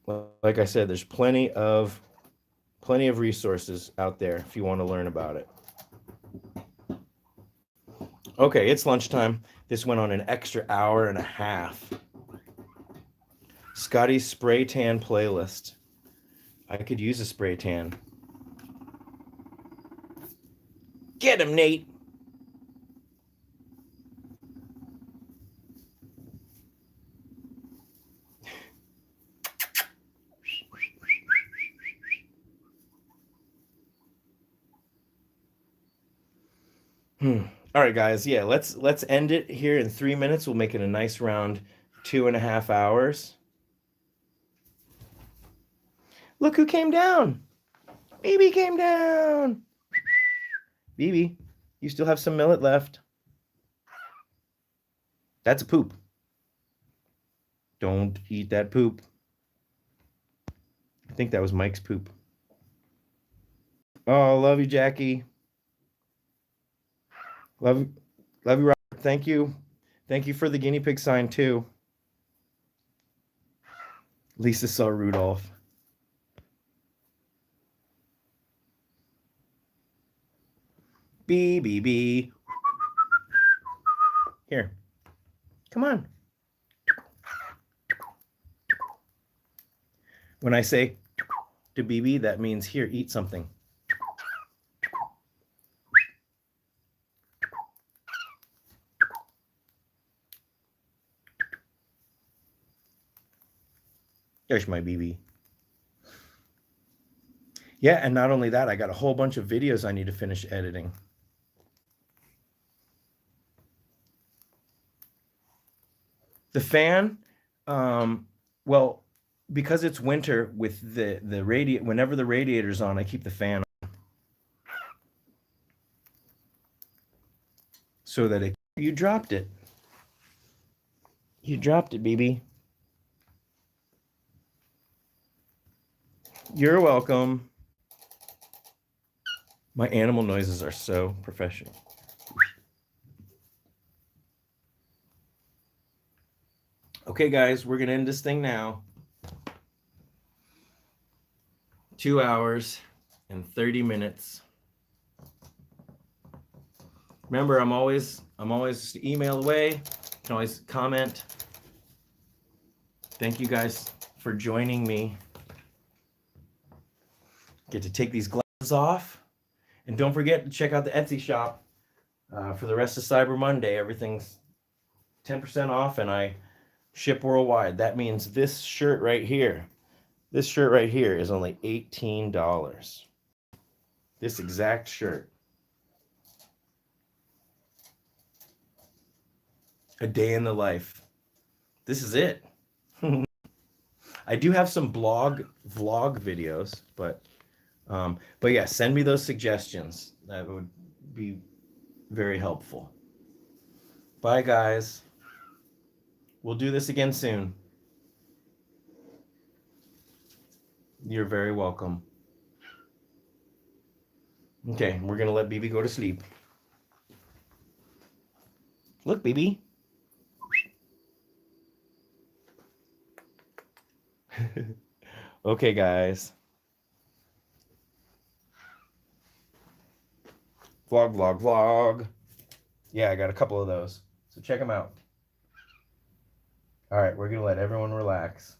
Speaker 1: Like I said, there's plenty of resources out there if you want to learn about it. Okay, it's lunchtime. This went on an extra hour and a half. Scotty's spray tan playlist. I could use a spray tan. Get him, Nate. All right, guys. Yeah, let's end it here in 3 minutes. We'll make it a nice round 2.5 hours. Look who came down. BB came down. BB, you still have some millet left. That's a poop. Don't eat that poop. I think that was Mike's poop. Oh, love you, Jackie. Love you, Robert. Thank you. Thank you for the guinea pig sign, too. Lisa saw Rudolph. BB. Here. Come on. When I say to BB, that means here, eat something. There's my BB. Yeah, and not only that, I got a whole bunch of videos I need to finish editing. The fan, well, because it's winter with the radiator, whenever the radiator's on, I keep the fan on. So that you dropped it. You dropped it, BB. You're welcome. My animal noises are so professional. Okay, guys, we're going to end this thing now. 2 hours and 30 minutes. Remember, I'm always just an email away. You can always comment. Thank you guys for joining me. Get to take these glasses off. And don't forget to check out the Etsy shop for the rest of Cyber Monday. Everything's 10% off and I ship worldwide. That means this shirt right here. This shirt right here is only $18. This exact shirt. A day in the life. This is it. I do have some vlog videos, but yeah, send me those suggestions. That would be very helpful. Bye, guys. We'll do this again soon. You're very welcome. Okay, we're going to let BB go to sleep. Look, BB. Okay, guys. Vlog, vlog, vlog. Yeah, I got a couple of those. So check them out. All right, we're going to let everyone relax.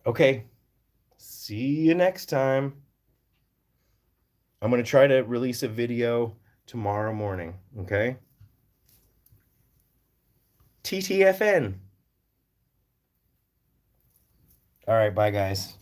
Speaker 1: Okay. See you next time. I'm going to try to release a video tomorrow morning, okay? TTFN. All right, bye, guys.